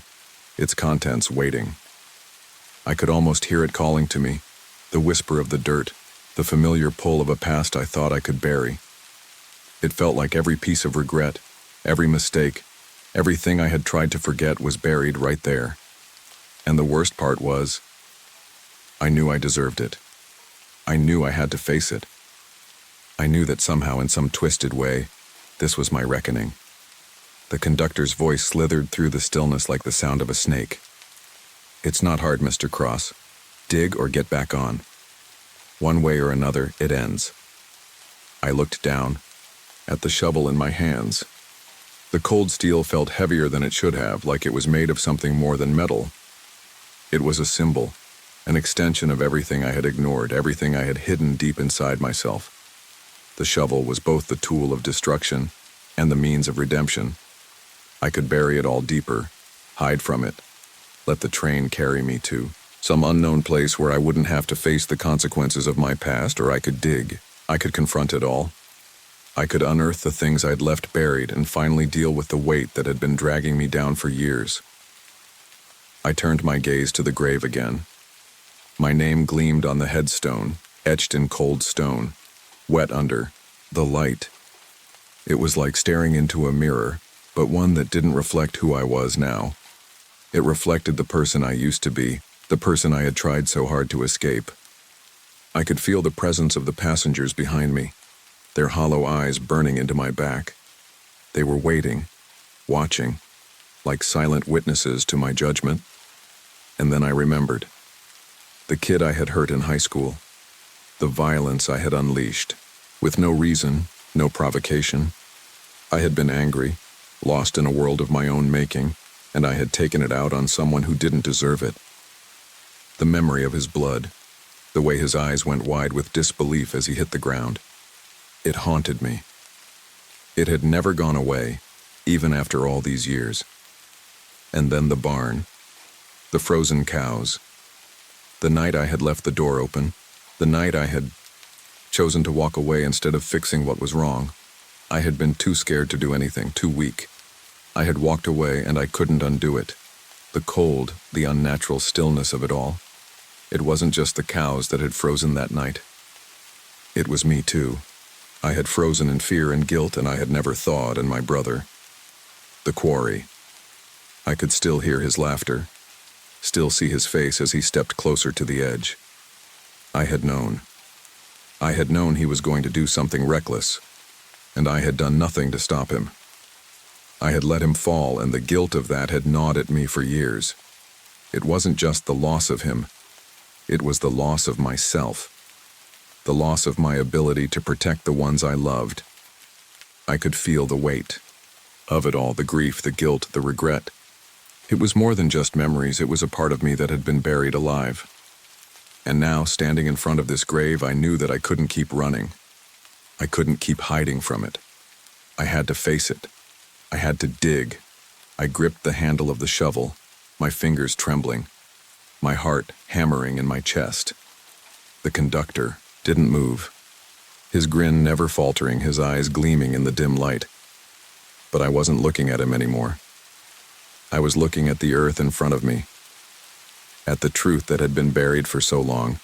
its contents waiting. I could almost hear it calling to me, the whisper of the dirt, the familiar pull of a past I thought I could bury. It felt like every piece of regret, every mistake, everything I had tried to forget was buried right there. And the worst part was, I knew I deserved it. I knew I had to face it. I knew that somehow, in some twisted way, This was my reckoning. The conductor's voice slithered through the stillness like the sound of a snake. "It's not hard, Mr. Cross. Dig or get back on. One way or another, it ends." I looked down, at the shovel in my hands. The cold steel felt heavier than it should have, like it was made of something more than metal. It was a symbol, an extension of everything I had ignored, everything I had hidden deep inside myself. The shovel was both the tool of destruction and the means of redemption. I could bury it all deeper, hide from it, let the train carry me to some unknown place where I wouldn't have to face the consequences of my past, or I could dig. I could confront it all. I could unearth the things I'd left buried and finally deal with the weight that had been dragging me down for years. I turned my gaze to the grave again. My name gleamed on the headstone, etched in cold stone, wet under the light. It was like staring into a mirror, but one that didn't reflect who I was now. It reflected the person I used to be, the person I had tried so hard to escape. I could feel the presence of the passengers behind me, their hollow eyes burning into my back. They were waiting, watching, like silent witnesses to my judgment. And then I remembered. The kid I had hurt in high school. The violence I had unleashed. With no reason, no provocation. I had been angry, lost in a world of my own making, and I had taken it out on someone who didn't deserve it. The memory of his blood, the way his eyes went wide with disbelief as he hit the ground. It haunted me. It had never gone away, even after all these years. And then the barn, the frozen cows, the night I had left the door open, the night I had chosen to walk away instead of fixing what was wrong. I had been too scared to do anything, too weak. I had walked away and I couldn't undo it. The cold, the unnatural stillness of it all. It wasn't just the cows that had frozen that night. It was me too. I had frozen in fear and guilt, and I had never thawed, and my brother. The quarry. I could still hear his laughter, still see his face as he stepped closer to the edge. I had known. I had known he was going to do something reckless, and I had done nothing to stop him. I had let him fall, and the guilt of that had gnawed at me for years. It wasn't just the loss of him. It was the loss of myself. The loss of my ability to protect the ones I loved. I could feel the weight of it all, the grief, the guilt, the regret. It was more than just memories, it was a part of me that had been buried alive. And now, standing in front of this grave, I knew that I couldn't keep running. I couldn't keep hiding from it. I had to face it. I had to dig. I gripped the handle of the shovel, my fingers trembling, my heart hammering in my chest. The conductor didn't move, his grin never faltering, his eyes gleaming in the dim light. But I wasn't looking at him anymore. I was looking at the earth in front of me, at the truth that had been buried for so long.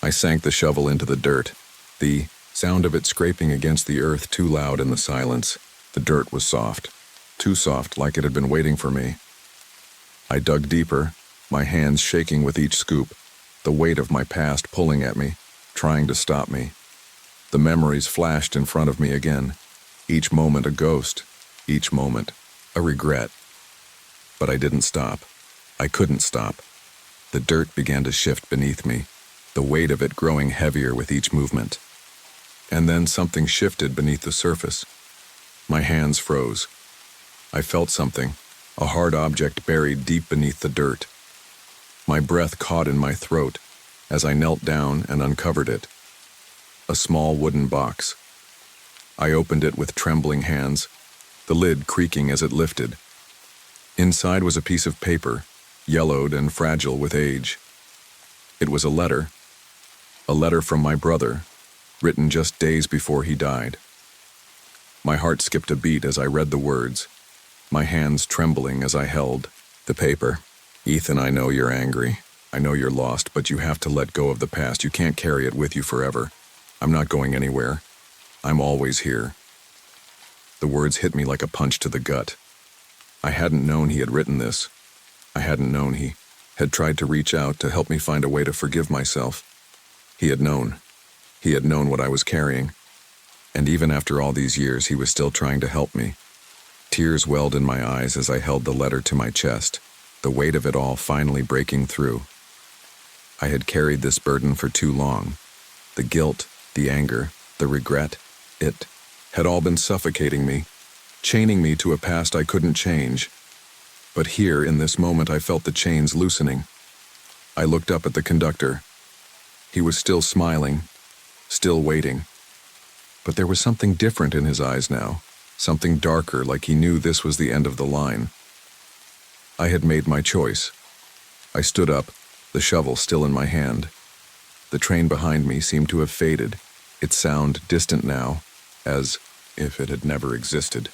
I sank the shovel into the dirt, the sound of it scraping against the earth too loud in the silence. The dirt was soft, too soft, like it had been waiting for me. I dug deeper, my hands shaking with each scoop, the weight of my past pulling at me, trying to stop me. The memories flashed in front of me again, each moment a ghost, each moment a regret. But I didn't stop. I couldn't stop. The dirt began to shift beneath me, the weight of it growing heavier with each movement. And then something shifted beneath the surface. My hands froze. I felt something, a hard object buried deep beneath the dirt. My breath caught in my throat as I knelt down and uncovered it. A small wooden box. I opened it with trembling hands, the lid creaking as it lifted. Inside was a piece of paper, yellowed and fragile with age. It was a letter from my brother, written just days before he died. My heart skipped a beat as I read the words, my hands trembling as I held the paper. "Ethan, I know you're angry. I know you're lost, but you have to let go of the past. You can't carry it with you forever. I'm not going anywhere. I'm always here." The words hit me like a punch to the gut. I hadn't known he had written this. I hadn't known he had tried to reach out to help me find a way to forgive myself. He had known. He had known what I was carrying. And even after all these years, he was still trying to help me. Tears welled in my eyes as I held the letter to my chest, the weight of it all finally breaking through. I had carried this burden for too long. The guilt, the anger, the regret, it had all been suffocating me, chaining me to a past I couldn't change. But here, in this moment, I felt the chains loosening. I looked up at the conductor. He was still smiling, still waiting. But there was something different in his eyes now, something darker, like he knew this was the end of the line. I had made my choice. I stood up, the shovel still in my hand. The train behind me seemed to have faded, its sound distant now, as if it had never existed.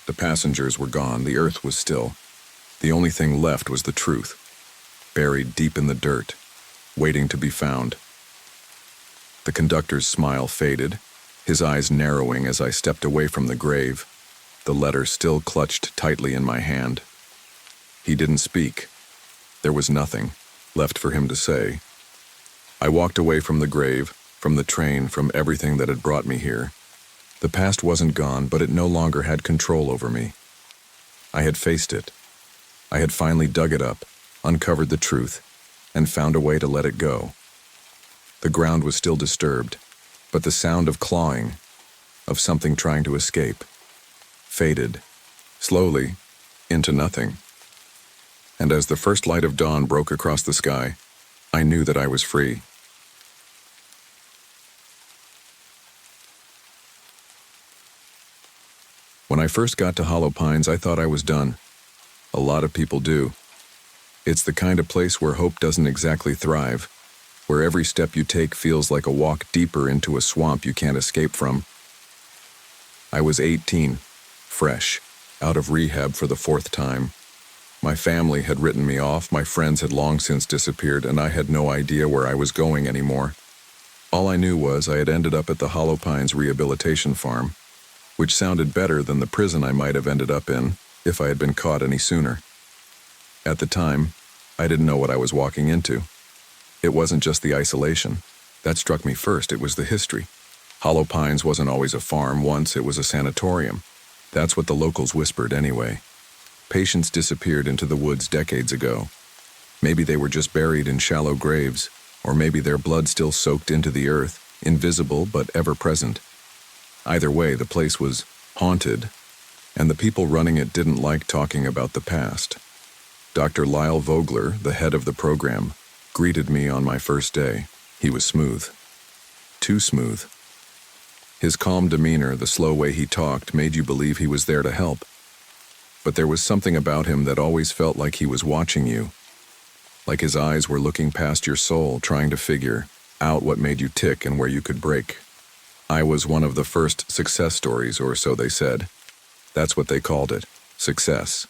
The passengers were gone, the earth was still. The only thing left was the truth, buried deep in the dirt, waiting to be found. The conductor's smile faded, his eyes narrowing as I stepped away from the grave, the letter still clutched tightly in my hand. He didn't speak. There was nothing left for him to say. I walked away from the grave, from the train, from everything that had brought me here. The past wasn't gone, but it no longer had control over me. I had faced it. I had finally dug it up, uncovered the truth, and found a way to let it go. The ground was still disturbed, but the sound of clawing, of something trying to escape, faded, slowly, into nothing. And as the first light of dawn broke across the sky, I knew that I was free. When I first got to Hollow Pines, I thought I was done. A lot of people do. It's the kind of place where hope doesn't exactly thrive, where every step you take feels like a walk deeper into a swamp you can't escape from. I was 18, fresh, out of rehab for the 4th time. My family had written me off, my friends had long since disappeared, and I had no idea where I was going anymore. All I knew was I had ended up at the Hollow Pines Rehabilitation Farm, which sounded better than the prison I might have ended up in if I had been caught any sooner. At the time, I didn't know what I was walking into. It wasn't just the isolation. That struck me first, it was the history. Hollow Pines wasn't always a farm, once it was a sanatorium. That's what the locals whispered anyway. Patients disappeared into the woods decades ago. Maybe they were just buried in shallow graves, or maybe their blood still soaked into the earth, invisible but ever present. Either way, the place was haunted, and the people running it didn't like talking about the past. Dr. Lyle Vogler, the head of the program, greeted me on my first day. He was smooth. Too smooth. His calm demeanor, the slow way he talked, made you believe he was there to help. But there was something about him that always felt like he was watching you. Like his eyes were looking past your soul, trying to figure out what made you tick and where you could break. I was one of the first success stories, or so they said. That's what they called it, success.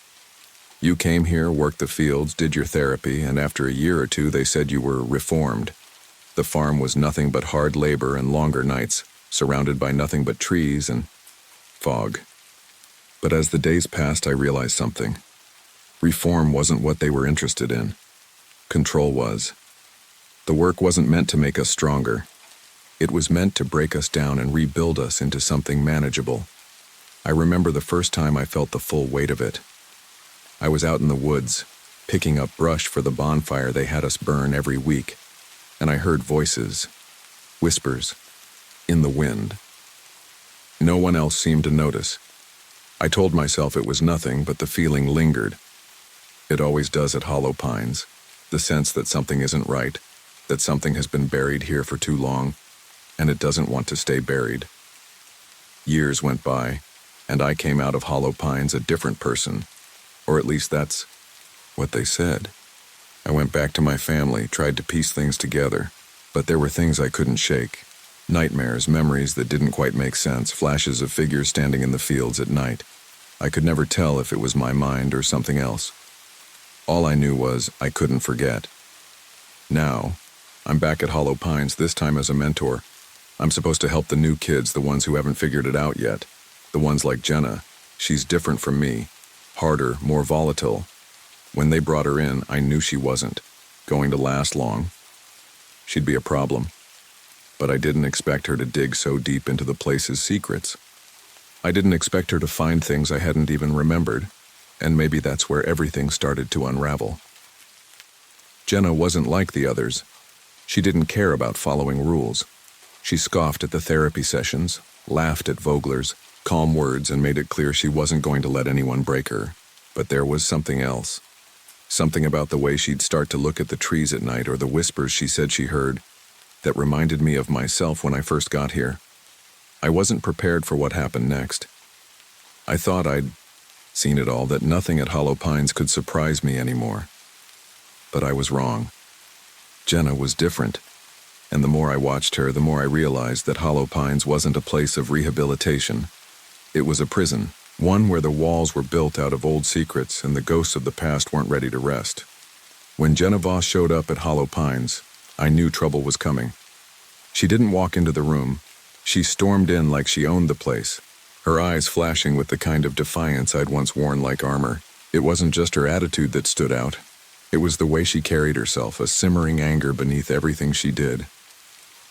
You came here, worked the fields, did your therapy, and after a year or two they said you were reformed. The farm was nothing but hard labor and longer nights, surrounded by nothing but trees and fog. But as the days passed, I realized something. Reform wasn't what they were interested in. Control was. The work wasn't meant to make us stronger. It was meant to break us down and rebuild us into something manageable. I remember the first time I felt the full weight of it. I was out in the woods, picking up brush for the bonfire they had us burn every week, and I heard voices, whispers, in the wind. No one else seemed to notice. I told myself it was nothing, but the feeling lingered. It always does at Hollow Pines, the sense that something isn't right, that something has been buried here for too long, and it doesn't want to stay buried. Years went by, and I came out of Hollow Pines a different person, or at least that's what they said. I went back to my family, tried to piece things together, but there were things I couldn't shake. Nightmares, memories that didn't quite make sense, flashes of figures standing in the fields at night. I could never tell if it was my mind or something else. All I knew was I couldn't forget. Now, I'm back at Hollow Pines, this time as a mentor. I'm supposed to help the new kids, the ones who haven't figured it out yet. The ones like Jenna. She's different from me. Harder, more volatile. When they brought her in, I knew she wasn't going to last long. She'd be a problem. but I didn't expect her to dig so deep into the place's secrets. I didn't expect her to find things I hadn't even remembered, and maybe that's where everything started to unravel. Jenna wasn't like the others. She didn't care about following rules. She scoffed at the therapy sessions, laughed at Vogler's calm words, and made it clear she wasn't going to let anyone break her. But there was something else. Something about the way she'd start to look at the trees at night, or the whispers she said she heard, that reminded me of myself when I first got here. I wasn't prepared for what happened next. I thought I'd seen it all, that nothing at Hollow Pines could surprise me anymore. But I was wrong. Jenna was different, and the more I watched her, the more I realized that Hollow Pines wasn't a place of rehabilitation. It was a prison, one where the walls were built out of old secrets and the ghosts of the past weren't ready to rest. When Jenna Voss showed up at Hollow Pines, I knew trouble was coming. She didn't walk into the room. She stormed in like she owned the place, her eyes flashing with the kind of defiance I'd once worn like armor. It wasn't just her attitude that stood out. It was the way she carried herself, a simmering anger beneath everything she did.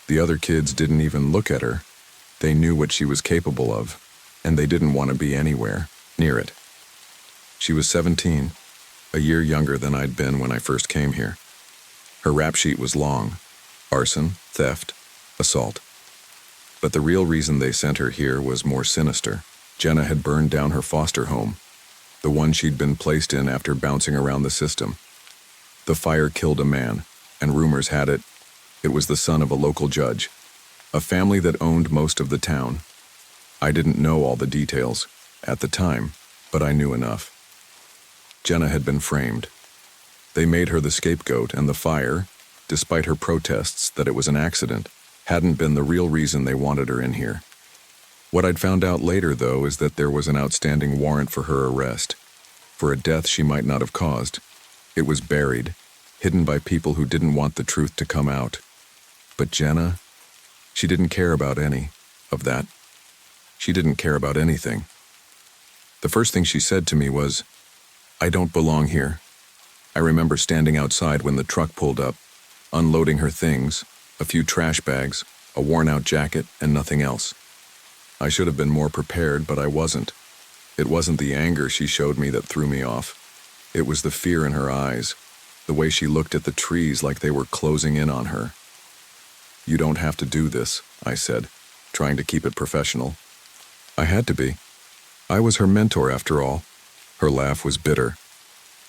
The other kids didn't even look at her. They knew what she was capable of, and they didn't want to be anywhere near it. She was 17, a year younger than I'd been when I first came here. Her rap sheet was long: arson, theft, assault. But the real reason they sent her here was more sinister. Jenna had burned down her foster home, the one she'd been placed in after bouncing around the system. The fire killed a man, and rumors had it was the son of a local judge, a family that owned most of the town. I didn't know all the details at the time, but I knew enough. Jenna had been framed. They made her the scapegoat, and the fire, despite her protests that it was an accident, hadn't been the real reason they wanted her in here. What I'd found out later, though, is that there was an outstanding warrant for her arrest, for a death she might not have caused. It was buried, hidden by people who didn't want the truth to come out. But Jenna, she didn't care about any of that. She didn't care about anything. The first thing she said to me was, "I don't belong here." I remember standing outside when the truck pulled up, unloading her things, a few trash bags, a worn-out jacket, and nothing else. I should have been more prepared, but I wasn't. It wasn't the anger she showed me that threw me off. It was the fear in her eyes, the way she looked at the trees like they were closing in on her. "You don't have to do this," I said, trying to keep it professional. I had to be. I was her mentor after all. Her laugh was bitter.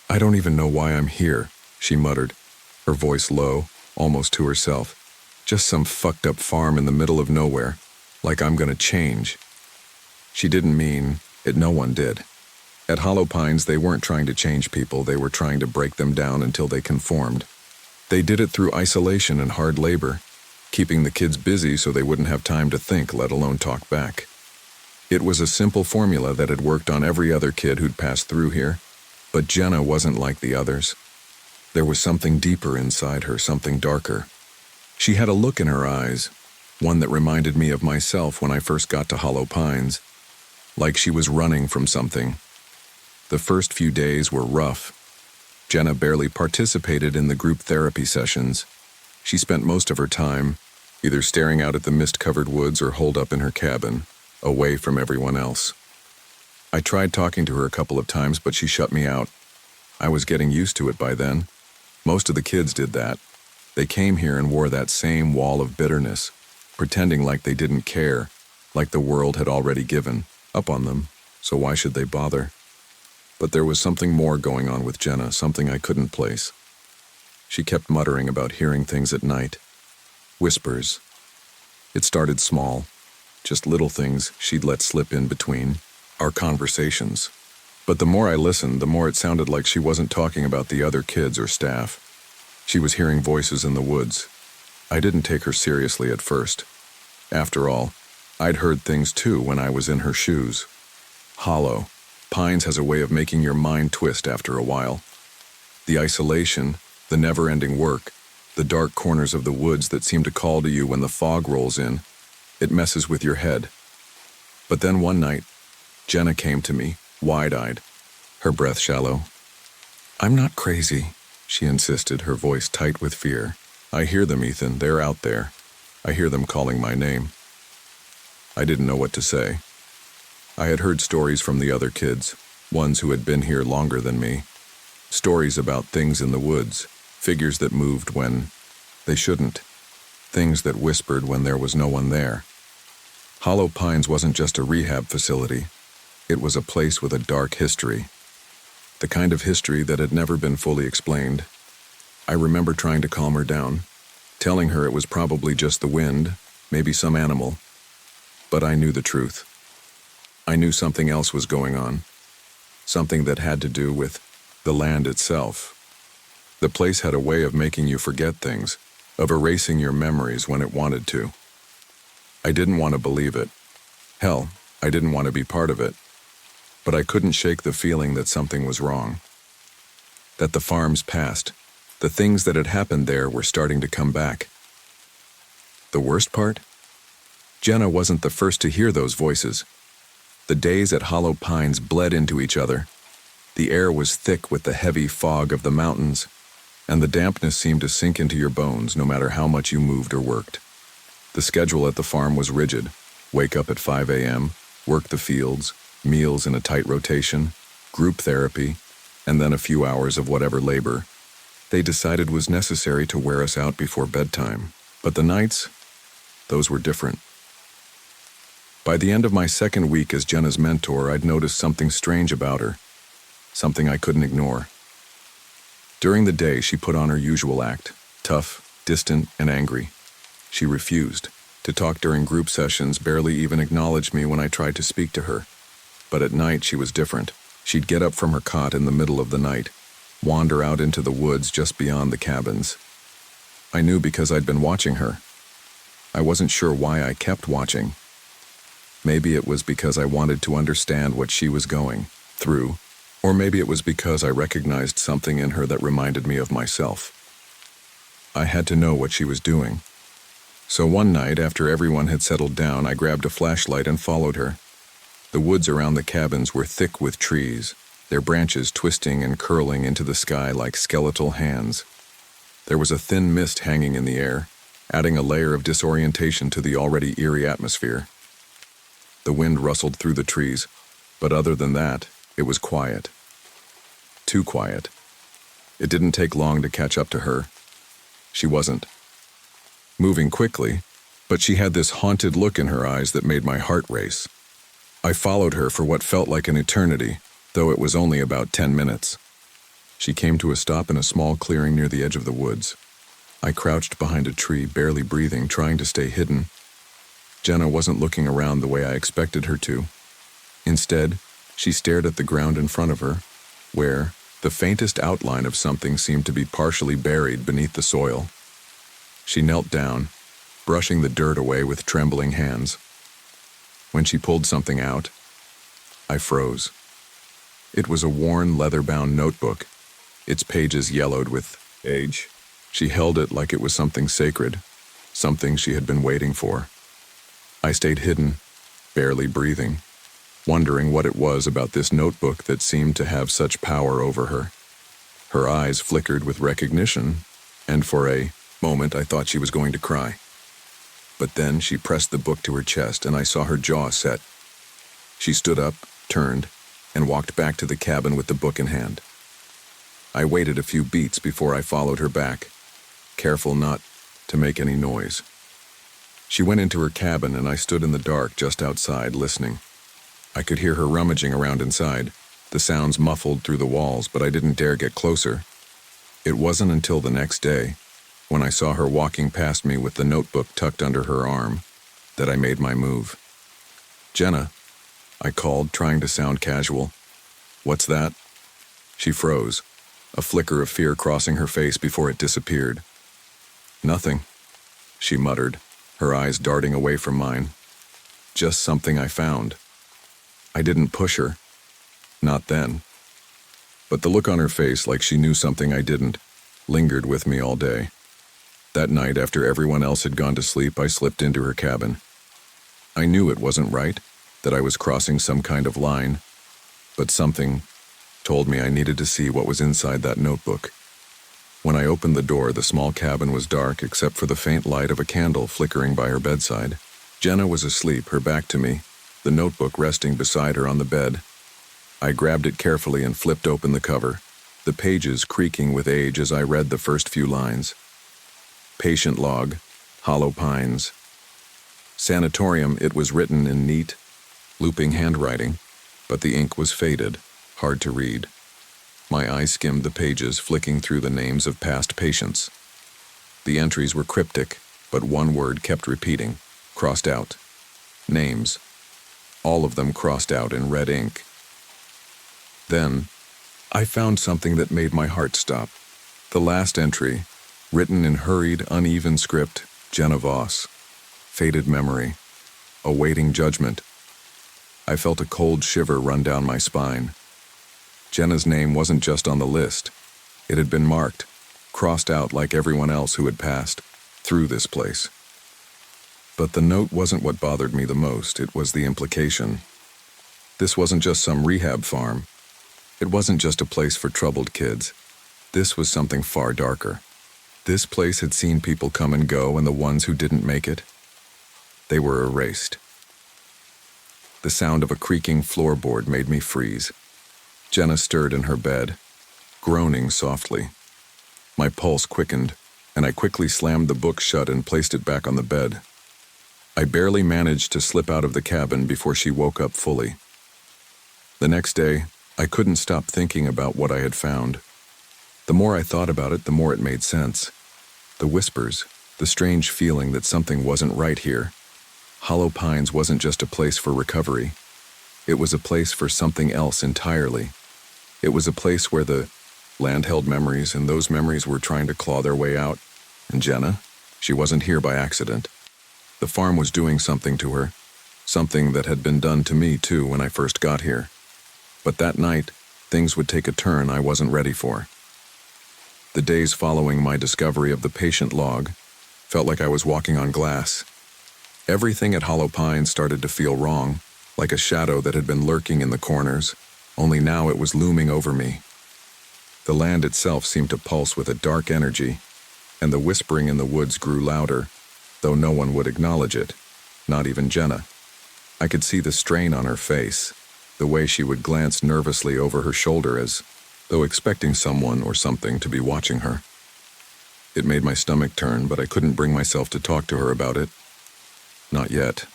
"I don't even know why I'm here," she muttered, her voice low, almost to herself. "Just some fucked up farm in the middle of nowhere, like I'm gonna change." She didn't mean it, no one did. At Hollow Pines, they weren't trying to change people, they were trying to break them down until they conformed. They did it through isolation and hard labor, keeping the kids busy so they wouldn't have time to think, let alone talk back. It was a simple formula that had worked on every other kid who'd passed through here, but Jenna wasn't like the others. There was something deeper inside her, something darker. She had a look in her eyes, one that reminded me of myself when I first got to Hollow Pines, like she was running from something. The first few days were rough. Jenna barely participated in the group therapy sessions. She spent most of her time either staring out at the mist-covered woods or holed up in her cabin, away from everyone else. I tried talking to her a couple of times, but she shut me out. I was getting used to it by then. Most of the kids did that. They came here and wore that same wall of bitterness, pretending like they didn't care, like the world had already given up on them, so why should they bother? But there was something more going on with Jenna, something I couldn't place. She kept muttering about hearing things at night. Whispers. It started small, just little things she'd let slip in between our conversations. But the more I listened, the more it sounded like she wasn't talking about the other kids or staff. She was hearing voices in the woods. I didn't take her seriously at first. After all, I'd heard things too when I was in her shoes. Hollow Pines has a way of making your mind twist after a while. The isolation, the never-ending work, the dark corners of the woods that seem to call to you when the fog rolls in, it messes with your head. But then one night, Jenna came to me, wide-eyed, her breath shallow. "I'm not crazy," she insisted, her voice tight with fear. "I hear them, Ethan. They're out there. I hear them calling my name. I didn't know what to say. I had heard stories from the other kids, ones who had been here longer than me. Stories about things in the woods, figures that moved when they shouldn't, things that whispered when there was no one there. Hollow Pines wasn't just a rehab facility. It was a place with a dark history. The kind of history that had never been fully explained. I remember trying to calm her down, telling her it was probably just the wind, maybe some animal. But I knew the truth. I knew something else was going on. Something that had to do with the land itself. The place had a way of making you forget things, of erasing your memories when it wanted to. I didn't want to believe it. Hell, I didn't want to be part of it. But I couldn't shake the feeling that something was wrong. That the farms past, the things that had happened there were starting to come back. The worst part? Jenna wasn't the first to hear those voices. The days at Hollow Pines bled into each other. The air was thick with the heavy fog of the mountains, and the dampness seemed to sink into your bones no matter how much you moved or worked. The schedule at the farm was rigid. Wake up at 5 a.m., work the fields, meals in a tight rotation, group therapy, and then a few hours of whatever labor they decided was necessary to wear us out before bedtime. But the nights, those were different. By the end of my second week as Jenna's mentor, I'd noticed something strange about her, something I couldn't ignore. During the day, she put on her usual act, tough, distant, and angry. She refused to talk during group sessions, barely even acknowledged me when I tried to speak to her. But at night, she was different. She'd get up from her cot in the middle of the night, wander out into the woods just beyond the cabins. I knew because I'd been watching her. I wasn't sure why I kept watching. Maybe it was because I wanted to understand what she was going through, or maybe it was because I recognized something in her that reminded me of myself. I had to know what she was doing. So one night, after everyone had settled down, I grabbed a flashlight and followed her. The woods around the cabins were thick with trees, their branches twisting and curling into the sky like skeletal hands. There was a thin mist hanging in the air, adding a layer of disorientation to the already eerie atmosphere. The wind rustled through the trees, but other than that, it was quiet. Too quiet. It didn't take long to catch up to her. She wasn't moving quickly, but she had this haunted look in her eyes that made my heart race. I followed her for what felt like an eternity, though it was only about 10 minutes. She came to a stop in a small clearing near the edge of the woods. I crouched behind a tree, barely breathing, trying to stay hidden. Jenna wasn't looking around the way I expected her to. Instead, she stared at the ground in front of her, where the faintest outline of something seemed to be partially buried beneath the soil. She knelt down, brushing the dirt away with trembling hands. When she pulled something out, I froze. It was a worn, leather-bound notebook, its pages yellowed with age. She held it like it was something sacred, something she had been waiting for. I stayed hidden, barely breathing, wondering what it was about this notebook that seemed to have such power over her. Her eyes flickered with recognition, and for a moment I thought she was going to cry. But then she pressed the book to her chest and I saw her jaw set. She stood up, turned, and walked back to the cabin with the book in hand. I waited a few beats before I followed her back, careful not to make any noise. She went into her cabin and I stood in the dark just outside, listening. I could hear her rummaging around inside, the sounds muffled through the walls, but I didn't dare get closer. It wasn't until the next day, when I saw her walking past me with the notebook tucked under her arm, that I made my move. "Jenna," I called, trying to sound casual. "What's that?" She froze, a flicker of fear crossing her face before it disappeared. "Nothing," she muttered, her eyes darting away from mine. "Just something I found." I didn't push her. Not then. But the look on her face, like she knew something I didn't, lingered with me all day. That night, after everyone else had gone to sleep, I slipped into her cabin. I knew it wasn't right, that I was crossing some kind of line, but something told me I needed to see what was inside that notebook. When I opened the door, the small cabin was dark except for the faint light of a candle flickering by her bedside. Jenna was asleep, her back to me, the notebook resting beside her on the bed. I grabbed it carefully and flipped open the cover, the pages creaking with age as I read the first few lines. Patient log, Hollow Pines. Sanatorium, it was written in neat, looping handwriting, but the ink was faded, hard to read. My eyes skimmed the pages, flicking through the names of past patients. The entries were cryptic, but one word kept repeating, crossed out. Names. All of them crossed out in red ink. Then, I found something that made my heart stop. The last entry, written in hurried, uneven script, Jenna Voss. Faded memory. Awaiting judgment. I felt a cold shiver run down my spine. Jenna's name wasn't just on the list. It had been marked, crossed out like everyone else who had passed through this place. But the note wasn't what bothered me the most, it was the implication. This wasn't just some rehab farm. It wasn't just a place for troubled kids. This was something far darker. This place had seen people come and go, and the ones who didn't make it, they were erased. The sound of a creaking floorboard made me freeze. Jenna stirred in her bed, groaning softly. My pulse quickened, and I quickly slammed the book shut and placed it back on the bed. I barely managed to slip out of the cabin before she woke up fully. The next day, I couldn't stop thinking about what I had found. The more I thought about it, the more it made sense. The whispers, the strange feeling that something wasn't right here. Hollow Pines wasn't just a place for recovery. It was a place for something else entirely. It was a place where the land held memories, and those memories were trying to claw their way out. And Jenna, she wasn't here by accident. The farm was doing something to her, something that had been done to me too when I first got here. But that night, things would take a turn I wasn't ready for. The days following my discovery of the patient log felt like I was walking on glass. Everything at Hollow Pines started to feel wrong, like a shadow that had been lurking in the corners, only now it was looming over me. The land itself seemed to pulse with a dark energy, and the whispering in the woods grew louder, though no one would acknowledge it, not even Jenna. I could see the strain on her face, the way she would glance nervously over her shoulder as though expecting someone or something to be watching her. It made my stomach turn, but I couldn't bring myself to talk to her about it. Not yet.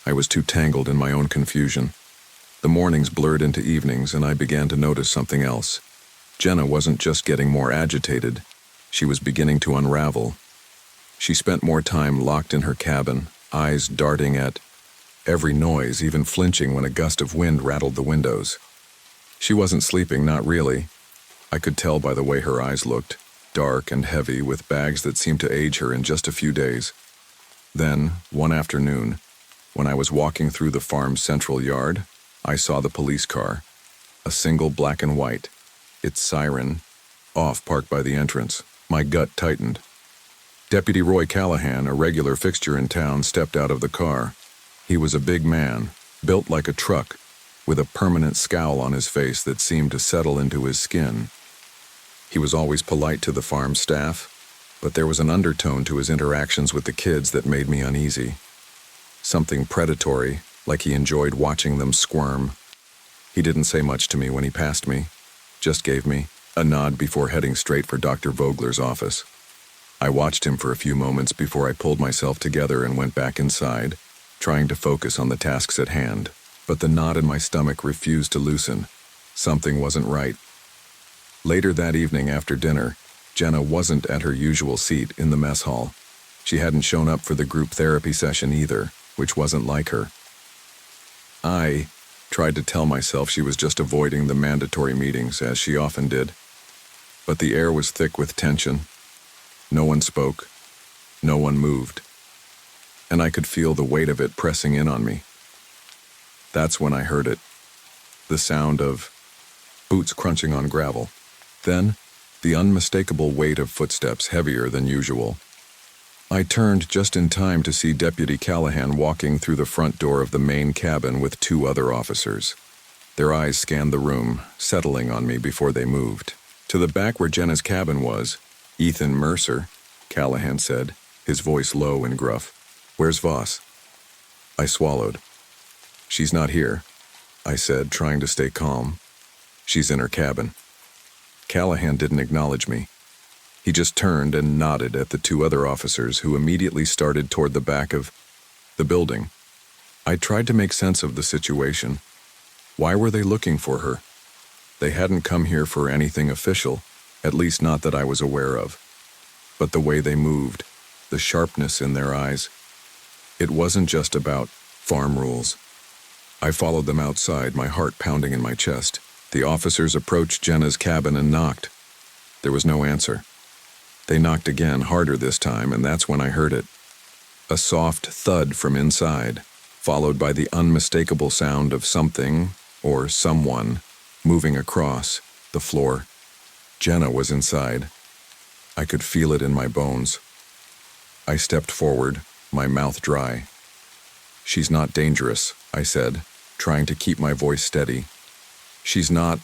I was too tangled in my own confusion. The mornings blurred into evenings, and I began to notice something else. Jenna wasn't just getting more agitated, she was beginning to unravel. She spent more time locked in her cabin, eyes darting at every noise, even flinching when a gust of wind rattled the windows. She wasn't sleeping, not really. I could tell by the way her eyes looked, dark and heavy with bags that seemed to age her in just a few days. Then, one afternoon, when I was walking through the farm's central yard, I saw the police car, a single black and white, its siren off, parked by the entrance. My gut tightened. Deputy Roy Callahan, a regular fixture in town, stepped out of the car. He was a big man, built like a truck, with a permanent scowl on his face that seemed to settle into his skin. He was always polite to the farm staff, but there was an undertone to his interactions with the kids that made me uneasy. Something predatory, like he enjoyed watching them squirm. He didn't say much to me when he passed me, just gave me a nod before heading straight for Dr. Vogler's office. I watched him for a few moments before I pulled myself together and went back inside, trying to focus on the tasks at hand. But the knot in my stomach refused to loosen. Something wasn't right. Later that evening after dinner, Jenna wasn't at her usual seat in the mess hall. She hadn't shown up for the group therapy session either, which wasn't like her. I tried to tell myself she was just avoiding the mandatory meetings, as she often did. But the air was thick with tension. No one spoke. No one moved. And I could feel the weight of it pressing in on me. That's when I heard it. The sound of boots crunching on gravel. Then, the unmistakable weight of footsteps heavier than usual. I turned just in time to see Deputy Callahan walking through the front door of the main cabin with 2 other officers. Their eyes scanned the room, settling on me before they moved. To the back where Jenna's cabin was. Ethan Mercer, Callahan said, his voice low and gruff. Where's Voss? I swallowed. She's not here, I said, trying to stay calm. She's in her cabin. Callahan didn't acknowledge me. He just turned and nodded at the two other officers who immediately started toward the back of the building. I tried to make sense of the situation. Why were they looking for her? They hadn't come here for anything official, at least not that I was aware of. But the way they moved, the sharpness in their eyes, it wasn't just about farm rules. I followed them outside, my heart pounding in my chest. The officers approached Jenna's cabin and knocked. There was no answer. They knocked again, harder this time, and that's when I heard it. A soft thud from inside, followed by the unmistakable sound of something, or someone, moving across the floor. Jenna was inside. I could feel it in my bones. I stepped forward, my mouth dry. She's not dangerous, I said, trying to keep my voice steady. She's not.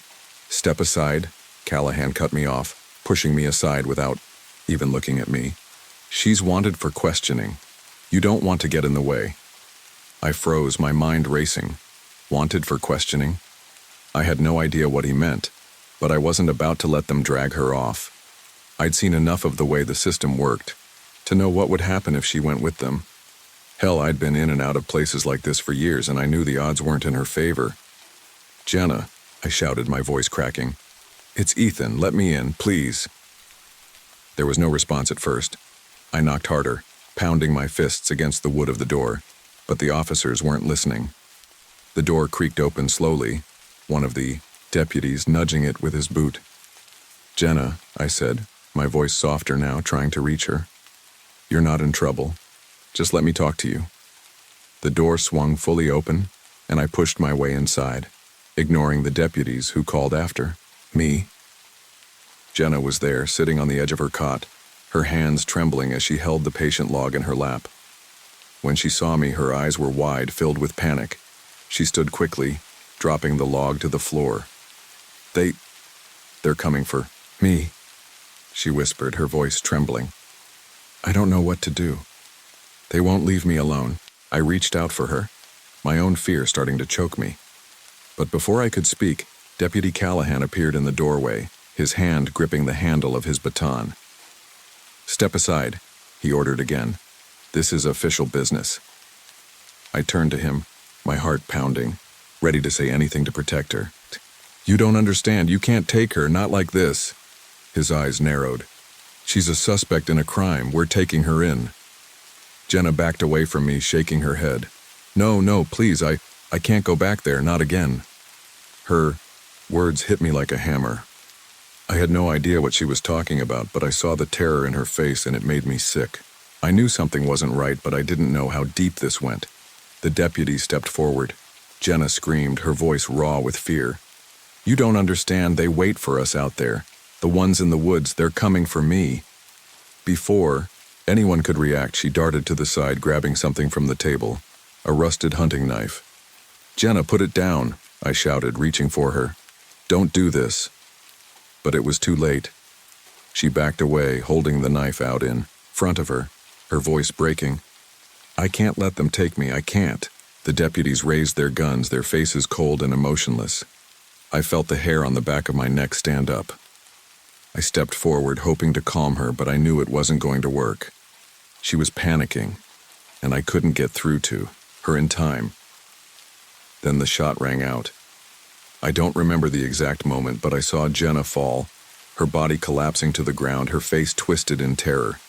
Step aside, Callahan cut me off, pushing me aside without even looking at me. She's wanted for questioning. You don't want to get in the way. I froze, my mind racing. Wanted for questioning? I had no idea what he meant, but I wasn't about to let them drag her off. I'd seen enough of the way the system worked to know what would happen if she went with them. Hell, I'd been in and out of places like this for years, and I knew the odds weren't in her favor. Jenna, I shouted, my voice cracking. It's Ethan, let me in, please. There was no response at first. I knocked harder, pounding my fists against the wood of the door, but the officers weren't listening. The door creaked open slowly, one of the deputies nudging it with his boot. Jenna, I said, my voice softer now, trying to reach her. You're not in trouble. Just let me talk to you. The door swung fully open, and I pushed my way inside, ignoring the deputies who called after me. Jenna was there, sitting on the edge of her cot, her hands trembling as she held the patient log in her lap. When she saw me, her eyes were wide, filled with panic. She stood quickly, dropping the log to the floor. They're coming for me, she whispered, her voice trembling. I don't know what to do. They won't leave me alone. I reached out for her, my own fear starting to choke me. But before I could speak, Deputy Callahan appeared in the doorway, his hand gripping the handle of his baton. Step aside, he ordered again. This is official business. I turned to him, my heart pounding, ready to say anything to protect her. You don't understand. You can't take her, not like this. His eyes narrowed. She's a suspect in a crime. We're taking her in. Jenna backed away from me, shaking her head. No, please, I can't go back there, not again. Her words hit me like a hammer. I had no idea what she was talking about, but I saw the terror in her face and it made me sick. I knew something wasn't right, but I didn't know how deep this went. The deputy stepped forward. Jenna screamed, her voice raw with fear. You don't understand. They wait for us out there. The ones in the woods, they're coming for me. Before anyone could react, she darted to the side, grabbing something from the table, a rusted hunting knife. Jenna, put it down, I shouted, reaching for her. Don't do this. But it was too late. She backed away, holding the knife out in front of her, her voice breaking. I can't let them take me, I can't. The deputies raised their guns, their faces cold and emotionless. I felt the hair on the back of my neck stand up. I stepped forward, hoping to calm her, but I knew it wasn't going to work. She was panicking, and I couldn't get through to her in time. Then the shot rang out. I don't remember the exact moment, but I saw Jenna fall, her body collapsing to the ground, her face twisted in terror.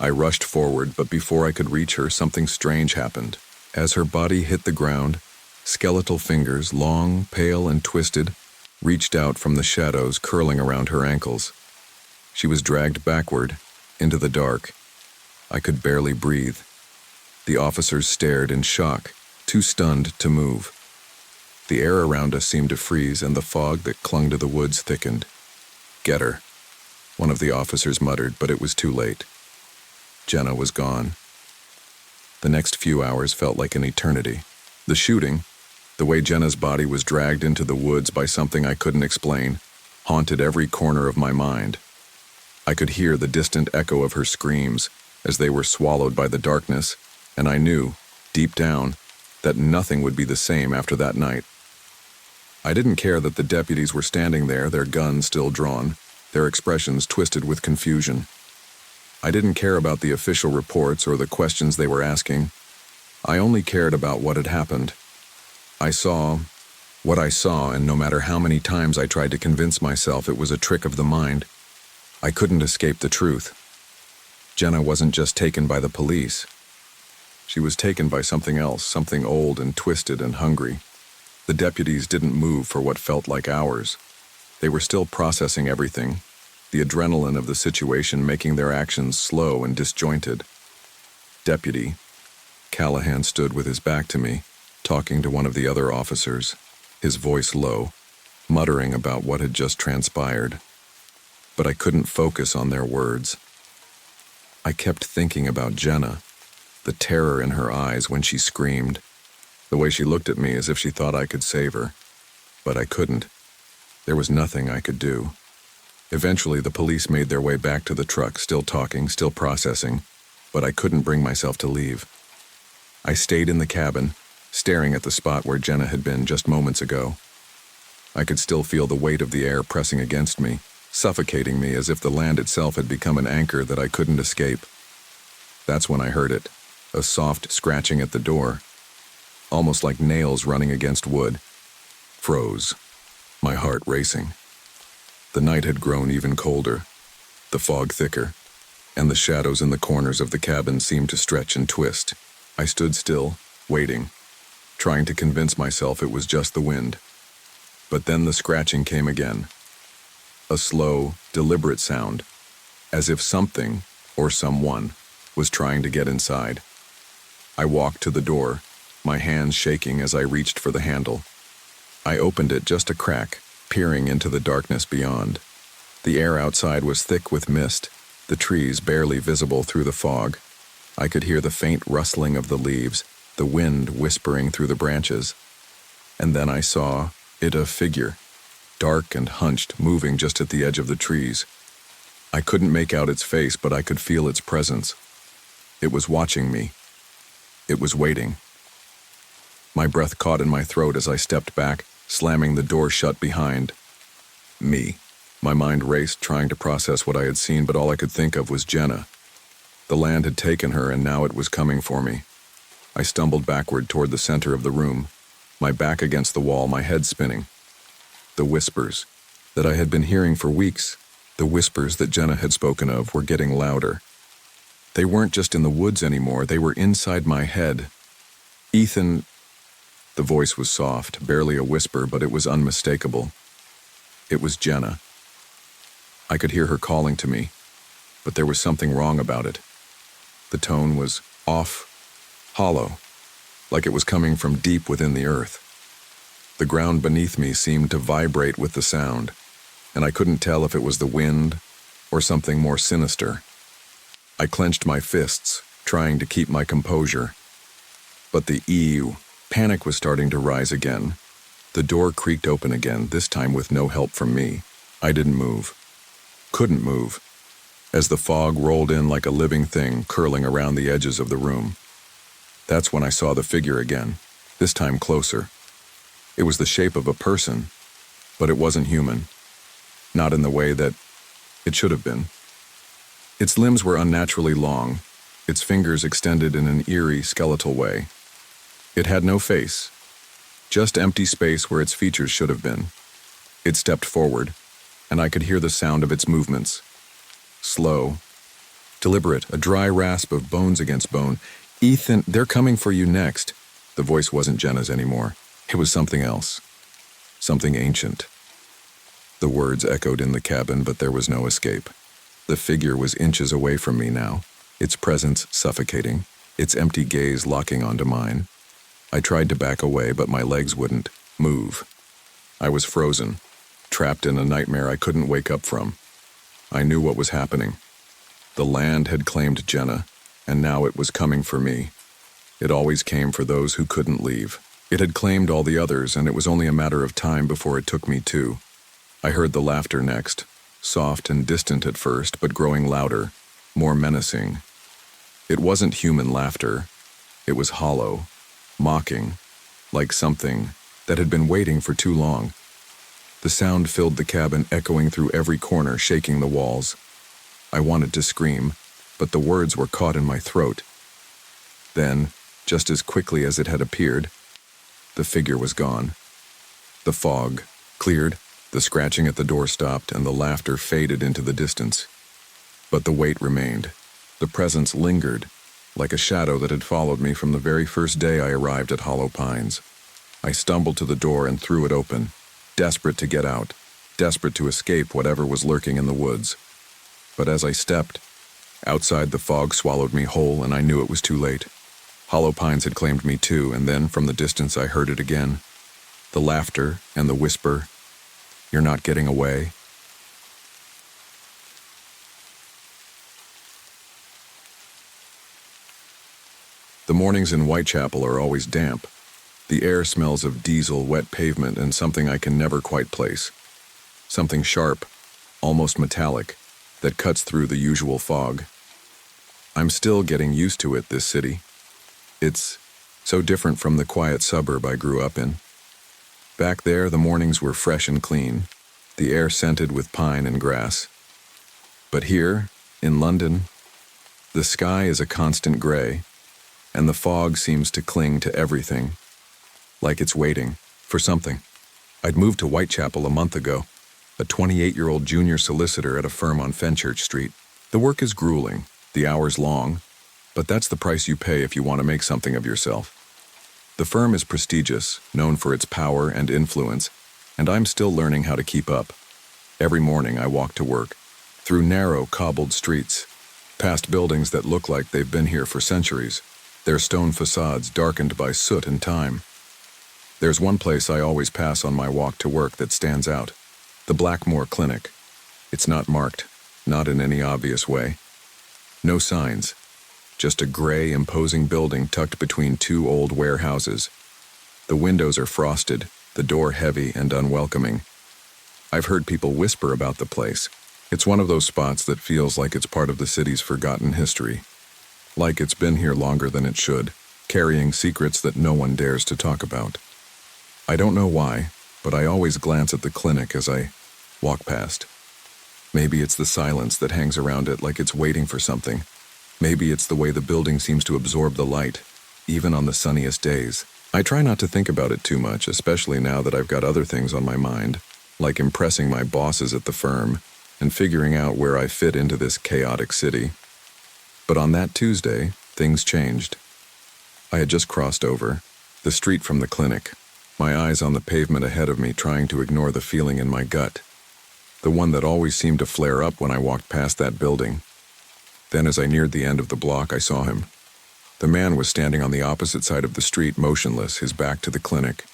I rushed forward, but before I could reach her, something strange happened. As her body hit the ground, skeletal fingers, long, pale, and twisted, reached out from the shadows curling around her ankles. She was dragged backward, into the dark. I could barely breathe. The officers stared in shock, too stunned to move. The air around us seemed to freeze, and the fog that clung to the woods thickened. Get her, one of the officers muttered, but it was too late. Jenna was gone. The next few hours felt like an eternity. The shooting, the way Jenna's body was dragged into the woods by something I couldn't explain, haunted every corner of my mind. I could hear the distant echo of her screams as they were swallowed by the darkness, and I knew, deep down, that nothing would be the same after that night. I didn't care that the deputies were standing there, their guns still drawn, their expressions twisted with confusion. I didn't care about the official reports or the questions they were asking. I only cared about what had happened. I saw what I saw, and no matter how many times I tried to convince myself it was a trick of the mind, I couldn't escape the truth. Jenna wasn't just taken by the police. She was taken by something else, something old and twisted and hungry. The deputies didn't move for what felt like hours. They were still processing everything, the adrenaline of the situation making their actions slow and disjointed. Deputy Callahan stood with his back to me, talking to one of the other officers, his voice low, muttering about what had just transpired. But I couldn't focus on their words. I kept thinking about Jenna, the terror in her eyes when she screamed, the way she looked at me as if she thought I could save her. But I couldn't. There was nothing I could do. Eventually, the police made their way back to the truck, still talking, still processing, but I couldn't bring myself to leave. I stayed in the cabin, staring at the spot where Jenna had been just moments ago. I could still feel the weight of the air pressing against me, suffocating me as if the land itself had become an anchor that I couldn't escape. That's when I heard it, a soft scratching at the door, almost like nails running against wood. Froze, my heart racing. The night had grown even colder, the fog thicker, and the shadows in the corners of the cabin seemed to stretch and twist. I stood still, waiting, trying to convince myself it was just the wind. But then the scratching came again. A slow, deliberate sound, as if something, or someone, was trying to get inside. I walked to the door, my hands shaking as I reached for the handle. I opened it just a crack, peering into the darkness beyond. The air outside was thick with mist, the trees barely visible through the fog. I could hear the faint rustling of the leaves, the wind whispering through the branches. And then I saw a figure, dark and hunched, moving just at the edge of the trees. I couldn't make out its face, but I could feel its presence. It was watching me. It was waiting. My breath caught in my throat as I stepped back, slamming the door shut behind me. My mind raced, trying to process what I had seen, but all I could think of was Jenna. The land had taken her, and now it was coming for me. I stumbled backward toward the center of the room, my back against the wall, my head spinning. The whispers that I had been hearing for weeks, the whispers that Jenna had spoken of, were getting louder. They weren't just in the woods anymore, they were inside my head. Ethan. The voice was soft, barely a whisper, but it was unmistakable. It was Jenna. I could hear her calling to me, but there was something wrong about it. The tone was off, hollow, like it was coming from deep within the earth. The ground beneath me seemed to vibrate with the sound, and I couldn't tell if it was the wind or something more sinister. I clenched my fists, trying to keep my composure. But panic was starting to rise again. The door creaked open again, this time with no help from me. I didn't move. Couldn't move, as the fog rolled in like a living thing curling around the edges of the room. That's when I saw the figure again, this time closer. It was the shape of a person, but it wasn't human. Not in the way that it should have been. Its limbs were unnaturally long, its fingers extended in an eerie, skeletal way. It had no face, just empty space where its features should have been. It stepped forward, and I could hear the sound of its movements. Slow, deliberate, a dry rasp of bones against bone. "Ethan, they're coming for you next." The voice wasn't Jenna's anymore. It was something else. Something ancient. The words echoed in the cabin, but there was no escape. The figure was inches away from me now, its presence suffocating, its empty gaze locking onto mine. I tried to back away, but my legs wouldn't move. I was frozen, trapped in a nightmare I couldn't wake up from. I knew what was happening. The land had claimed Jenna, and now it was coming for me. It always came for those who couldn't leave. It had claimed all the others, and it was only a matter of time before it took me too. I heard the laughter next, soft and distant at first, but growing louder, more menacing. It wasn't human laughter. It was hollow, mocking, like something that had been waiting for too long. The sound filled the cabin, echoing through every corner, shaking the walls. I wanted to scream, but the words were caught in my throat. Then, just as quickly as it had appeared, the figure was gone. The fog cleared, the scratching at the door stopped, and the laughter faded into the distance. But the weight remained. The presence lingered, like a shadow that had followed me from the very first day I arrived at Hollow Pines. I stumbled to the door and threw it open, desperate to get out, desperate to escape whatever was lurking in the woods. But as I stepped, outside the fog swallowed me whole, and I knew it was too late. Hollow Pines had claimed me too, and then from the distance I heard it again. The laughter and the whisper, "You're not getting away." The mornings in Whitechapel are always damp. The air smells of diesel, wet pavement, and something I can never quite place. Something sharp, almost metallic, that cuts through the usual fog. I'm still getting used to it, this city. It's so different from the quiet suburb I grew up in. Back there, the mornings were fresh and clean, the air scented with pine and grass. But here, in London, the sky is a constant gray, and the fog seems to cling to everything, like it's waiting for something. I'd moved to Whitechapel a month ago, a 28-year-old junior solicitor at a firm on Fenchurch Street. The work is grueling, the hours long, but that's the price you pay if you want to make something of yourself. The firm is prestigious, known for its power and influence, and I'm still learning how to keep up. Every morning I walk to work, through narrow, cobbled streets, past buildings that look like they've been here for centuries, their stone facades darkened by soot and time. There's one place I always pass on my walk to work that stands out, the Blackmore Clinic. It's not marked, not in any obvious way. No signs, just a gray, imposing building tucked between two old warehouses. The windows are frosted, the door heavy and unwelcoming. I've heard people whisper about the place. It's one of those spots that feels like it's part of the city's forgotten history. Like it's been here longer than it should, carrying secrets that no one dares to talk about. I don't know why, but I always glance at the clinic as I walk past. Maybe it's the silence that hangs around it like it's waiting for something. Maybe it's the way the building seems to absorb the light, even on the sunniest days. I try not to think about it too much, especially now that I've got other things on my mind, like impressing my bosses at the firm and figuring out where I fit into this chaotic city. But on that Tuesday, things changed. I had just crossed over, the street from the clinic, my eyes on the pavement ahead of me, trying to ignore the feeling in my gut, the one that always seemed to flare up when I walked past that building. Then as I neared the end of the block, I saw him. The man was standing on the opposite side of the street, motionless, his back to the clinic.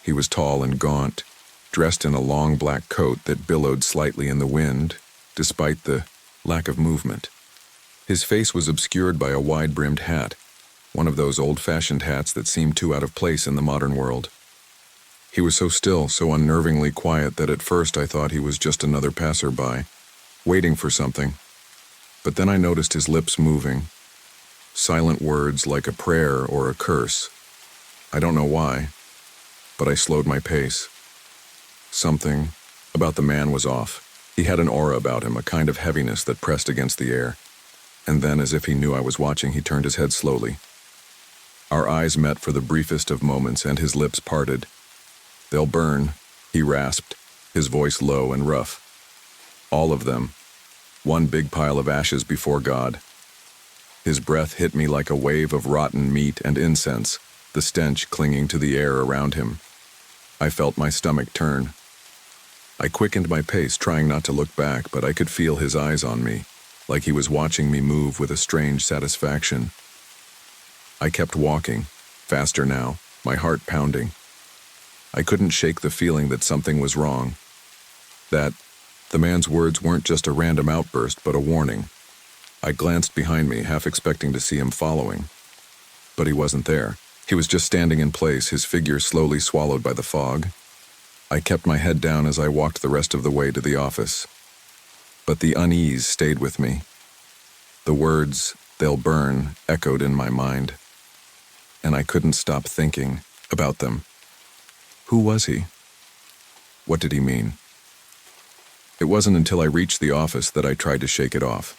He was tall and gaunt, dressed in a long black coat that billowed slightly in the wind, despite the lack of movement. His face was obscured by a wide-brimmed hat, one of those old-fashioned hats that seem too out of place in the modern world. He was so still, so unnervingly quiet that at first I thought he was just another passerby, waiting for something. But then I noticed his lips moving, silent words like a prayer or a curse. I don't know why, but I slowed my pace. Something about the man was off. He had an aura about him, a kind of heaviness that pressed against the air. And then, as if he knew I was watching, he turned his head slowly. Our eyes met for the briefest of moments, and his lips parted. "They'll burn," he rasped, his voice low and rough. "All of them. One big pile of ashes before God." His breath hit me like a wave of rotten meat and incense, the stench clinging to the air around him. I felt my stomach turn. I quickened my pace, trying not to look back, but I could feel his eyes on me, like he was watching me move with a strange satisfaction. I kept walking, faster now, my heart pounding. I couldn't shake the feeling that something was wrong. That the man's words weren't just a random outburst, but a warning. I glanced behind me, half expecting to see him following. But he wasn't there. He was just standing in place, his figure slowly swallowed by the fog. I kept my head down as I walked the rest of the way to the office. But the unease stayed with me. The words, "they'll burn," echoed in my mind, and I couldn't stop thinking about them. Who was he? What did he mean? It wasn't until I reached the office that I tried to shake it off.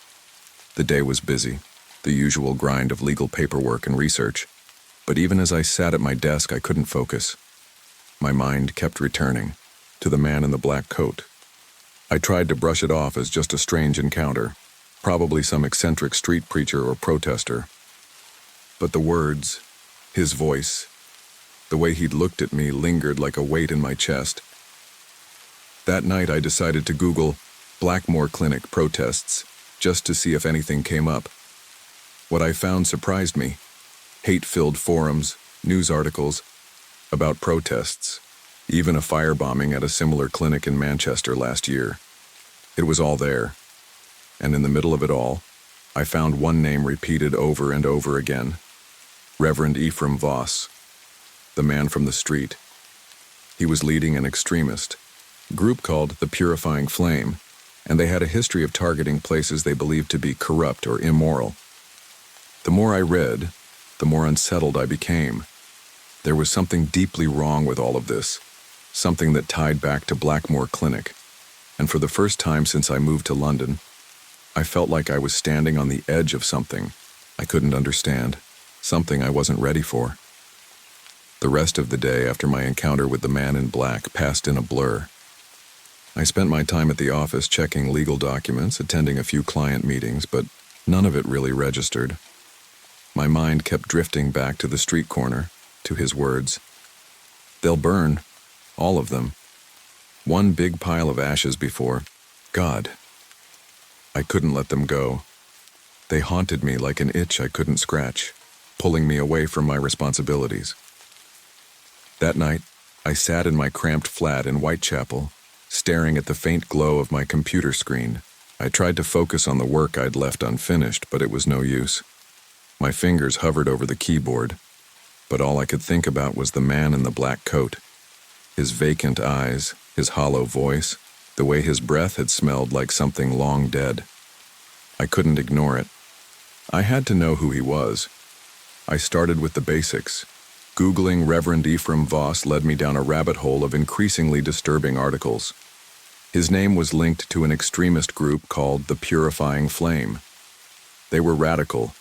The day was busy, the usual grind of legal paperwork and research, but even as I sat at my desk, I couldn't focus. My mind kept returning to the man in the black coat. I tried to brush it off as just a strange encounter, probably some eccentric street preacher or protester. But the words, his voice, the way he'd looked at me lingered like a weight in my chest. That night I decided to Google Blackmore Clinic protests just to see if anything came up. What I found surprised me. Hate-filled forums, news articles about protests, even a firebombing at a similar clinic in Manchester last year. It was all there. And in the middle of it all, I found one name repeated over and over again. Reverend Ephraim Voss, the man from the street. He was leading an extremist group called the Purifying Flame, and they had a history of targeting places they believed to be corrupt or immoral. The more I read, the more unsettled I became. There was something deeply wrong with all of this, something that tied back to Blackmore Clinic. And for the first time since I moved to London, I felt like I was standing on the edge of something I couldn't understand, something I wasn't ready for. The rest of the day after my encounter with the man in black passed in a blur. I spent my time at the office checking legal documents, attending a few client meetings, but none of it really registered. My mind kept drifting back to the street corner, to his words. They'll burn, all of them. One big pile of ashes before God. I couldn't let them go. They haunted me like an itch I couldn't scratch, pulling me away from my responsibilities. That night, I sat in my cramped flat in Whitechapel, staring at the faint glow of my computer screen. I tried to focus on the work I'd left unfinished, but it was no use. My fingers hovered over the keyboard, but all I could think about was the man in the black coat. His vacant eyes, his hollow voice, the way his breath had smelled like something long dead. I couldn't ignore it. I had to know who he was. I started with the basics. Googling Reverend Ephraim Voss led me down a rabbit hole of increasingly disturbing articles. His name was linked to an extremist group called the Purifying Flame. They were radical,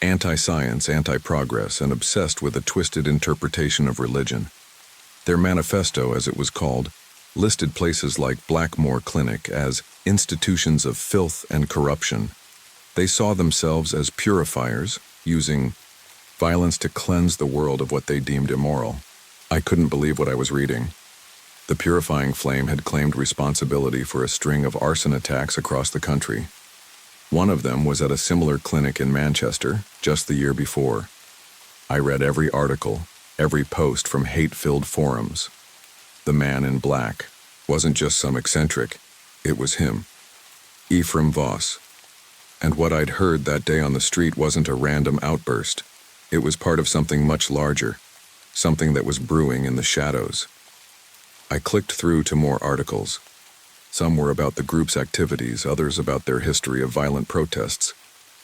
anti-science, anti-progress, and obsessed with a twisted interpretation of religion. Their manifesto, as it was called, listed places like Blackmore Clinic as institutions of filth and corruption. They saw themselves as purifiers, using violence to cleanse the world of what they deemed immoral. I couldn't believe what I was reading. The Purifying Flame had claimed responsibility for a string of arson attacks across the country. One of them was at a similar clinic in Manchester, just the year before. I read every article, every post from hate-filled forums. The man in black wasn't just some eccentric, it was him. Ephraim Voss. And what I'd heard that day on the street wasn't a random outburst. It was part of something much larger, something that was brewing in the shadows. I clicked through to more articles. Some were about the group's activities, others about their history of violent protests.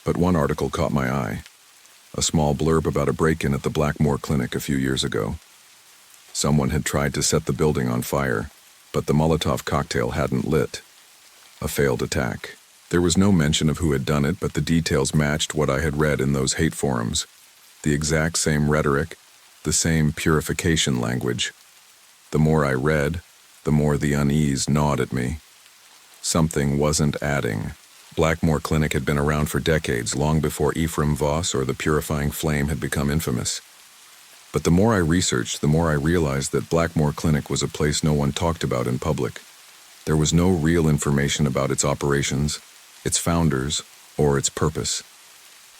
But one article caught my eye. A small blurb about a break-in at the Blackmore Clinic a few years ago. Someone had tried to set the building on fire, but the Molotov cocktail hadn't lit. A failed attack. There was no mention of who had done it, but the details matched what I had read in those hate forums. The exact same rhetoric, the same purification language. The more I read, the more the unease gnawed at me. Something wasn't adding. Blackmore Clinic had been around for decades, long before Ephraim Voss or the Purifying Flame had become infamous. But the more I researched, the more I realized that Blackmore Clinic was a place no one talked about in public. There was no real information about its operations, its founders, or its purpose.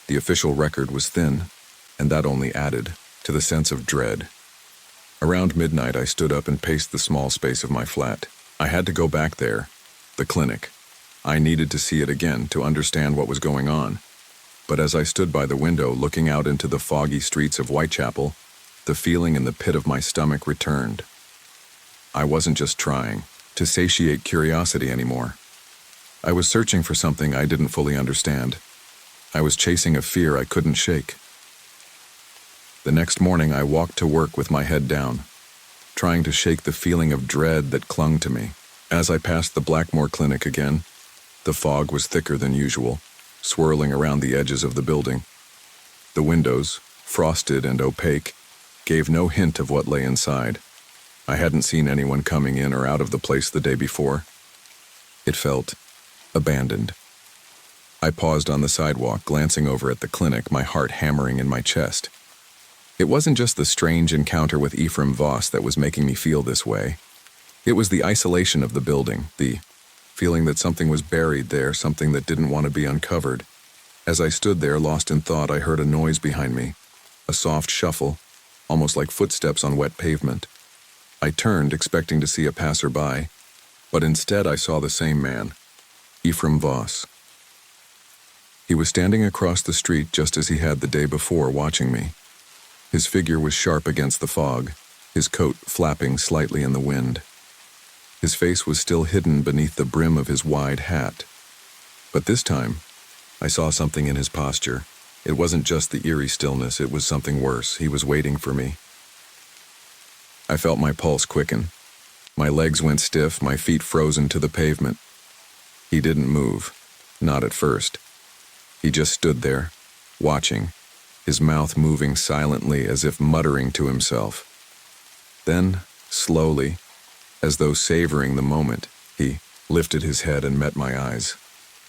The official record was thin, and that only added to the sense of dread. Around midnight, I stood up and paced the small space of my flat. I had to go back there, the clinic. I needed to see it again to understand what was going on. But as I stood by the window looking out into the foggy streets of Whitechapel, the feeling in the pit of my stomach returned. I wasn't just trying to satiate curiosity anymore. I was searching for something I didn't fully understand. I was chasing a fear I couldn't shake. The next morning, I walked to work with my head down, trying to shake the feeling of dread that clung to me. As I passed the Blackmore Clinic again, the fog was thicker than usual, swirling around the edges of the building. The windows, frosted and opaque, gave no hint of what lay inside. I hadn't seen anyone coming in or out of the place the day before. It felt abandoned. I paused on the sidewalk, glancing over at the clinic, my heart hammering in my chest. It wasn't just the strange encounter with Ephraim Voss that was making me feel this way. It was the isolation of the building, the feeling that something was buried there, something that didn't want to be uncovered. As I stood there, lost in thought, I heard a noise behind me, a soft shuffle, almost like footsteps on wet pavement. I turned, expecting to see a passerby, but instead I saw the same man, Ephraim Voss. He was standing across the street just as he had the day before, watching me. His figure was sharp against the fog, his coat flapping slightly in the wind. His face was still hidden beneath the brim of his wide hat. But this time, I saw something in his posture. It wasn't just the eerie stillness, it was something worse. He was waiting for me. I felt my pulse quicken. My legs went stiff, my feet frozen to the pavement. He didn't move, not at first. He just stood there, watching, his mouth moving silently as if muttering to himself. Then, slowly, as though savoring the moment, he lifted his head and met my eyes.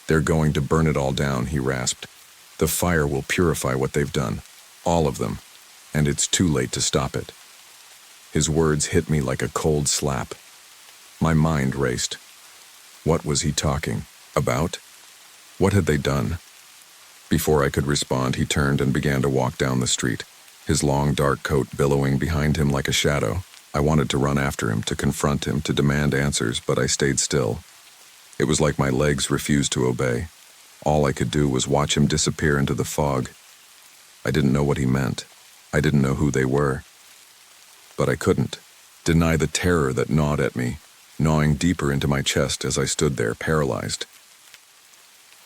"They're going to burn it all down," he rasped. "The fire will purify what they've done, all of them, and it's too late to stop it." His words hit me like a cold slap. My mind raced. What was he talking about? What had they done? Before I could respond, he turned and began to walk down the street, his long dark coat billowing behind him like a shadow. I wanted to run after him, to confront him, to demand answers, but I stayed still. It was like my legs refused to obey. All I could do was watch him disappear into the fog. I didn't know what he meant. I didn't know who they were. But I couldn't deny the terror that gnawed at me, gnawing deeper into my chest as I stood there, paralyzed.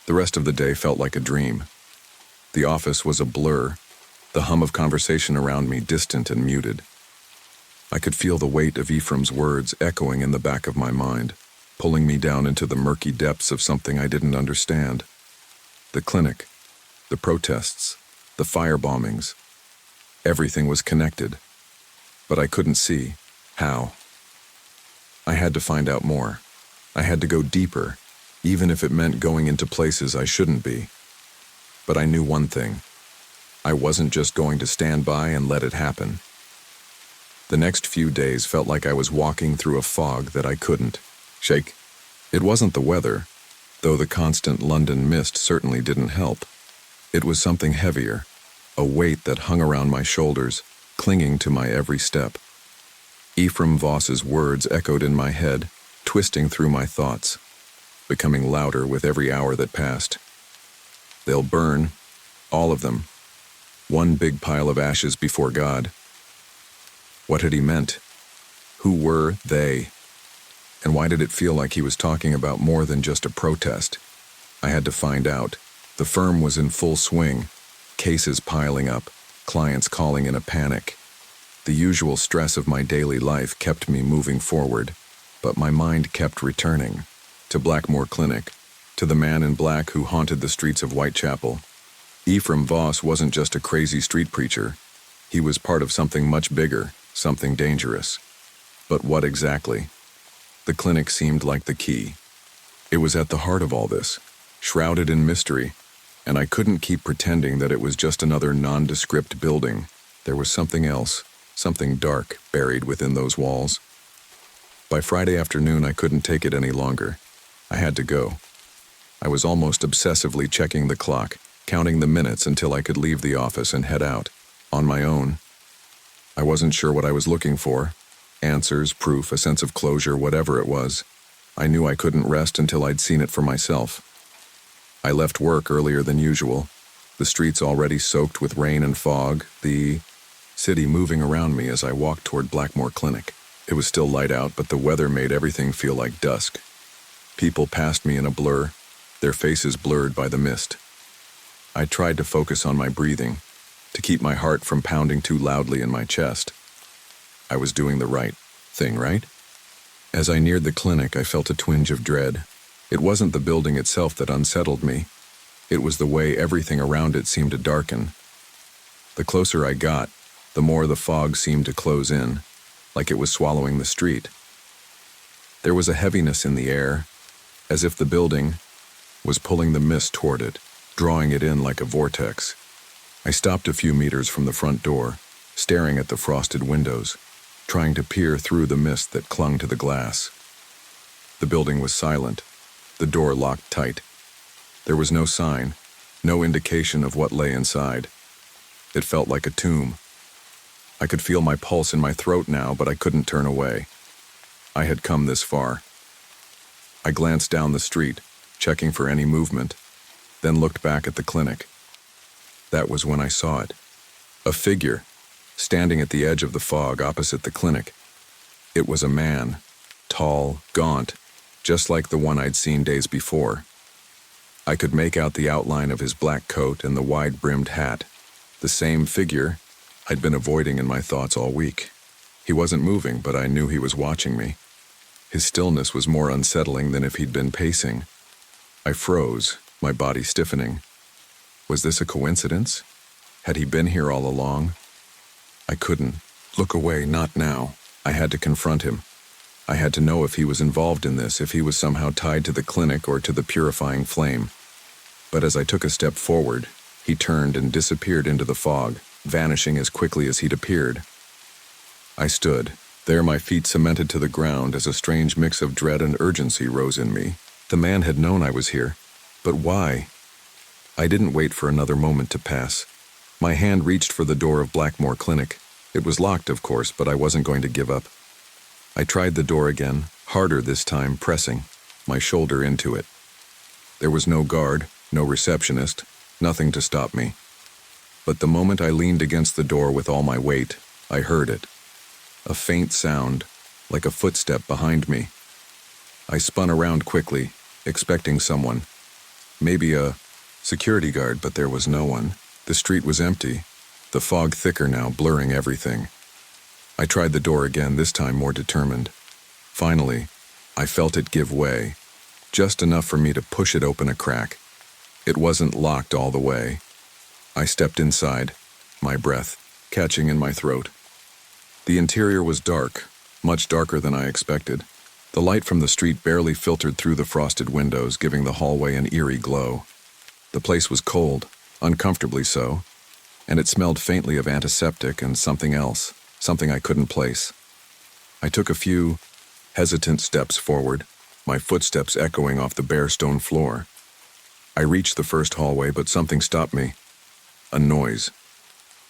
The rest of the day felt like a dream. The office was a blur, the hum of conversation around me distant and muted. I could feel the weight of Ephraim's words echoing in the back of my mind, pulling me down into the murky depths of something I didn't understand. The clinic, the protests, the firebombings. Everything was connected, but I couldn't see how. I had to find out more. I had to go deeper, even if it meant going into places I shouldn't be. But I knew one thing. I wasn't just going to stand by and let it happen. The next few days felt like I was walking through a fog that I couldn't shake. It wasn't the weather, though the constant London mist certainly didn't help. It was something heavier, a weight that hung around my shoulders, clinging to my every step. Ephraim Voss's words echoed in my head, twisting through my thoughts, becoming louder with every hour that passed. They'll burn, all of them, one big pile of ashes before God. What had he meant? Who were they? And why did it feel like he was talking about more than just a protest? I had to find out. The firm was in full swing, cases piling up, clients calling in a panic. The usual stress of my daily life kept me moving forward, but my mind kept returning to Blackmore Clinic, to the man in black who haunted the streets of Whitechapel. Ephraim Voss wasn't just a crazy street preacher. He was part of something much bigger, something dangerous. But what exactly? The clinic seemed like the key. It was at the heart of all this, shrouded in mystery, and I couldn't keep pretending that it was just another nondescript building. There was something else, something dark buried within those walls. By Friday afternoon, I couldn't take it any longer. I had to go. I was almost obsessively checking the clock, counting the minutes until I could leave the office and head out, on my own. I wasn't sure what I was looking for. Answers, proof, a sense of closure, whatever it was. I knew I couldn't rest until I'd seen it for myself. I left work earlier than usual, the streets already soaked with rain and fog, the city moving around me as I walked toward Blackmore Clinic. It was still light out, but the weather made everything feel like dusk. People passed me in a blur, their faces blurred by the mist. I tried to focus on my breathing, to keep my heart from pounding too loudly in my chest. I was doing the right thing, right? As I neared the clinic, I felt a twinge of dread. It wasn't the building itself that unsettled me. It was the way everything around it seemed to darken. The closer I got, the more the fog seemed to close in, like it was swallowing the street. There was a heaviness in the air, as if the building was pulling the mist toward it, drawing it in like a vortex. I stopped a few meters from the front door, staring at the frosted windows, trying to peer through the mist that clung to the glass. The building was silent, the door locked tight. There was no sign, no indication of what lay inside. It felt like a tomb. I could feel my pulse in my throat now, but I couldn't turn away. I had come this far. I glanced down the street, checking for any movement, then looked back at the clinic. That was when I saw it. A figure, standing at the edge of the fog opposite the clinic. It was a man, tall, gaunt, just like the one I'd seen days before. I could make out the outline of his black coat and the wide-brimmed hat, the same figure I'd been avoiding in my thoughts all week. He wasn't moving, but I knew he was watching me. His stillness was more unsettling than if he'd been pacing. I froze, my body stiffening. Was this a coincidence? Had he been here all along? I couldn't look away, not now. I had to confront him. I had to know if he was involved in this, if he was somehow tied to the clinic or to the purifying flame. But as I took a step forward, he turned and disappeared into the fog, vanishing as quickly as he'd appeared. I stood, there my feet cemented to the ground as a strange mix of dread and urgency rose in me. The man had known I was here, but why? I didn't wait for another moment to pass. My hand reached for the door of Blackmore Clinic. It was locked, of course, but I wasn't going to give up. I tried the door again, harder this time, pressing my shoulder into it. There was no guard, no receptionist, nothing to stop me. But the moment I leaned against the door with all my weight, I heard it. A faint sound, like a footstep behind me. I spun around quickly, expecting someone. Maybe a security guard, but there was no one. The street was empty, the fog thicker now, blurring everything. I tried the door again, this time more determined. Finally, I felt it give way, just enough for me to push it open a crack. It wasn't locked all the way. I stepped inside, my breath catching in my throat. The interior was dark, much darker than I expected. The light from the street barely filtered through the frosted windows, giving the hallway an eerie glow. The place was cold, uncomfortably so, and it smelled faintly of antiseptic and something else, something I couldn't place. I took a few hesitant steps forward, my footsteps echoing off the bare stone floor. I reached the first hallway, but something stopped me. A noise.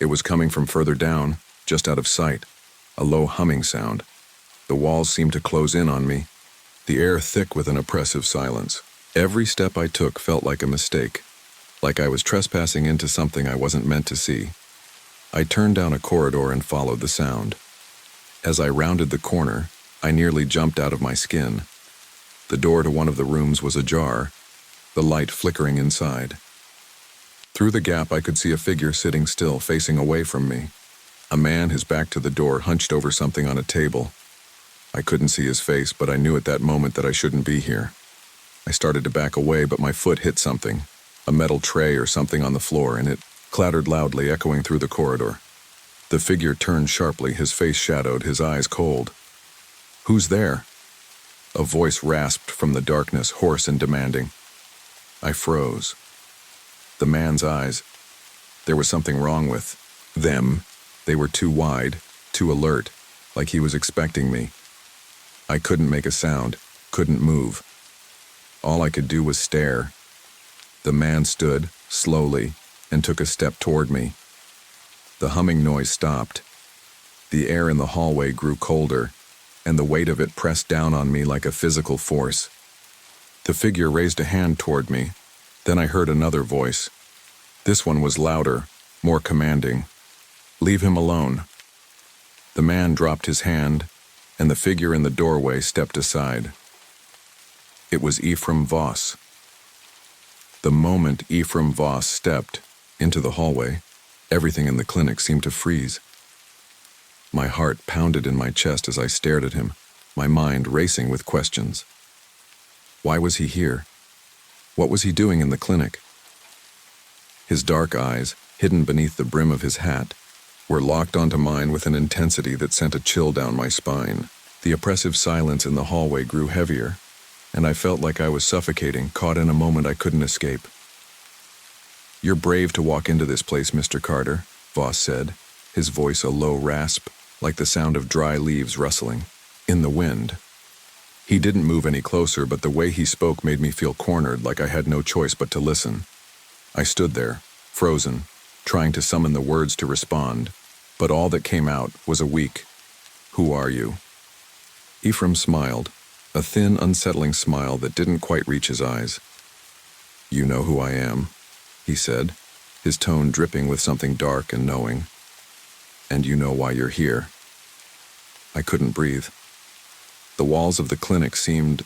It was coming from further down, just out of sight, a low humming sound. The walls seemed to close in on me, the air thick with an oppressive silence. Every step I took felt like a mistake, like I was trespassing into something I wasn't meant to see. I turned down a corridor and followed the sound. As I rounded the corner, I nearly jumped out of my skin. The door to one of the rooms was ajar, the light flickering inside. Through the gap, I could see a figure sitting still, facing away from me. A man, his back to the door, hunched over something on a table. I couldn't see his face, but I knew at that moment that I shouldn't be here. I started to back away, but my foot hit something, a metal tray or something on the floor, and it clattered loudly, echoing through the corridor. The figure turned sharply, his face shadowed, his eyes cold. "Who's there?" A voice rasped from the darkness, hoarse and demanding. I froze. The man's eyes. There was something wrong with them. They were too wide, too alert, like he was expecting me. I couldn't make a sound, couldn't move. All I could do was stare. The man stood, slowly, and took a step toward me. The humming noise stopped. The air in the hallway grew colder, and the weight of it pressed down on me like a physical force. The figure raised a hand toward me. Then I heard another voice. This one was louder, more commanding. "Leave him alone." The man dropped his hand, and the figure in the doorway stepped aside. It was Ephraim Voss. The moment Ephraim Voss stepped into the hallway, everything in the clinic seemed to freeze. My heart pounded in my chest as I stared at him, my mind racing with questions. Why was he here? What was he doing in the clinic? His dark eyes, hidden beneath the brim of his hat, were locked onto mine with an intensity that sent a chill down my spine. The oppressive silence in the hallway grew heavier, and I felt like I was suffocating, caught in a moment I couldn't escape. "You're brave to walk into this place, Mr. Carter," Voss said, his voice a low rasp, like the sound of dry leaves rustling in the wind. He didn't move any closer, but the way he spoke made me feel cornered, like I had no choice but to listen. I stood there, frozen, trying to summon the words to respond, but all that came out was a weak, "Who are you?" Ephraim smiled, a thin, unsettling smile that didn't quite reach his eyes. "You know who I am," he said, his tone dripping with something dark and knowing. "And you know why you're here." I couldn't breathe. The walls of the clinic seemed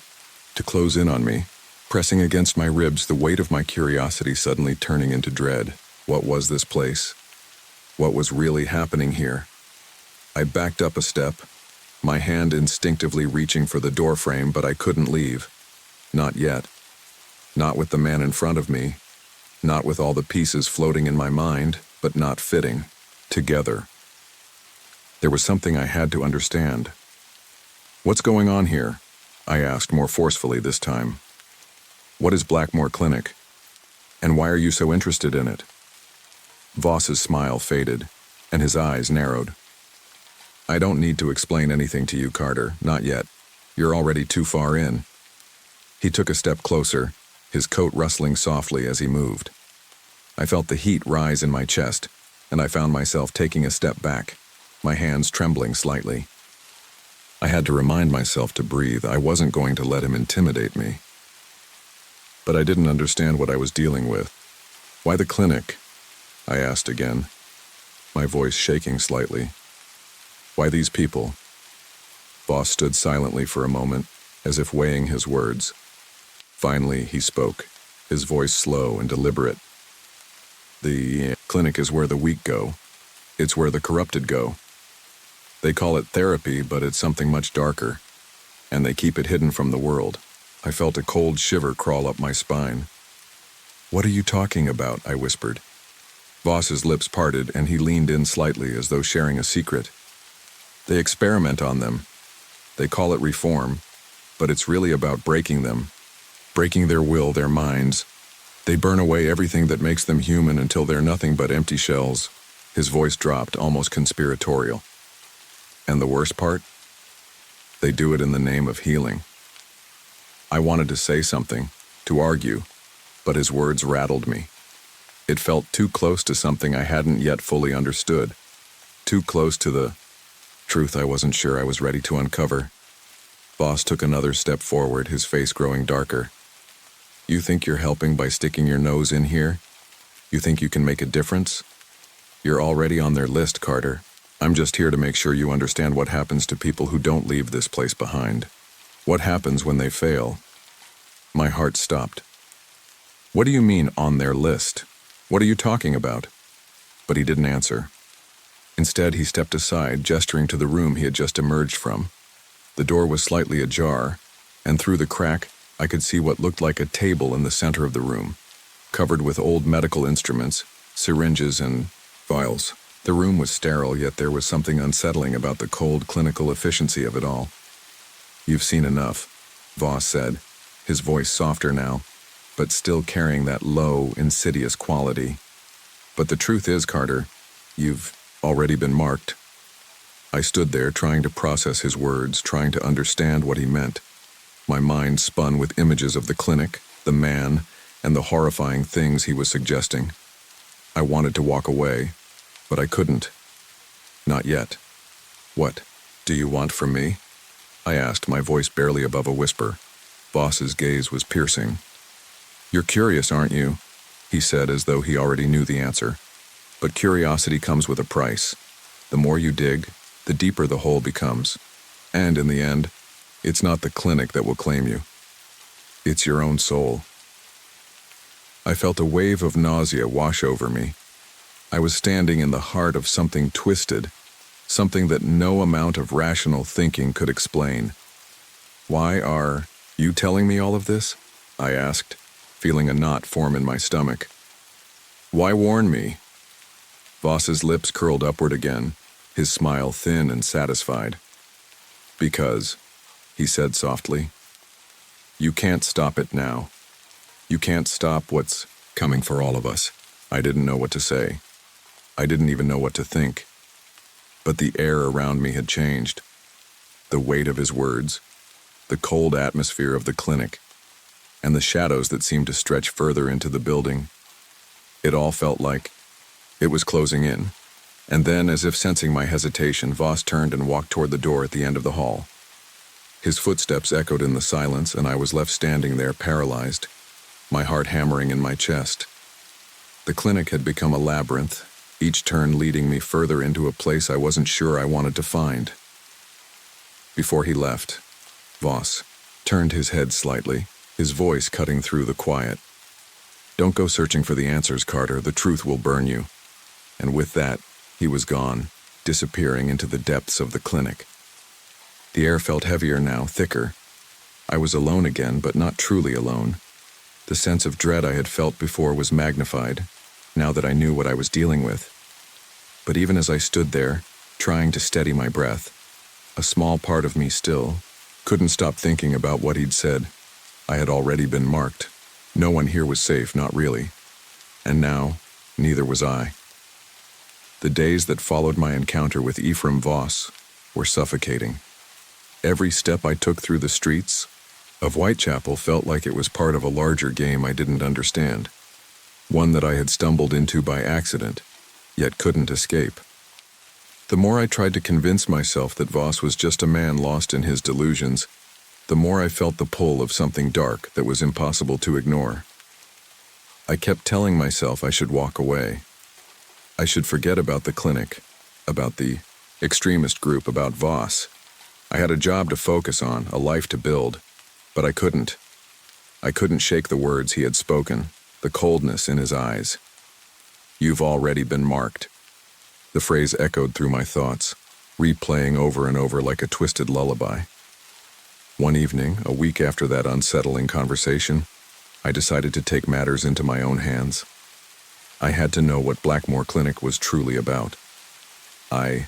to close in on me, pressing against my ribs, the weight of my curiosity suddenly turning into dread. What was this place? What was really happening here? I backed up a step, my hand instinctively reaching for the doorframe, but I couldn't leave. Not yet. Not with the man in front of me. Not with all the pieces floating in my mind, but not fitting together. There was something I had to understand. "What's going on here?" I asked more forcefully this time. "What is Blackmore Clinic? And why are you so interested in it?" Voss's smile faded, and his eyes narrowed. "I don't need to explain anything to you, Carter, not yet. You're already too far in." He took a step closer, his coat rustling softly as he moved. I felt the heat rise in my chest, and I found myself taking a step back, my hands trembling slightly. I had to remind myself to breathe. I wasn't going to let him intimidate me. But I didn't understand what I was dealing with. "Why the clinic?" I asked again, my voice shaking slightly. "Why these people?" Voss stood silently for a moment, as if weighing his words. Finally, he spoke, his voice slow and deliberate. "The clinic is where the weak go. It's where the corrupted go. They call it therapy, but it's something much darker, and they keep it hidden from the world." I felt a cold shiver crawl up my spine. "What are you talking about?" I whispered. Voss's lips parted, and he leaned in slightly as though sharing a secret. "They experiment on them. They call it reform, but it's really about breaking them, breaking their will, their minds. They burn away everything that makes them human until they're nothing but empty shells." His voice dropped, almost conspiratorial. "And the worst part? They do it in the name of healing." I wanted to say something, to argue, but his words rattled me. It felt too close to something I hadn't yet fully understood, too close to the truth I wasn't sure I was ready to uncover. Voss took another step forward, his face growing darker. "You think you're helping by sticking your nose in here? You think you can make a difference? You're already on their list, Carter. I'm just here to make sure you understand what happens to people who don't leave this place behind. What happens when they fail?" My heart stopped. "What do you mean, on their list? What are you talking about?" But he didn't answer. Instead, he stepped aside, gesturing to the room he had just emerged from. The door was slightly ajar, and through the crack, I could see what looked like a table in the center of the room, covered with old medical instruments, syringes, and vials. The room was sterile, yet there was something unsettling about the cold, clinical efficiency of it all. "You've seen enough," Voss said, his voice softer now, but still carrying that low, insidious quality. "But the truth is, Carter, you've already been marked." I stood there, trying to process his words, trying to understand what he meant. My mind spun with images of the clinic, the man, and the horrifying things he was suggesting. I wanted to walk away, but I couldn't. Not yet. "What do you want from me?" I asked, my voice barely above a whisper. Voss's gaze was piercing. "You're curious, aren't you?" he said, as though he already knew the answer. "But curiosity comes with a price. The more you dig, the deeper the hole becomes. And in the end, it's not the clinic that will claim you. It's your own soul. I felt a wave of nausea wash over me. I was standing in the heart of something twisted, something that no amount of rational thinking could explain. Why are you telling me all of this? I asked, feeling a knot form in my stomach. Why warn me? Voss's lips curled upward again, his smile thin and satisfied. Because, he said softly, you can't stop it now. You can't stop what's coming for all of us. I didn't know what to say. I didn't even know what to think. But the air around me had changed. The weight of his words, the cold atmosphere of the clinic, and the shadows that seemed to stretch further into the building. It all felt like it was closing in. And then, as if sensing my hesitation, Voss turned and walked toward the door at the end of the hall. His footsteps echoed in the silence, and I was left standing there paralyzed, my heart hammering in my chest. The clinic had become a labyrinth, each turn leading me further into a place I wasn't sure I wanted to find. Before he left, Voss turned his head slightly, his voice cutting through the quiet. Don't go searching for the answers, Carter. The truth will burn you. And with that, he was gone, disappearing into the depths of the clinic. The air felt heavier now, thicker. I was alone again, but not truly alone. The sense of dread I had felt before was magnified, now that I knew what I was dealing with. But even as I stood there, trying to steady my breath, a small part of me still couldn't stop thinking about what he'd said. I had already been marked. No one here was safe, not really. And now, neither was I. The days that followed my encounter with Ephraim Voss were suffocating. Every step I took through the streets of Whitechapel felt like it was part of a larger game I didn't understand, one that I had stumbled into by accident, yet couldn't escape. The more I tried to convince myself that Voss was just a man lost in his delusions, the more I felt the pull of something dark that was impossible to ignore. I kept telling myself I should walk away. I should forget about the clinic, about the extremist group, about Voss. I had a job to focus on, a life to build, but I couldn't. I couldn't shake the words he had spoken, the coldness in his eyes. You've already been marked. The phrase echoed through my thoughts, replaying over and over like a twisted lullaby. One evening, a week after that unsettling conversation, I decided to take matters into my own hands. I had to know what Blackmore Clinic was truly about. I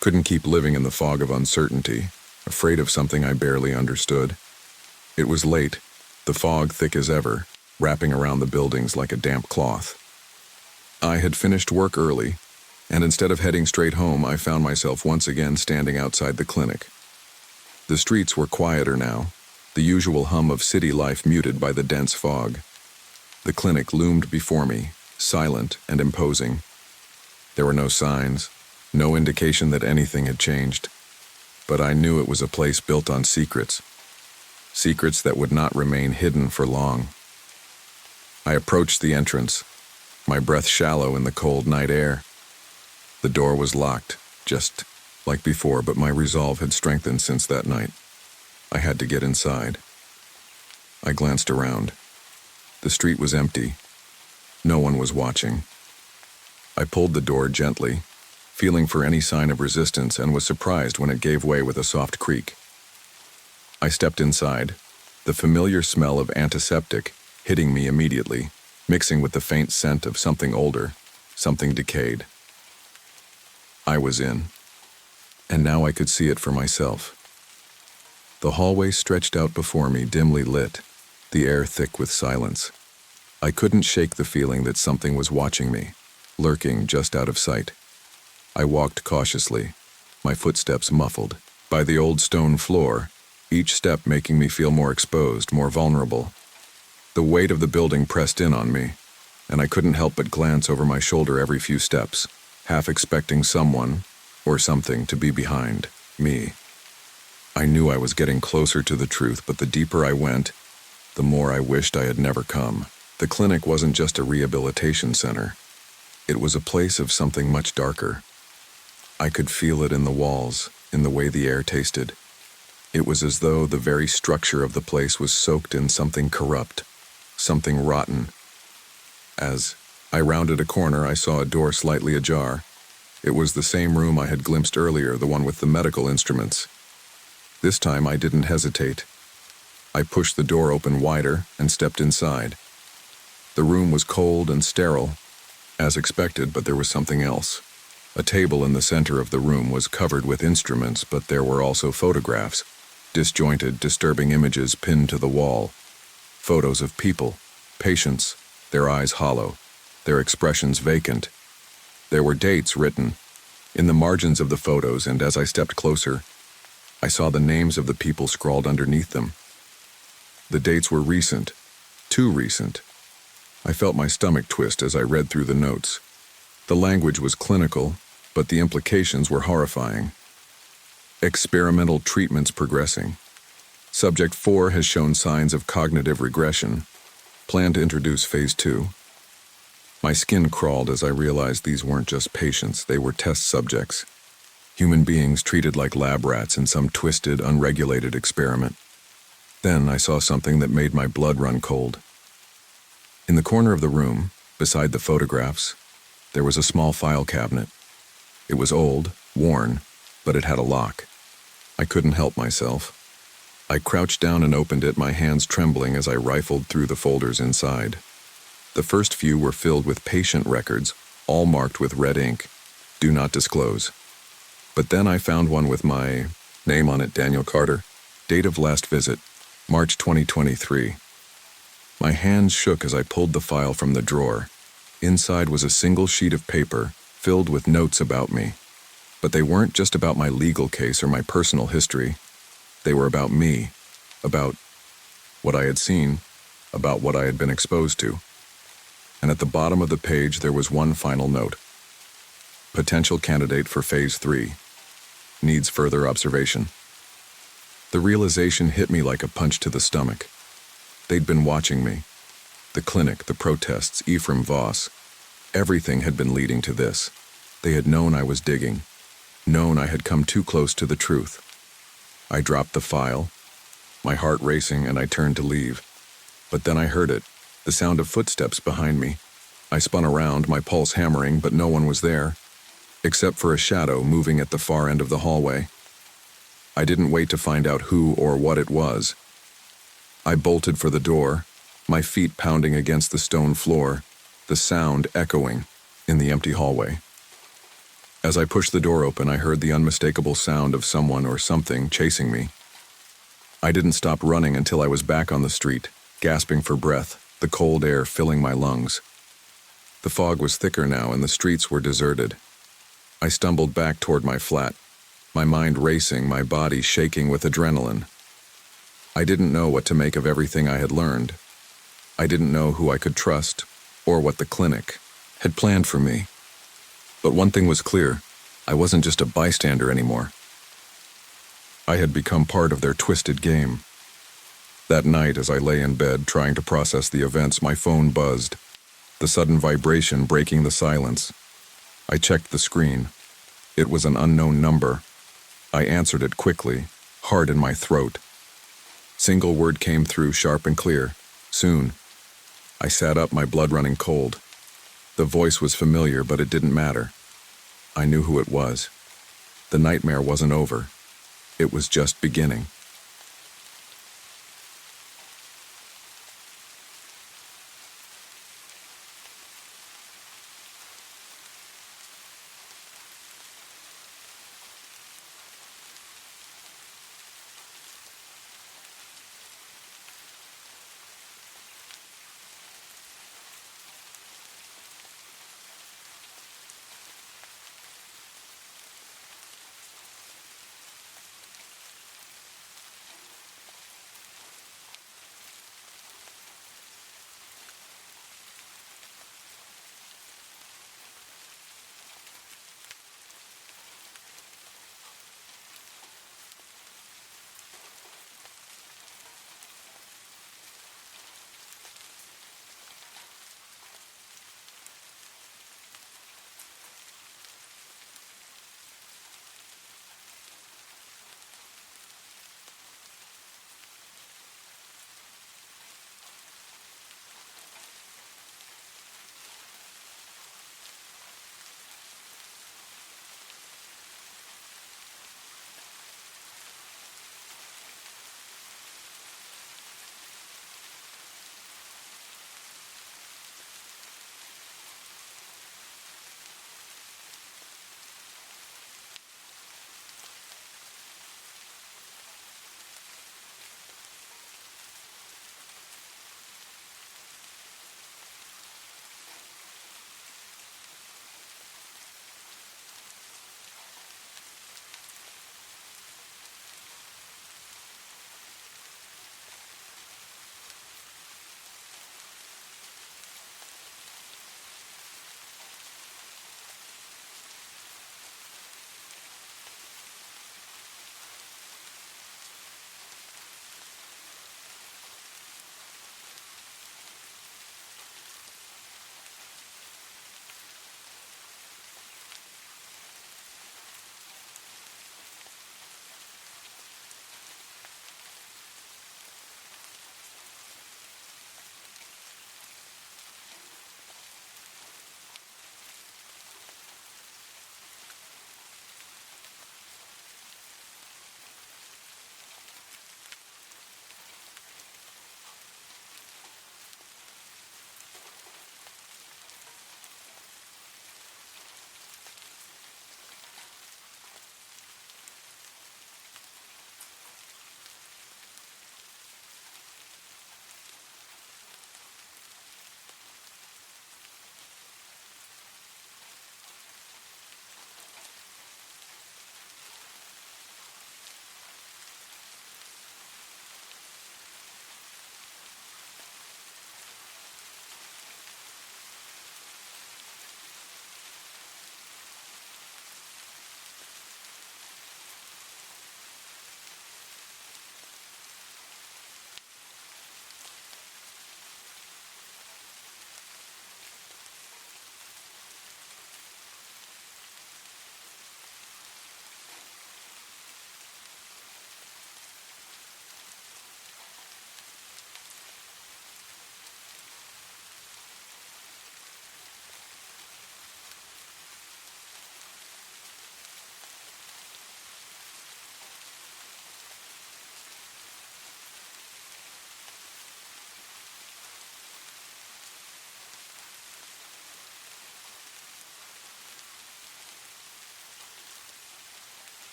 couldn't keep living in the fog of uncertainty, afraid of something I barely understood. It was late, the fog thick as ever, wrapping around the buildings like a damp cloth. I had finished work early, and instead of heading straight home, I found myself once again standing outside the clinic. The streets were quieter now, the usual hum of city life muted by the dense fog. The clinic loomed before me, silent and imposing. There were no signs, no indication that anything had changed, but I knew it was a place built on secrets, secrets that would not remain hidden for long. I approached the entrance, my breath shallow in the cold night air. The door was locked, just like before, but my resolve had strengthened since that night. I had to get inside. I glanced around. The street was empty. No one was watching. I pulled the door gently, feeling for any sign of resistance, and was surprised when it gave way with a soft creak. I stepped inside, the familiar smell of antiseptic hitting me immediately, mixing with the faint scent of something older, something decayed. I was in, and now I could see it for myself. The hallway stretched out before me, dimly lit, the air thick with silence. I couldn't shake the feeling that something was watching me, lurking just out of sight. I walked cautiously, my footsteps muffled by the old stone floor, each step making me feel more exposed, more vulnerable. The weight of the building pressed in on me, and I couldn't help but glance over my shoulder every few steps, half expecting someone or something to be behind me. I knew I was getting closer to the truth, but the deeper I went, the more I wished I had never come. The clinic wasn't just a rehabilitation center. It was a place of something much darker. I could feel it in the walls, in the way the air tasted. It was as though the very structure of the place was soaked in something corrupt, something rotten. As I rounded a corner, I saw a door slightly ajar. It was the same room I had glimpsed earlier, the one with the medical instruments. This time I didn't hesitate. I pushed the door open wider and stepped inside. The room was cold and sterile, as expected, but there was something else. A table in the center of the room was covered with instruments, but there were also photographs, disjointed, disturbing images pinned to the wall. Photos of people, patients, their eyes hollow, their expressions vacant. There were dates written in the margins of the photos, and as I stepped closer, I saw the names of the people scrawled underneath them. The dates were recent, too recent. I felt my stomach twist as I read through the notes. The language was clinical, but the implications were horrifying. Experimental treatments progressing. Subject 4 has shown signs of cognitive regression. Plan to introduce phase 2. My skin crawled as I realized these weren't just patients, they were test subjects. Human beings treated like lab rats in some twisted, unregulated experiment. Then I saw something that made my blood run cold. In the corner of the room, beside the photographs, there was a small file cabinet. It was old, worn, but it had a lock. I couldn't help myself. I crouched down and opened it, my hands trembling as I rifled through the folders inside. The first few were filled with patient records, all marked with red ink. Do not disclose. But then I found one with my name on it, Daniel Carter. Date of last visit, March 2023. My hands shook as I pulled the file from the drawer. Inside was a single sheet of paper filled with notes about me. But they weren't just about my legal case or my personal history. They were about me, about what I had seen, about what I had been exposed to. And at the bottom of the page there was one final note. Potential candidate for phase 3. Needs further observation. The realization hit me like a punch to the stomach. They'd been watching me. The clinic, the protests, Ephraim Voss. Everything had been leading to this. They had known I was digging, known I had come too close to the truth. I dropped the file, my heart racing, and I turned to leave. But then I heard it, the sound of footsteps behind me. I spun around, my pulse hammering, but no one was there, except for a shadow moving at the far end of the hallway. I didn't wait to find out who or what it was. I bolted for the door, my feet pounding against the stone floor, the sound echoing in the empty hallway. As I pushed the door open, I heard the unmistakable sound of someone or something chasing me. I didn't stop running until I was back on the street, gasping for breath, the cold air filling my lungs. The fog was thicker now and the streets were deserted. I stumbled back toward my flat, my mind racing, my body shaking with adrenaline. I didn't know what to make of everything I had learned. I didn't know who I could trust or what the clinic had planned for me. But one thing was clear, I wasn't just a bystander anymore. I had become part of their twisted game. That night, as I lay in bed trying to process the events, my phone buzzed, the sudden vibration breaking the silence. I checked the screen. It was an unknown number. I answered it quickly, hard in my throat. Single word came through, sharp and clear. Soon. I sat up, my blood running cold. The voice was familiar, but it didn't matter. I knew who it was. The nightmare wasn't over. It was just beginning.